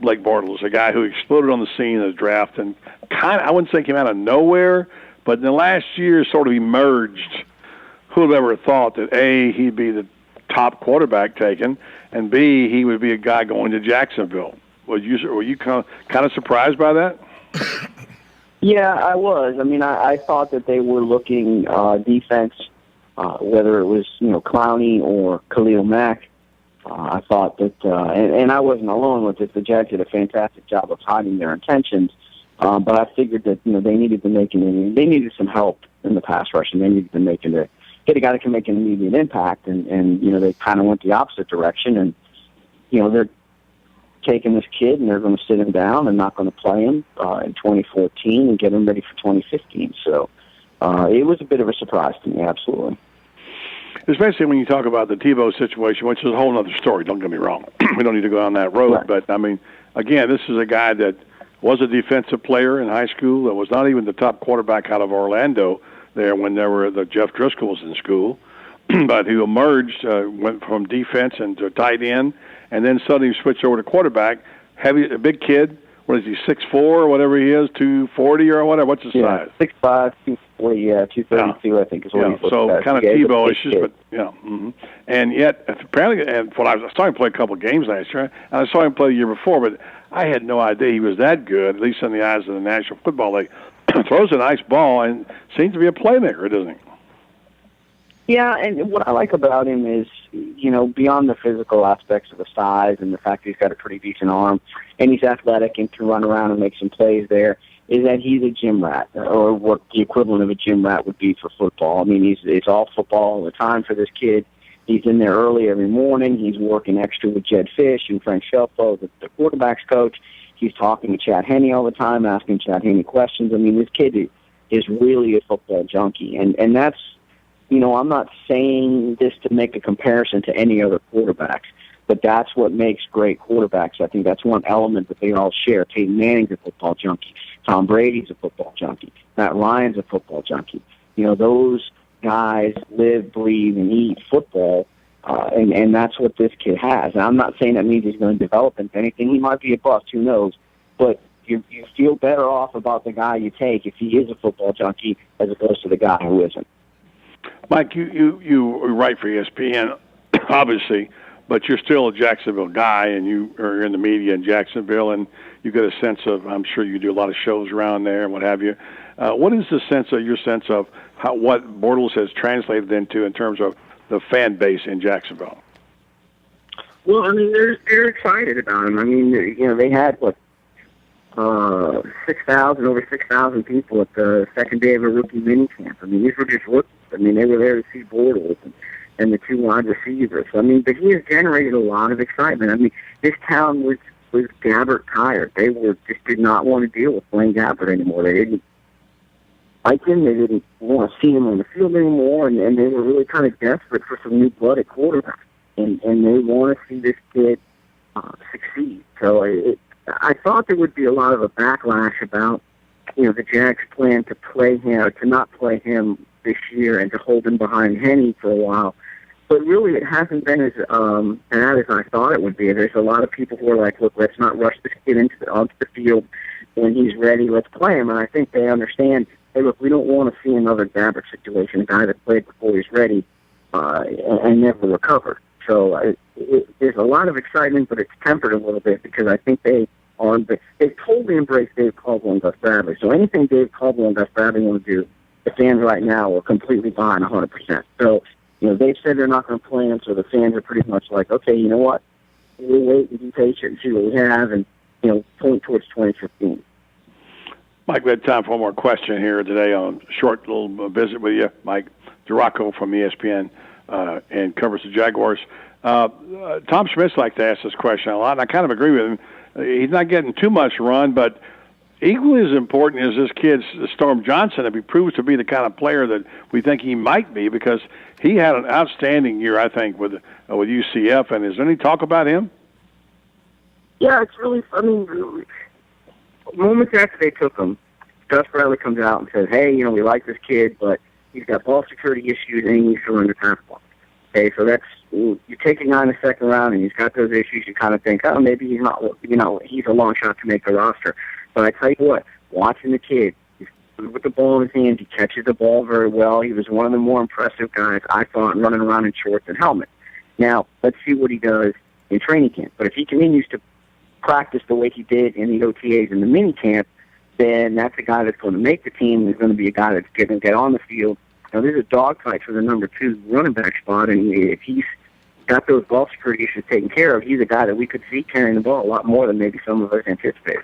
Blake Bortles, a guy who exploded on the scene of the draft and kind of, I wouldn't say came out of nowhere, but in the last year sort of emerged. Who would have ever thought that, A, he'd be the top quarterback taken, and B, he would be a guy going to Jacksonville. Were you kind of surprised by that? Yeah, I was. I mean, I thought that they were looking defense, whether it was Clowney or Khalil Mack. I thought that, and I wasn't alone with it. The Jags did a fantastic job of hiding their intentions, but I figured that they needed to they needed some help in the pass rush, and they needed to get a guy that can make an immediate impact. And they kind of went the opposite direction, and they're taking this kid and they're going to sit him down and not going to play him in 2014 and get him ready for 2015. So it was a bit of a surprise to me, absolutely. Especially when you talk about the Tebow situation, which is a whole other story, don't get me wrong. We don't need to go down that road. Right. But, I mean, again, this is a guy that was a defensive player in high school, that was not even the top quarterback out of Orlando there when there were the Jeff Driscolls in school, but who emerged, went from defense into tight end, and then suddenly switched over to quarterback. A big kid. What is he, 6'4", or whatever he is, 240 or whatever? What's his size? 6'5", 240, 232, I think is what he's so looking at. Kind of Tebow-ish, but And yet, apparently, and I saw him play a couple of games last year, and I saw him play the year before, but I had no idea he was that good, at least in the eyes of the National Football League. Throws a nice ball and seems to be a playmaker, doesn't he? Yeah, and what I like about him is, beyond the physical aspects of the size and the fact that he's got a pretty decent arm and he's athletic and can run around and make some plays there, is that he's a gym rat, or what the equivalent of a gym rat would be for football. I mean, it's all football all the time for this kid. He's in there early every morning. He's working extra with Jed Fish and Frank Shelfo, the quarterback's coach. He's talking to Chad Henne all the time, asking Chad Henne questions. I mean, this kid is really a football junkie, and that's, I'm not saying this to make a comparison to any other quarterbacks, but that's what makes great quarterbacks. I think that's one element that they all share. Peyton Manning's a football junkie. Tom Brady's a football junkie. Matt Ryan's a football junkie. Those guys live, breathe, and eat football, and that's what this kid has. And I'm not saying that means he's going to develop into anything. He might be a bust, who knows? But you feel better off about the guy you take if he is a football junkie as opposed to the guy who isn't. Mike, you write for ESPN, obviously, but you're still a Jacksonville guy, and you are in the media in Jacksonville, and you get a sense of, I'm sure you do a lot of shows around there and what have you. What is your sense of what Bortles has translated into in terms of the fan base in Jacksonville? Well, I mean, they're excited about him. I mean, they had, over 6,000 people at the second day of a rookie minicamp. I mean, these were just rookies. I mean, they were there to see Bortles and the two wide receivers. I mean, but he has generated a lot of excitement. I mean, this town was Gabbert tired. They just did not want to deal with Blaine Gabbert anymore. They didn't like him. They didn't want to see him on the field anymore, and they were really kind of desperate for some new blood at quarterback. And they want to see this kid succeed. So I thought there would be a lot of a backlash about, the Jags' plan to play him, or to not play him this year and to hold him behind Henne for a while. But really, it hasn't been as bad as I thought it would be. There's a lot of people who are like, look, let's not rush this kid onto the field. When he's ready, let's play him. And I think they understand, hey, look, we don't want to see another Gabbert situation, a guy that played before he's ready and never recovered. So there's a lot of excitement, but it's tempered a little bit because I think they've totally embraced Dave Caldwell and Gus Bradley. So anything Dave Caldwell and Gus Bradley want to do, the fans right now are completely behind 100%. So, they've said they're not going to play him, so the fans are pretty much like, okay, you know what? We'll wait and be patient and see what we have and, point towards 2015. Mike, we had time for one more question here today on a short little visit with you. Mike DiRocco from ESPN and covers the Jaguars. Tom Schmidt's like to ask this question a lot, and I kind of agree with him. He's not getting too much run, but equally as important is this kid, Storm Johnson, if he proves to be the kind of player that we think he might be, because he had an outstanding year, I think, with UCF. And is there any talk about him? Yeah, it's really, moments after they took him, Gus Bradley comes out and says, hey, we like this kid, but he's got ball security issues and he needs to learn to pass ball. Okay, so that's, you're taking on the second round and he's got those issues. You kind of think, oh, maybe he's not, he's a long shot to make the roster. But I tell you what, watching the kid, he's good with the ball in his hands, he catches the ball very well. He was one of the more impressive guys, I thought, running around in shorts and helmet. Now, let's see what he does in training camp. But if he continues to practice the way he did in the OTAs and the mini camp, then that's a guy that's going to make the team. He's going to be a guy that's going to get on the field. Now, there's a dogfight for the number 2 running back spot, and if he's got those ball security issues taken care of, he's a guy that we could see carrying the ball a lot more than maybe some of us anticipated.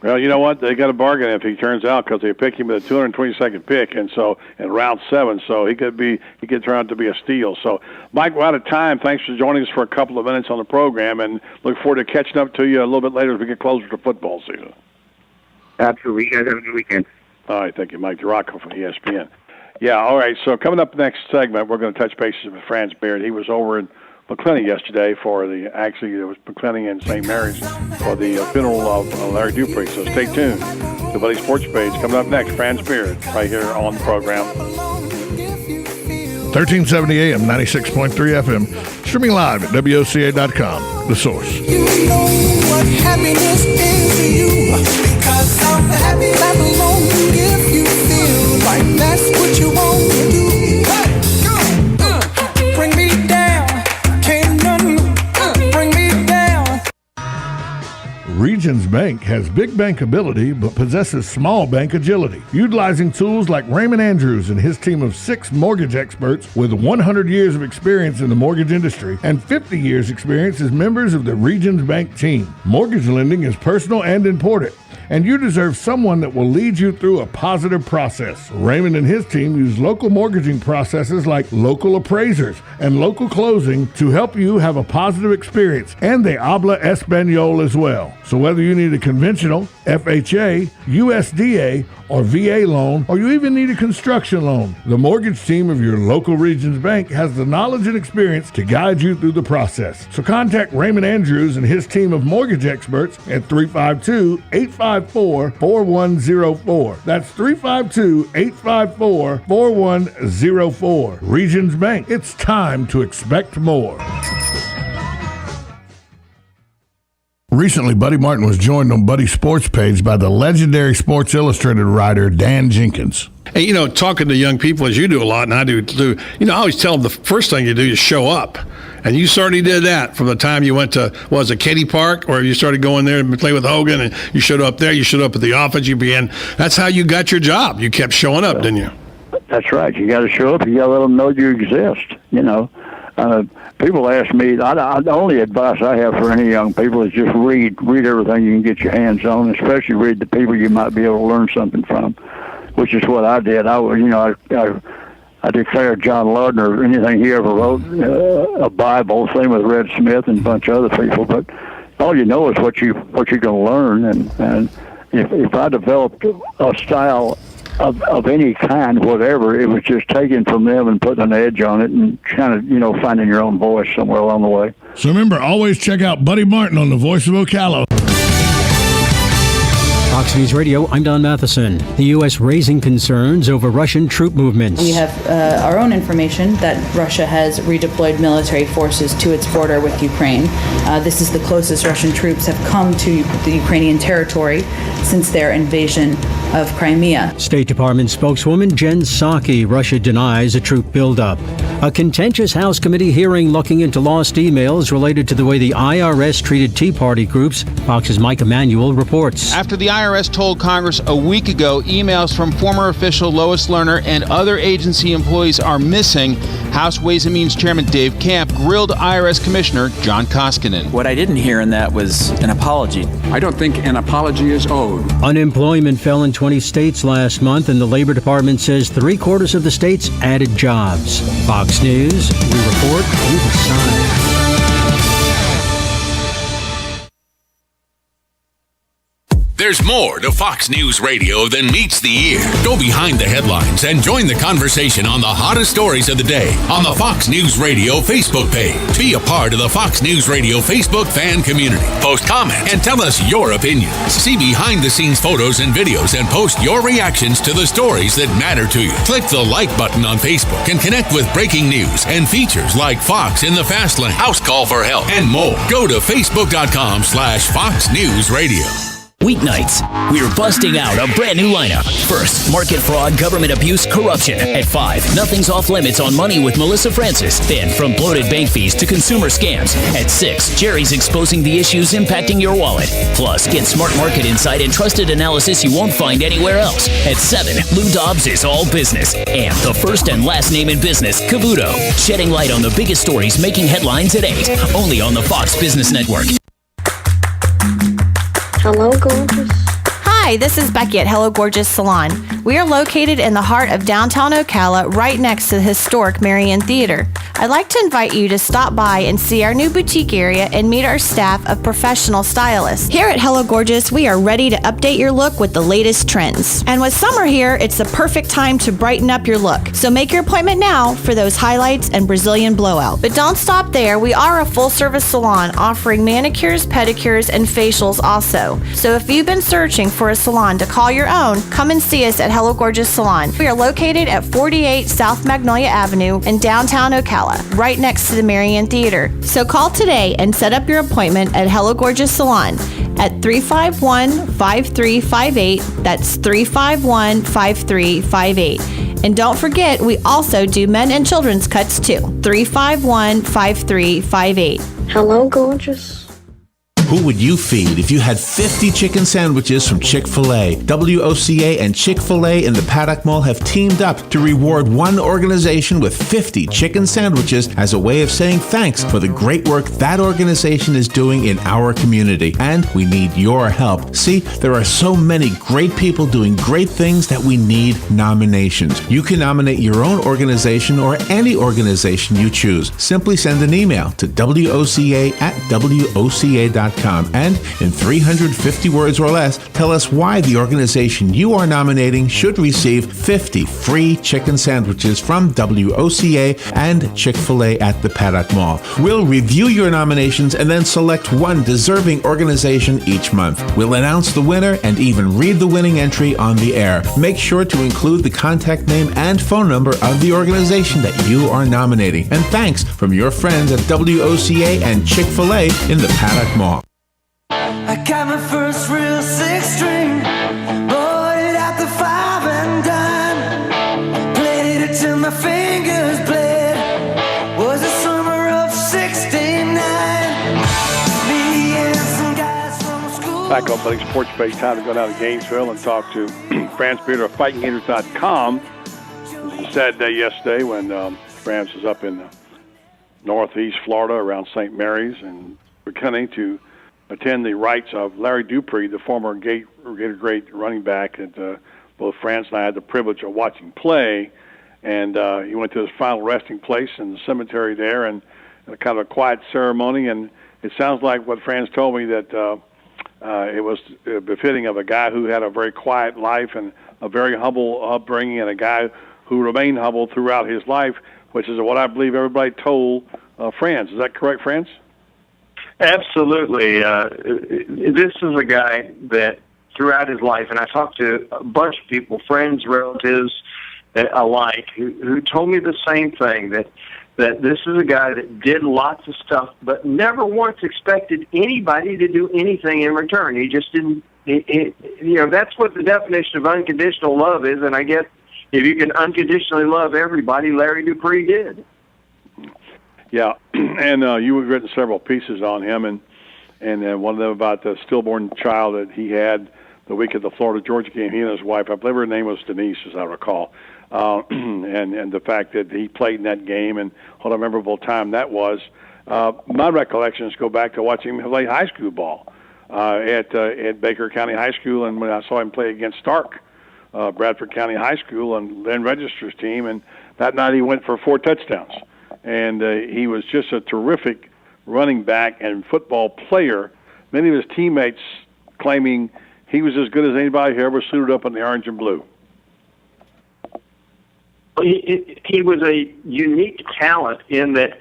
Well, you know what? They got a bargain if he turns out, because they picked him with a 222nd pick, and so in round 7, so he could turn out to be a steal. So, Mike, we're out of time. Thanks for joining us for a couple of minutes on the program, and look forward to catching up to you a little bit later as we get closer to football season. Absolutely. You guys have a good weekend. All right, thank you, Mike DeRocco from ESPN. Yeah, all right. So coming up next segment, we're going to touch bases with Franz Beard. He was over in McClenny yesterday for it was McClenny and St. Mary's for the funeral of Larry Dupree. So stay tuned to Buddy Sports Page. Coming up next, Franz Beard, right here on the program. 1370 AM, 96.3 FM. Streaming live at WOCA.com. The Source. You know what happiness is to you, because I'm happy that alone if you feel like that's what you want to do. Bring me down, can't nothing bring me down. Regions Bank has big bankability but possesses small bank agility, utilizing tools like Raymond Andrews and his team of 6 mortgage experts with 100 years of experience in the mortgage industry and 50 years experience as members of the Regions Bank team. Mortgage lending is personal and important, and you deserve someone that will lead you through a positive process. Raymond and his team use local mortgaging processes like local appraisers and local closing to help you have a positive experience, and they habla Espanol as well. So whether you need a conventional, FHA, USDA, or VA loan, or you even need a construction loan, the mortgage team of your local Regions Bank has the knowledge and experience to guide you through the process. So contact Raymond Andrews and his team of mortgage experts at 352-854-4104. That's 352-854-4104. Regions Bank, it's time to expect more. Recently, Buddy Martin was joined on Buddy Sports Page by the legendary Sports Illustrated writer Dan Jenkins. Hey, talking to young people, as you do a lot, and I do too, I always tell them the first thing you do is show up. And you certainly did that from the time you went to, was it Katy Park, or you started going there and play with Hogan, and you showed up there, you showed up at the office, you began. That's how you got your job. You kept showing up, didn't you? That's right. You got to show up. You got to let them know you exist, People ask me, the only advice I have for any young people is just read everything you can get your hands on, especially read the people you might be able to learn something from, which is what I did. I declared John Lardner or anything he ever wrote a Bible. Same with Red Smith and a bunch of other people. But all you know is what you're going to learn. And if I developed a style of any kind, whatever, it was just taken from them and putting an edge on it and kind of, finding your own voice somewhere along the way. So remember, always check out Buddy Martin on the Voice of Ocala. Fox News Radio, I'm Don Matheson. The U.S. raising concerns over Russian troop movements. We have our own information that Russia has redeployed military forces to its border with Ukraine. This is the closest Russian troops have come to the Ukrainian territory since their invasion of Crimea. State Department spokeswoman Jen Psaki, Russia denies a troop buildup. A contentious House committee hearing looking into lost emails related to the way the IRS treated Tea Party groups. Fox's Mike Emanuel reports. After the IRS told Congress a week ago emails from former official Lois Lerner and other agency employees are missing, House Ways and Means Chairman Dave Camp grilled IRS Commissioner John Koskinen. What I didn't hear in that was an apology. I don't think an apology is owed. Unemployment fell in 20 states last month, and the Labor Department says 3/4 of the states added jobs. Fox Fox News, we report, you decide. There's more to Fox News Radio than meets the ear. Go behind the headlines and join the conversation on the hottest stories of the day on the Fox News Radio Facebook page. Be a part of the Fox News Radio Facebook fan community. Post comments and tell us your opinions. See behind-the-scenes photos and videos and post your reactions to the stories that matter to you. Click the like button on Facebook and connect with breaking news and features like Fox in the Fast Lane, House Call for Help, and more. Go to Facebook.com/Fox News Radio. Weeknights, we're busting out a brand new lineup. First, market fraud, government abuse, corruption. At 5, nothing's off limits on money with Melissa Francis. Then, from bloated bank fees to consumer scams. At 6, Jerry's exposing the issues impacting your wallet. Plus, get smart market insight and trusted analysis you won't find anywhere else. At 7, Lou Dobbs is all business. And the first and last name in business, Cavuto, shedding light on the biggest stories making headlines at 8. Only on the Fox Business Network. Hello, gorgeous. Hi, this is Becky at Hello Gorgeous Salon. We are located in the heart of downtown Ocala, right next to the historic Marion Theater. I'd like to invite you to stop by and see our new boutique area and meet our staff of professional stylists. Here at Hello Gorgeous, we are ready to update your look with the latest trends. And with summer here, it's the perfect time to brighten up your look. So make your appointment now for those highlights and Brazilian blowout. But don't stop there. We are a full-service salon offering manicures, pedicures, and facials also. So if you've been searching for a salon to call your own, come and see us at Hello Gorgeous Salon. We are located at 48 South Magnolia Avenue in downtown Ocala, right next to the Marion Theater. So call today and set up your appointment at Hello Gorgeous Salon at 351-5358. That's 351-5358. And don't forget, we also do men and children's cuts too. 351-5358. Hello, gorgeous. Who would you feed if you had 50 chicken sandwiches from Chick-fil-A? WOCA and Chick-fil-A in the Paddock Mall have teamed up to reward one organization with 50 chicken sandwiches as a way of saying thanks for the great work that organization is doing in our community. And we need your help. See, there are so many great people doing great things that we need nominations. You can nominate your own organization or any organization you choose. Simply send an email to WOCA@WOCA.com. And in 350 words or less, tell us why the organization you are nominating should receive 50 free chicken sandwiches from WOCA and Chick-fil-A at the Paddock Mall. We'll review your nominations and then select one deserving organization each month. We'll announce the winner and even read the winning entry on the air. Make sure to include the contact name and phone number of the organization that you are nominating. And thanks from your friends at WOCA and Chick-fil-A in the Paddock Mall. I got my first real 6-string, bought it at the 5 and dime, played it till my fingers bled, was the summer of 69, me and some guys from school. Back on Building Sports Page, time to go down to Gainesville and talk to Franz Peter of FightingGators.com. It was a sad day yesterday when Franz was up in northeast Florida around St. Mary's and beginning to attend the rites of Larry Dupree, the former Gator great running back that both Franz and I had the privilege of watching play. And he went to his final resting place in the cemetery there, and a kind of a quiet ceremony. And it sounds like what Franz told me, that it was befitting of a guy who had a very quiet life and a very humble upbringing, and a guy who remained humble throughout his life, which is what I believe everybody told Franz. Is that correct, Franz? Absolutely. This is a guy that throughout his life, and I talked to a bunch of people, friends, relatives alike, who told me the same thing, that this is a guy that did lots of stuff, but never once expected anybody to do anything in return. He just didn't, that's what the definition of unconditional love is, and I guess if you can unconditionally love everybody, Larry Dupree did. Yeah, and you have written several pieces on him, and one of them about the stillborn child that he had the week of the Florida-Georgia game. He and his wife, I believe her name was Denise, as I recall, and the fact that he played in that game and what a memorable time that was. My recollections go back to watching him play high school ball at Baker County High School, and when I saw him play against Stark Bradford County High School and then registers team. And that night he went for 4 touchdowns. And he was just a terrific running back and football player. Many of his teammates claiming he was as good as anybody who ever suited up in the orange and blue. He was a unique talent in that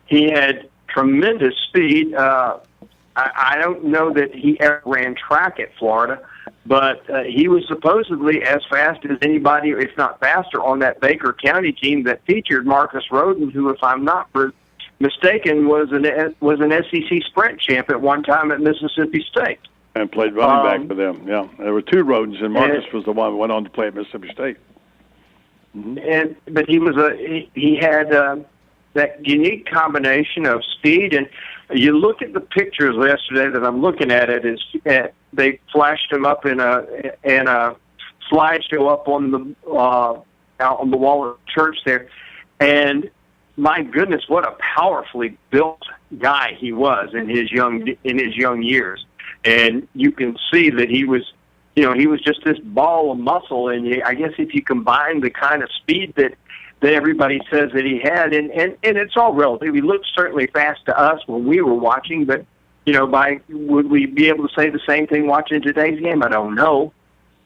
he had tremendous speed. I don't know that he ever ran track at Florida, but he was supposedly as fast as anybody, if not faster, on that Baker County team that featured Marcus Roden, who, if I'm not mistaken, was an SEC sprint champ at one time at Mississippi State. And played running back for them, yeah. There were 2 Rodens, and Marcus was the one who went on to play at Mississippi State. Mm-hmm. But he had that unique combination of speed, and you look at the pictures yesterday that I'm looking at they flashed him up in a slideshow up on the out on the wall of the church there, and my goodness, what a powerfully built guy he was in his young years, and you can see that he was just this ball of muscle, and I guess if you combine the kind of speed that everybody says that he had, and it's all relative. He looked certainly fast to us when we were watching, but would we be able to say the same thing watching today's game? I don't know,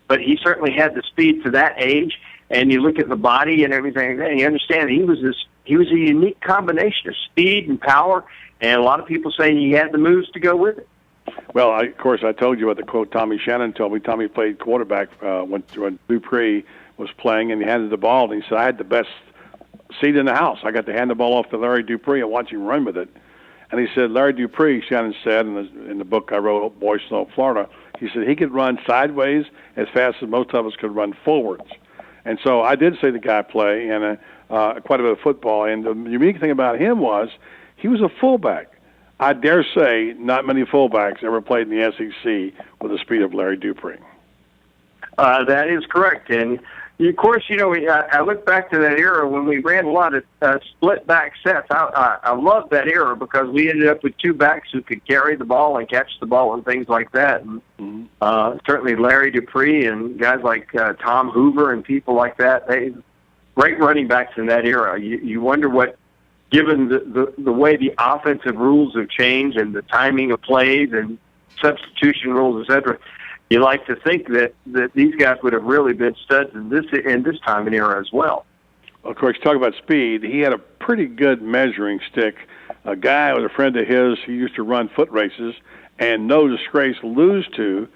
but he certainly had the speed for that age. And you look at the body and everything, and you understand he was a unique combination of speed and power, and a lot of people say he had the moves to go with it. Well, of course, I told you what the quote Tommy Shannon told me. Tommy played quarterback when Dupree was playing, and he handed the ball, and he said, I had the best seat in the house. I got to hand the ball off to Larry Dupree and watch him run with it. And he said, Larry Dupree, Shannon said in the book I wrote, Boys Snow, Florida, he said he could run sideways as fast as most of us could run forwards. And so I did see the guy play and quite a bit of football. And the unique thing about him was he was a fullback. I dare say not many fullbacks ever played in the SEC with the speed of Larry Dupree. That is correct. And, of course, I look back to that era when we ran a lot of split-back sets. I love that era because we ended up with 2 backs who could carry the ball and catch the ball and things like that. And certainly Larry Dupree and guys like Tom Hoover and people like that, great running backs in that era. You wonder what, given the way the offensive rules have changed and the timing of plays and substitution rules, et cetera, you like to think that these guys would have really been studs in this time and era as well. Of course, talk about speed. He had a pretty good measuring stick. A guy was a friend of his. He used to run foot races, and no disgrace, lose to.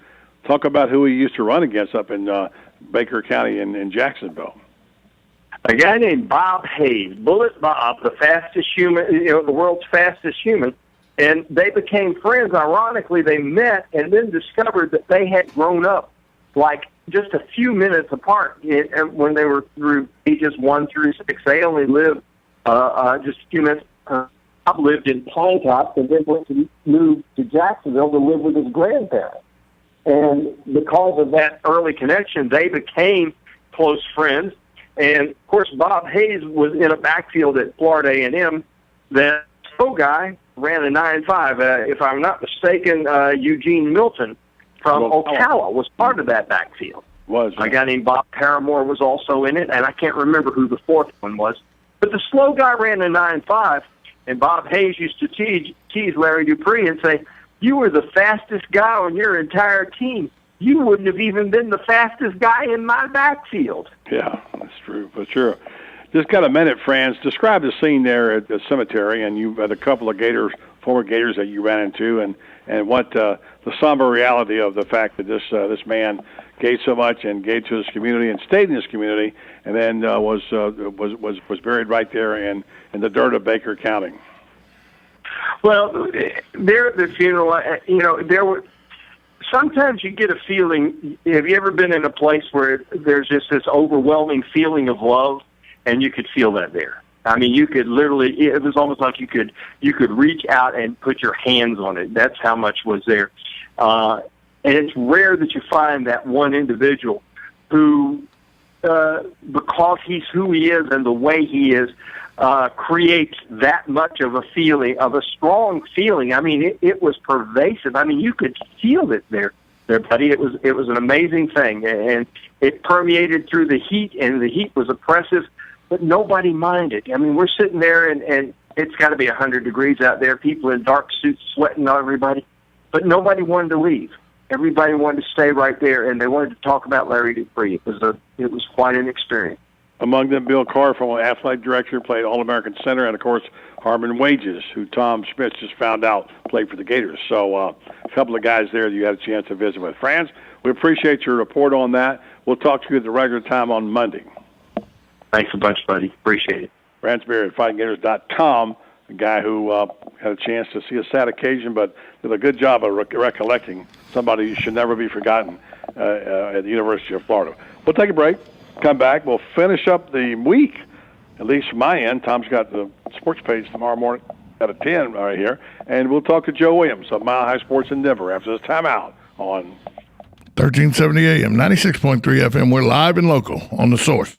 Talk about who he used to run against up in Baker County in Jacksonville. A guy named Bob Hayes, Bullet Bob, the fastest human, the world's fastest human. And they became friends. Ironically, they met and then discovered that they had grown up like just a few minutes apart when they were through ages 1 through 6. They only lived just a few minutes. Bob lived in Pine Top and then went to move to Jacksonville to live with his grandparents. And because of that early connection, they became close friends. And, of course, Bob Hayes was in a backfield at Florida A&M. That guy ran a 9.5. If I'm not mistaken, Eugene Milton from Ocala was part of that backfield. A guy named Bob Paramore was also in it, and I can't remember who the 4th one was. But the slow guy ran a 9.5, and Bob Hayes used to tease Larry Dupree and say, you were the fastest guy on your entire team. You wouldn't have even been the fastest guy in my backfield. Yeah, that's true, for sure. Just got a minute, Franz. Describe the scene there at the cemetery, and you had a couple of former Gators that you ran into, and what the somber reality of the fact that this man gave so much and gave to his community and stayed in his community, and then was buried right there in the dirt of Baker County. Well, there at the funeral, there were. Sometimes you get a feeling. Have you ever been in a place where there's just this overwhelming feeling of love, and you could feel that there? I mean, you could literally. It was almost like you could reach out and put your hands on it. That's how much was there. And it's rare that you find that one individual who, because he's who he is and the way he is, creates that much of a feeling, of a strong feeling. I mean, it was pervasive. I mean, you could feel it there. there, buddy. It was an amazing thing, and it permeated through the heat, and the heat was oppressive, but nobody minded. I mean, we're sitting there, and it's got to be 100 degrees out there. People in dark suits sweating on everybody, but nobody wanted to leave. Everybody wanted to stay right there, and they wanted to talk about Larry Dupree. It was quite an experience. Among them, Bill Carr, former athletic director, played All-American center, and, of course, Harmon Wages, who Tom Schmitz just found out played for the Gators. So a couple of guys there that you had a chance to visit with. Franz, we appreciate your report on that. We'll talk to you at the regular time on Monday. Thanks a bunch, buddy. Appreciate it. Franz Berry at FightingGators.com, a guy who had a chance to see a sad occasion, but did a good job of recollecting somebody who should never be forgotten at the University of Florida. We'll take a break. Come back. We'll finish up the week, at least from my end. Tom's got the sports page tomorrow morning at 10 right here. And we'll talk to Joe Williams of Mile High Sports in Denver after this timeout on 1370 AM, 96.3 FM. We're live and local on The Source.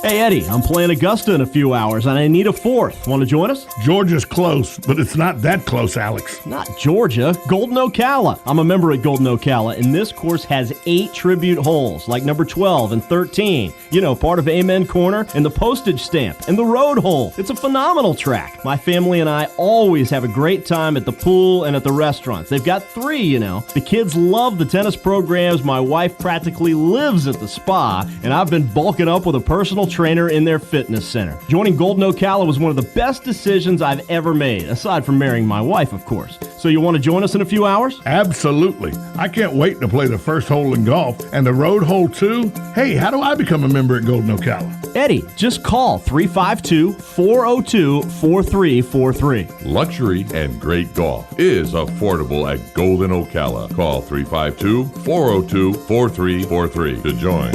Hey, Eddie, I'm playing Augusta in a few hours, and I need a fourth. Want to join us? Georgia's close, but it's not that close, Alex. Not Georgia, Golden Ocala. I'm a member at Golden Ocala, and this course has 8 tribute holes, like number 12 and 13. You know, part of Amen Corner and the postage stamp and the road hole. It's a phenomenal track. My family and I always have a great time at the pool and at the restaurants. They've got 3, you know. The kids love the tennis programs. My wife practically lives at the spa, and I've been bulking up with a personal trainer in their fitness center. Joining Golden Ocala was one of the best decisions I've ever made, aside from marrying my wife, of course. So you want to join us in a few hours? Absolutely. I can't wait to play the first hole in golf and the road hole too. Hey, how do I become a member at Golden Ocala? Eddie, just call 352-402-4343. Luxury and great golf is affordable at Golden Ocala. Call 352-402-4343 to join.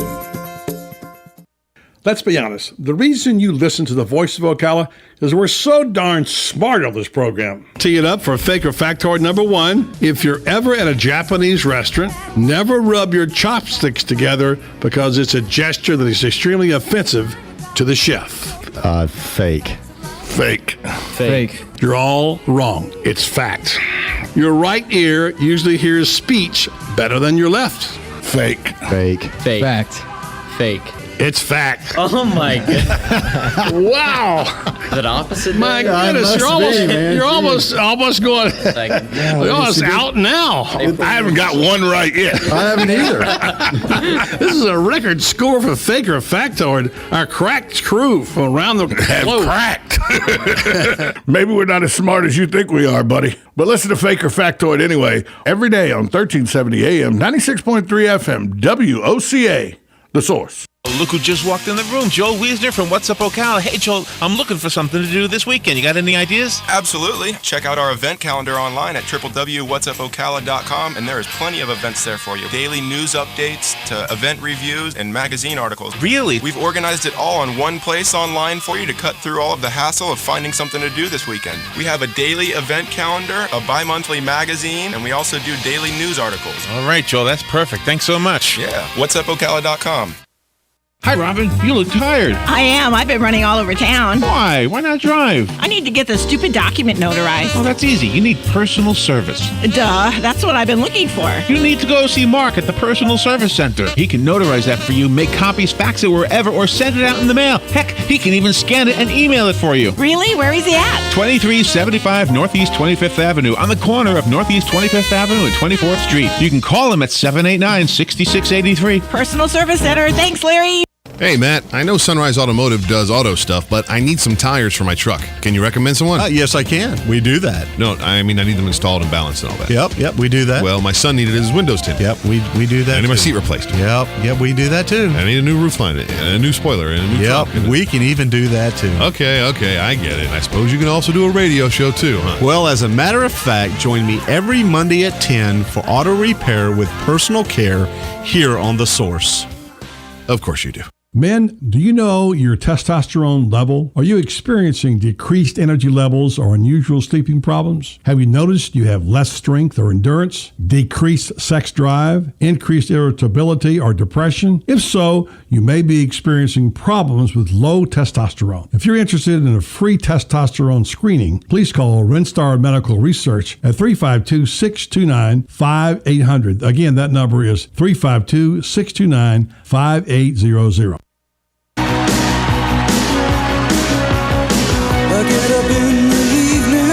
Let's be honest. The reason you listen to the Voice of Ocala is we're so darn smart on this program. Tee it up for fake or factoid number 1. If you're ever at a Japanese restaurant, never rub your chopsticks together because it's a gesture that is extremely offensive to the chef. Fake. Fake. You're all wrong. It's fact. Your right ear usually hears speech better than your left. Fake. Fact. Fake. It's fact. Oh my goodness! Wow. Is it opposite? My goodness, you're almost going. You're almost out now. I haven't got one right yet. I haven't either. This is a record score for fake or factoid. Our cracked crew from around the globe. Cracked. Maybe we're not as smart as you think we are, buddy. But listen to Fake or Factoid anyway, every day on 1370 AM, 96.3 FM, WOCA, The Source. Look who just walked in the room. Joel Wiesner from What's Up Ocala. Hey, Joel, I'm looking for something to do this weekend. You got any ideas? Absolutely. Check out our event calendar online at www.whatsupocala.com, and there is plenty of events there for you. Daily news updates to event reviews and magazine articles. Really? We've organized it all in one place online for you to cut through all of the hassle of finding something to do this weekend. We have a daily event calendar, a bi-monthly magazine, and we also do daily news articles. All right, Joel, that's perfect. Thanks so much. Yeah, whatsupocala.com. Hi, Robin. You look tired. I am. I've been running all over town. Why? Why not drive? I need to get the stupid document notarized. Oh, that's easy. You need personal service. Duh. That's what I've been looking for. You need to go see Mark at the Personal Service Center. He can notarize that for you, make copies, fax it wherever, or send it out in the mail. Heck, he can even scan it and email it for you. Really? Where is he at? 2375 Northeast 25th Avenue, on the corner of Northeast 25th Avenue and 24th Street. You can call him at 789-6683. Personal Service Center. Thanks, Larry. Hey, Matt, I know Sunrise Automotive does auto stuff, but I need some tires for my truck. Can you recommend someone? Yes, I can. We do that. No, I mean, I need them installed and balanced and all that. Yep, we do that. Well, my son needed his windows tinted. Yep, we do that. I need my seat replaced. Yep, we do that too. I need a new roof line, and a new spoiler, and a new trunk. We can even do that too. Okay, I get it. I suppose you can also do a radio show too, huh? Well, as a matter of fact, join me every Monday at 10 for auto repair with personal care here on The Source. Of course you do. Men, do you know your testosterone level? Are you experiencing decreased energy levels or unusual sleeping problems? Have you noticed you have less strength or endurance, decreased sex drive, increased irritability or depression? If so, you may be experiencing problems with low testosterone. If you're interested in a free testosterone screening, please call Rinstar Medical Research at 352-629-5800. Again, that number is 352-629-5800. I get up in the evening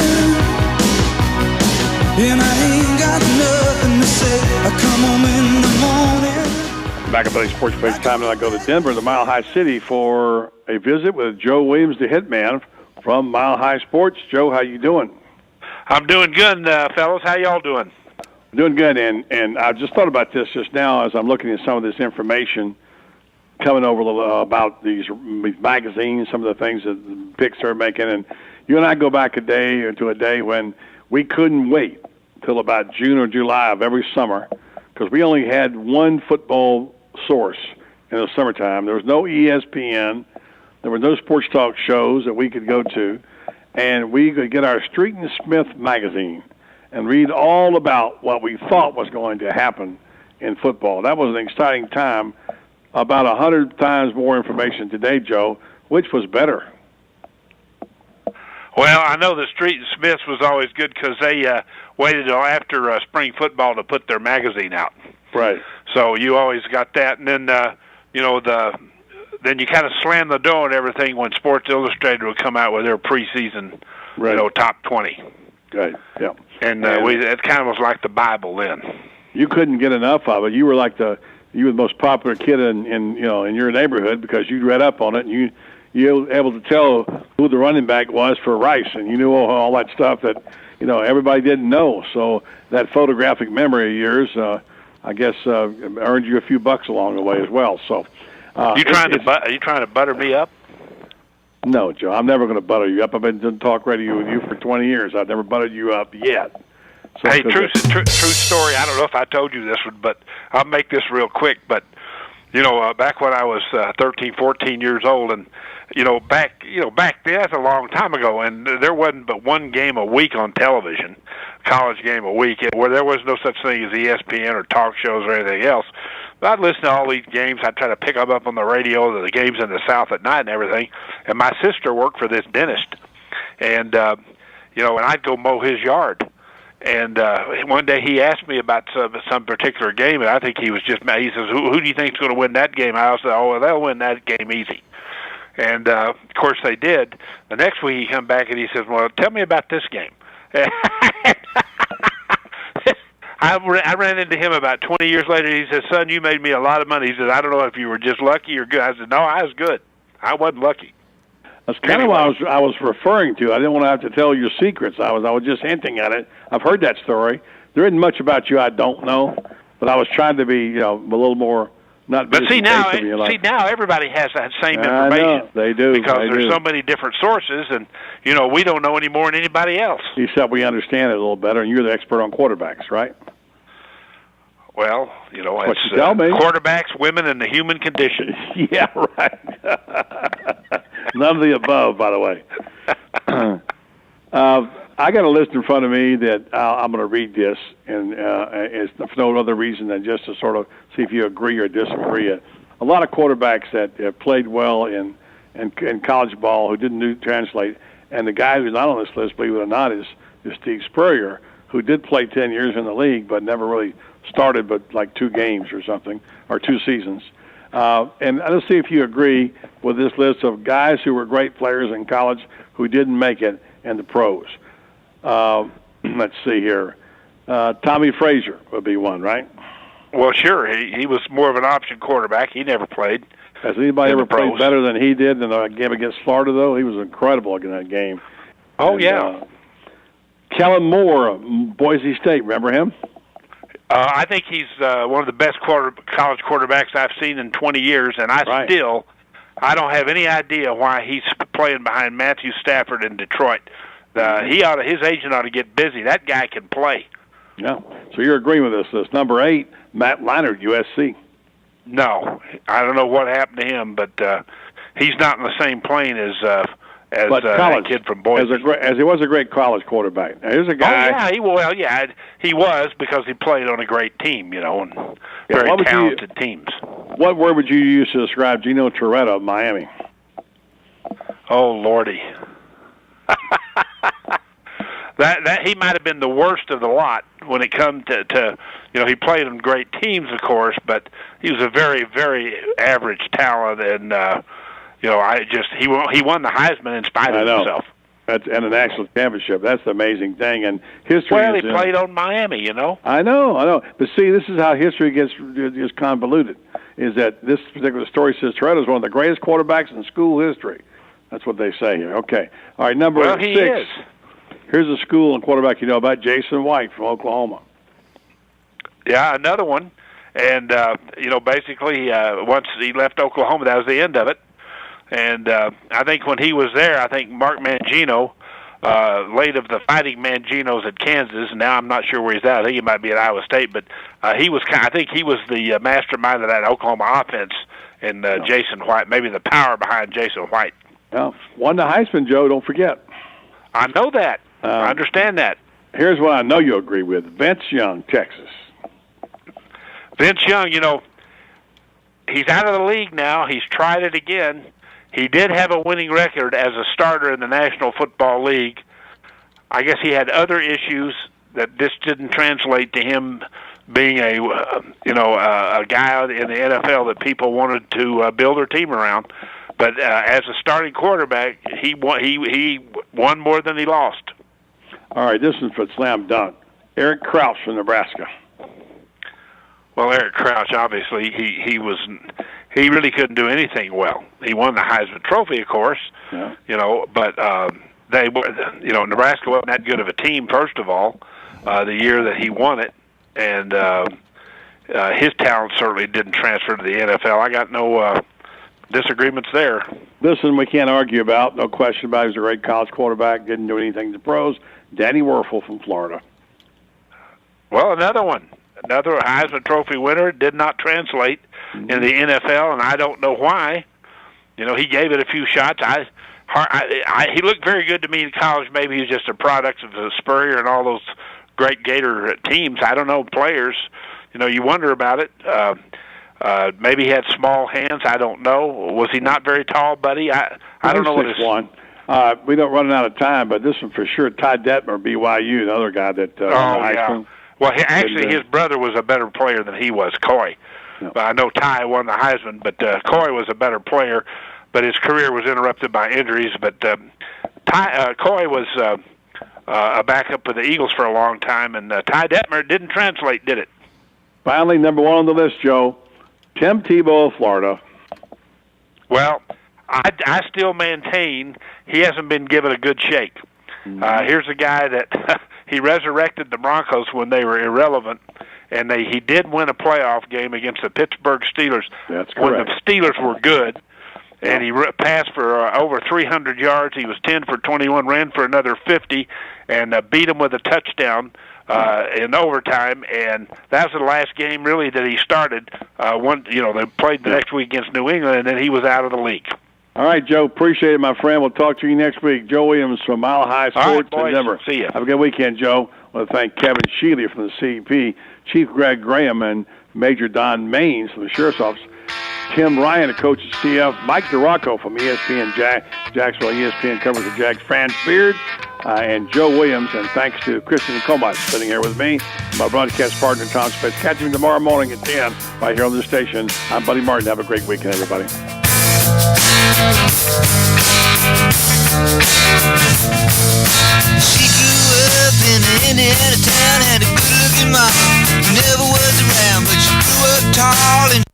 and I ain't got nothing to say. I come home in the morning. Back up at Sports Page time, and I go to Denver, the Mile High City, for a visit with Joe Williams, the hitman from Mile High Sports. Joe, how you doing? I'm doing good, fellas. How y'all doing? Doing good, and I just thought about this just now as I'm looking at some of this information coming over about these magazines, some of the things that the picks are making, and you and I go back a day when we couldn't wait till about June or July of every summer because we only had one football source in the summertime. There was no ESPN. There were no sports talk shows that we could go to, and we could get our Street and Smith magazine and read all about what we thought was going to happen in football. That was an exciting time. About 100 times more information today, Joe. Which was better? Well, I know the Street and Smiths was always good because they waited until after spring football to put their magazine out. Right. So you always got that, and then then you kind of slammed the door on everything when Sports Illustrated would come out with their preseason, top 20. Right. Yeah. And it kind of was like the Bible then. You couldn't get enough of it. You were like the most popular kid in your neighborhood because you read up on it and you were able to tell who the running back was for Rice, and you knew all that stuff that everybody didn't know. So that photographic memory of yours, I guess, earned you a few bucks along the way as well. So, are you trying to butter me up? No, Joe. I'm never going to butter you up. I've been doing talk radio with you for 20 years. I've never buttered you up yet. So, hey, true story. I don't know if I told you this one, but I'll make this real quick. But back when I was 13, 14 years old, and back then, that's a long time ago, and there wasn't but one game a week on television, college game a week, where there was no such thing as ESPN or talk shows or anything else. But I'd listen to all these games. I'd try to pick them up on the radio, the games in the South at night and everything. And my sister worked for this dentist, and and I'd go mow his yard. And one day he asked me about some particular game, and I think he was just mad. He says, who do you think is going to win that game? I said, well, they'll win that game easy. And, of course, they did. The next week he come back and he says, well, tell me about this game. I ran into him about 20 years later. He said, son, you made me a lot of money. He said, I don't know if you were just lucky or good. I said, no, I was good. I wasn't lucky. That's kind of what I was referring to. I didn't want to have to tell your secrets. I was just hinting at it. I've heard that story. There isn't much about you I don't know, but I was trying to be a little more not. But see now everybody has that same information. I know. They do because there's so many different sources, and we don't know any more than anybody else. Except we understand it a little better, and you're the expert on quarterbacks, right? Well, it's quarterbacks, women, and the human condition. Yeah, right. None of the above, by the way. I got a list in front of me that I'm going to read this, and it's for no other reason than just to sort of see if you agree or disagree. A lot of quarterbacks that played well in college ball who didn't translate, and the guy who's not on this list, believe it or not, is Steve Spurrier, who did play 10 years in the league but never really started but like 2 games or something, or 2 seasons. And let's see if you agree with this list of guys who were great players in college who didn't make it in the pros. Let's see here. Tommy Frazier would be one, right? Well, sure. He was more of an option quarterback. He never played. Has anybody ever played better than he did in the game against Florida, though? He was incredible in that game. Oh, yeah. Kellen Moore, Boise State. Remember him? I think he's one of the best college quarterbacks I've seen in 20 years, and I don't have any idea why he's playing behind Matthew Stafford in Detroit. His agent ought to get busy. That guy can play. Yeah. So you're agreeing with this. Number 8, Matt Leinart, USC. No, I don't know what happened to him, but he's not in the same plane as that kid from Boise. As he was a great college quarterback. Now, here's a guy. Oh yeah, he was because he played on a great team, and very talented teams. What word would you use to describe Gino Toretta of Miami? Oh Lordy, that he might have been the worst of the lot when it comes to he played on great teams, of course, but he was a very, very average talent, and he won the Heisman in spite of himself. And a national championship. That's the amazing thing. And history. Well, he played on Miami, I know. But see, this is how history gets convoluted. Is that this particular story says Toretta is one of the greatest quarterbacks in school history. That's what they say here. Okay. All right, number 6. He is. Here's a school and quarterback you know about, Jason White from Oklahoma. Yeah, another one. And, basically, once he left Oklahoma, that was the end of it. And I think when he was there, I think Mark Mangino, late of the Fighting Manginos at Kansas, and now I'm not sure where he's at. I think he might be at Iowa State, but I think he was the mastermind of that Oklahoma offense, and Jason White, maybe the power behind Jason White. Well, won the Heisman, Joe, don't forget. I know that. I understand that. Here's what I know you'll agree with. Vince Young, Texas. Vince Young, he's out of the league now. He's tried it again. He did have a winning record as a starter in the National Football League. I guess he had other issues that this didn't translate to him being a guy in the NFL that people wanted to build their team around. But as a starting quarterback, he won more than he lost. All right, this is for slam dunk. Eric Crouch from Nebraska. Well, Eric Crouch, obviously, he really couldn't do anything well. He won the Heisman Trophy, of course, but they were, Nebraska wasn't that good of a team, first of all, the year that he won it, and his talent certainly didn't transfer to the NFL. I got no disagreements there. Listen, we can't argue about, no question about it. He was a great college quarterback, didn't do anything to pros. Danny Werfel from Florida. Well, another one. Another Heisman Trophy winner, did not translate in the NFL, and I don't know why. He gave it a few shots. He looked very good to me in college. Maybe he's just a product of the Spurrier and all those great Gator teams. I don't know, players. You wonder about it. Maybe he had small hands. I don't know. Was he not very tall, buddy? I don't know what his... We don't run out of time, but this one for sure, Ty Detmer, BYU, another guy that Heisman. Well, actually, his brother was a better player than he was, Coy. No. But I know Ty won the Heisman, but Coy was a better player, but his career was interrupted by injuries. But Coy was a backup with the Eagles for a long time, and Ty Detmer didn't translate, did it? Finally, number 1 on the list, Joe, Tim Tebow of Florida. Well, I still maintain he hasn't been given a good shake. Here's a guy that he resurrected the Broncos when they were irrelevant, and he did win a playoff game against the Pittsburgh Steelers. That's correct. When the Steelers were good, and he passed for over 300 yards. He was 10 for 21, ran for another 50, and beat them with a touchdown in overtime. And that was the last game, really, that he started. They played the next week against New England, and then he was out of the league. All right, Joe. Appreciate it, my friend. We'll talk to you next week. Joe Williams from Mile High Sports in Denver. See you. Have a good weekend, Joe. I want to thank Kevin Sheely from the CEP, Chief Greg Graham, and Major Don Maines from the Sheriff's Office, Tim Ryan, the coach of CF, Mike DeRocco from ESPN Jacksonville. ESPN covers the Jags, Fran Beard, and Joe Williams. And thanks to Kristen Comas sitting here with me, my broadcast partner, Tom Spitz. Catch him tomorrow morning at 10 right here on this station. I'm Buddy Martin. Have a great weekend, everybody. She grew up in the Indiana town, had a good-looking mom who never was around, but she grew up tall and...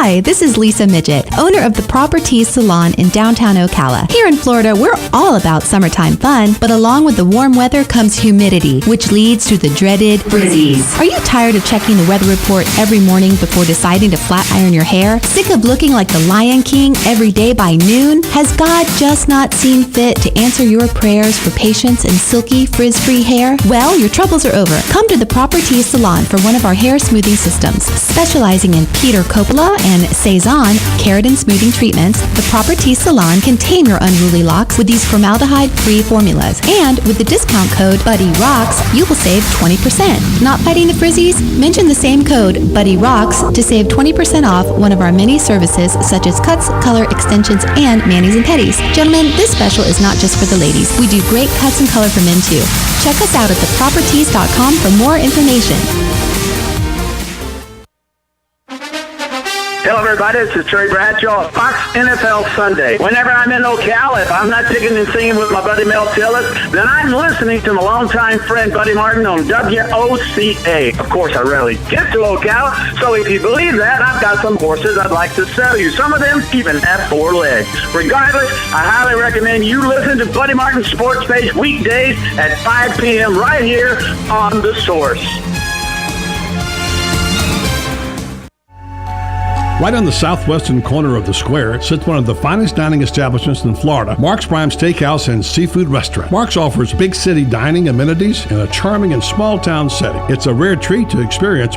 Hi, this is Lisa Midget, owner of the Properties Salon in downtown Ocala. Here in Florida, we're all about summertime fun, but along with the warm weather comes humidity, which leads to the dreaded frizzies. Are you tired of checking the weather report every morning before deciding to flat iron your hair? Sick of looking like the Lion King every day by noon? Has God just not seen fit to answer your prayers for patience and silky, frizz-free hair? Well, your troubles are over. Come to the Properties Salon for one of our hair smoothing systems. Specializing in Peter Coppola and Cezanne keratin smoothing treatments, the Properties Salon can tame your unruly locks with these formaldehyde-free formulas. And with the discount code BuddyRocks, you will save 20%. Not fighting the frizzies? Mention the same code BuddyRocks to save 20% off one of our many services such as cuts, color, extensions, and manis and petties. Gentlemen, this special is not just for the ladies. We do great cuts and color for men too. Check us out at theproperties.com for more information. Hello, everybody. This is Terry Bradshaw of Fox NFL Sunday. Whenever I'm in Ocala, if I'm not picking and singing with my buddy Mel Tillis, then I'm listening to my longtime friend Buddy Martin on WOCA. Of course, I rarely get to Ocala, so if you believe that, I've got some horses I'd like to sell you. Some of them even have 4 legs. Regardless, I highly recommend you listen to Buddy Martin's Sports Page weekdays at 5 p.m. right here on The Source. Right on the southwestern corner of the square sits one of the finest dining establishments in Florida, Mark's Prime Steakhouse and Seafood Restaurant. Mark's offers big city dining amenities in a charming and small town setting. It's a rare treat to experience